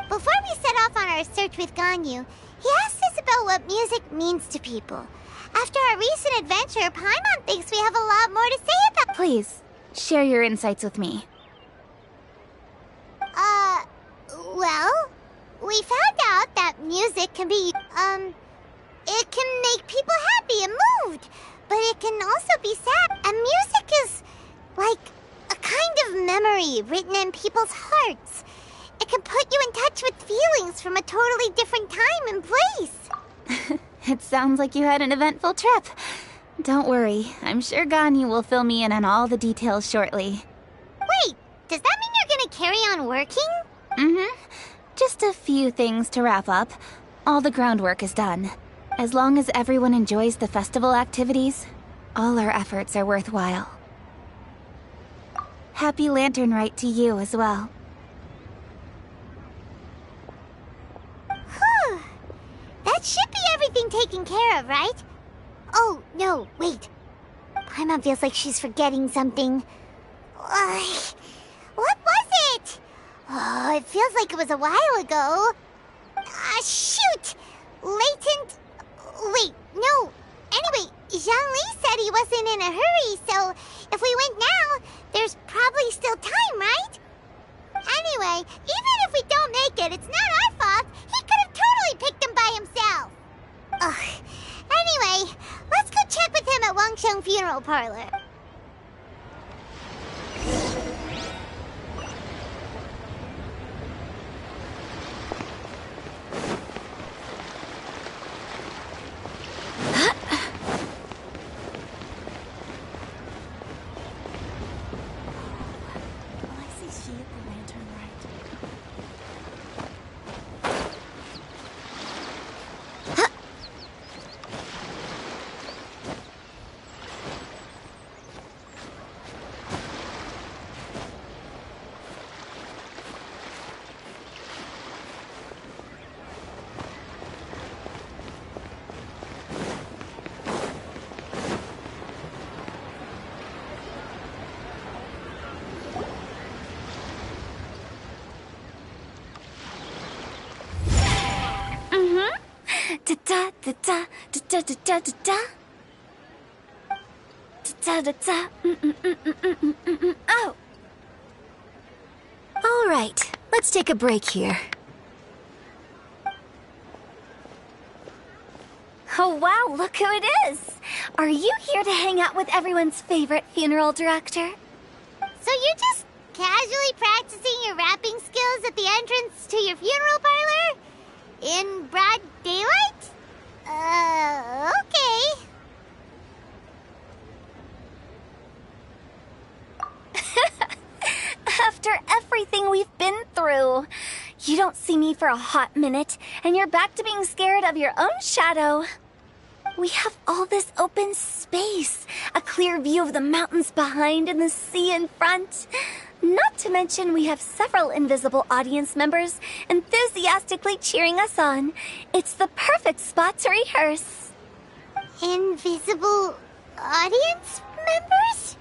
Before we set off on our search with Ganyu, he asked us about what music means to people. After our recent adventure, Paimon thinks we have a lot more to say about— Please, share your insights with me. Well, we found out that music can be, it can make people happy and moved, but it can also be sad. And music is like a kind of memory written in people's hearts. It can put you in touch with feelings from a totally different time and place. It sounds like you had an eventful trip. Don't worry, I'm sure Ganyu will fill me in on all the details shortly. Wait, does that mean you're gonna carry on working? Mm-hmm. Just a few things to wrap up. All the groundwork is done. As long as everyone enjoys the festival activities, all our efforts are worthwhile. Happy Lantern Rite to you as well. Whew. That should be everything taken care of, right? Oh, no, wait. Paimon feels like she's forgetting something. What was it? Oh, it feels like it was a while ago. Shoot! Latent... Wait, no. Anyway, Zhang-Li said he wasn't in a hurry, so if we went now, there's probably still time, right? Anyway, even if we don't make it, it's not our fault. He could have totally picked him by himself. Ugh. Anyway, let's go check with him at Wangsheng Funeral Parlor. Oh. All right, let's take a break here. Oh wow, look who it is! Are you here to hang out with everyone's favorite funeral director? So you're just casually practicing your rapping skills at the entrance to your funeral parlor? In broad daylight? Okay. After everything we've been through, you don't see me for a hot minute, and you're back to being scared of your own shadow. We have all this open space, a clear view of the mountains behind and the sea in front. Not to mention we have several invisible audience members enthusiastically cheering us on. It's the perfect spot to rehearse. Invisible audience members?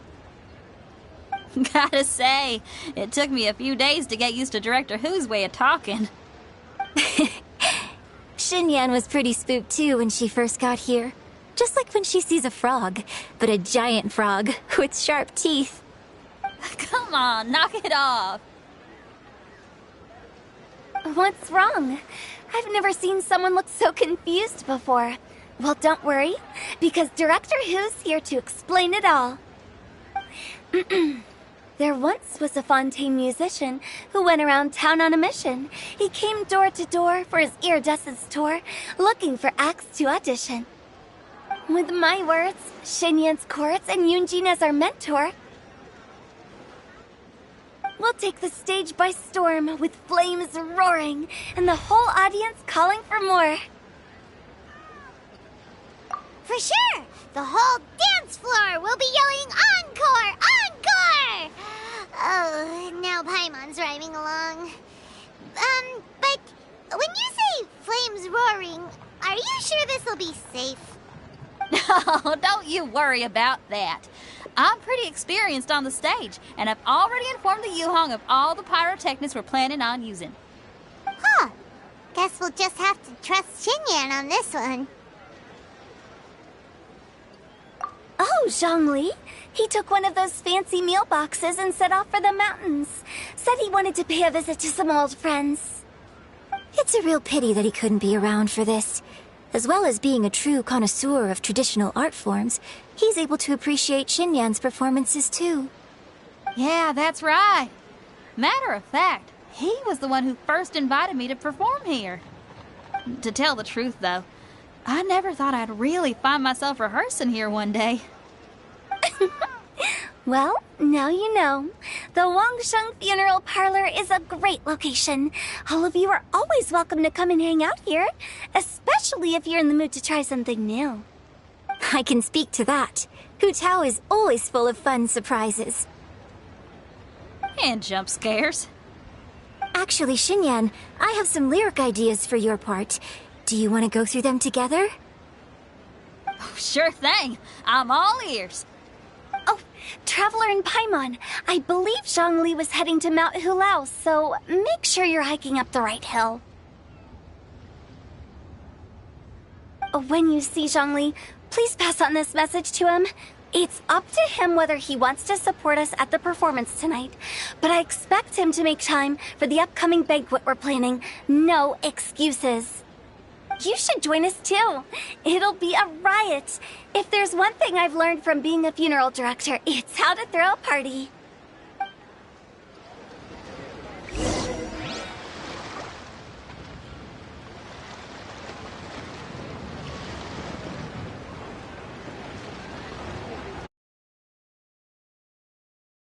Gotta say, it took me a few days to get used to Director Who's way of talking. Xinyan was pretty spooked too when she first got here. Just like when she sees a frog, but a giant frog with sharp teeth. Come on, knock it off. What's wrong? I've never seen someone look so confused before. Well, don't worry, because Director Who's here to explain it all. There once was a Fontaine musician who went around town on a mission. He came door to door for his iridescence tour, looking for acts to audition. With my words, Xinyan's chords, and Yunjin as our mentor, we'll take the stage by storm with flames roaring and the whole audience calling for more. For sure! The whole dance floor will be yelling encore! Encore! Oh, now Paimon's rhyming along. But when you say flames roaring, are you sure this will be safe? No, don't you worry about that. I'm pretty experienced on the stage, and I've already informed the Yuhong of all the pyrotechnics we're planning on using. Huh. Guess we'll just have to trust Xinyan on this one. Oh, Zhongli. He took one of those fancy meal boxes and set off for the mountains. Said he wanted to pay a visit to some old friends. It's a real pity that he couldn't be around for this. As well as being a true connoisseur of traditional art forms, he's able to appreciate Xinyan's performances too. Yeah, that's right. Matter of fact, he was the one who first invited me to perform here. To tell the truth, though, I never thought I'd really find myself rehearsing here one day. Well, now you know. The Wangsheng Funeral Parlor is a great location. All of you are always welcome to come and hang out here, especially if you're in the mood to try something new. I can speak to that. Hu Tao is always full of fun surprises. And jump scares. Actually, Xinyan, I have some lyric ideas for your part. Do you want to go through them together? Oh, sure thing. I'm all ears. Oh, Traveler and Paimon, I believe Zhongli was heading to Mount Hulao, so make sure you're hiking up the right hill. When you see Zhongli, please pass on this message to him. It's up to him whether he wants to support us at the performance tonight, but I expect him to make time for the upcoming banquet we're planning. No excuses. You should join us too. It'll be a riot. If there's one thing I've learned from being a funeral director, it's how to throw a party.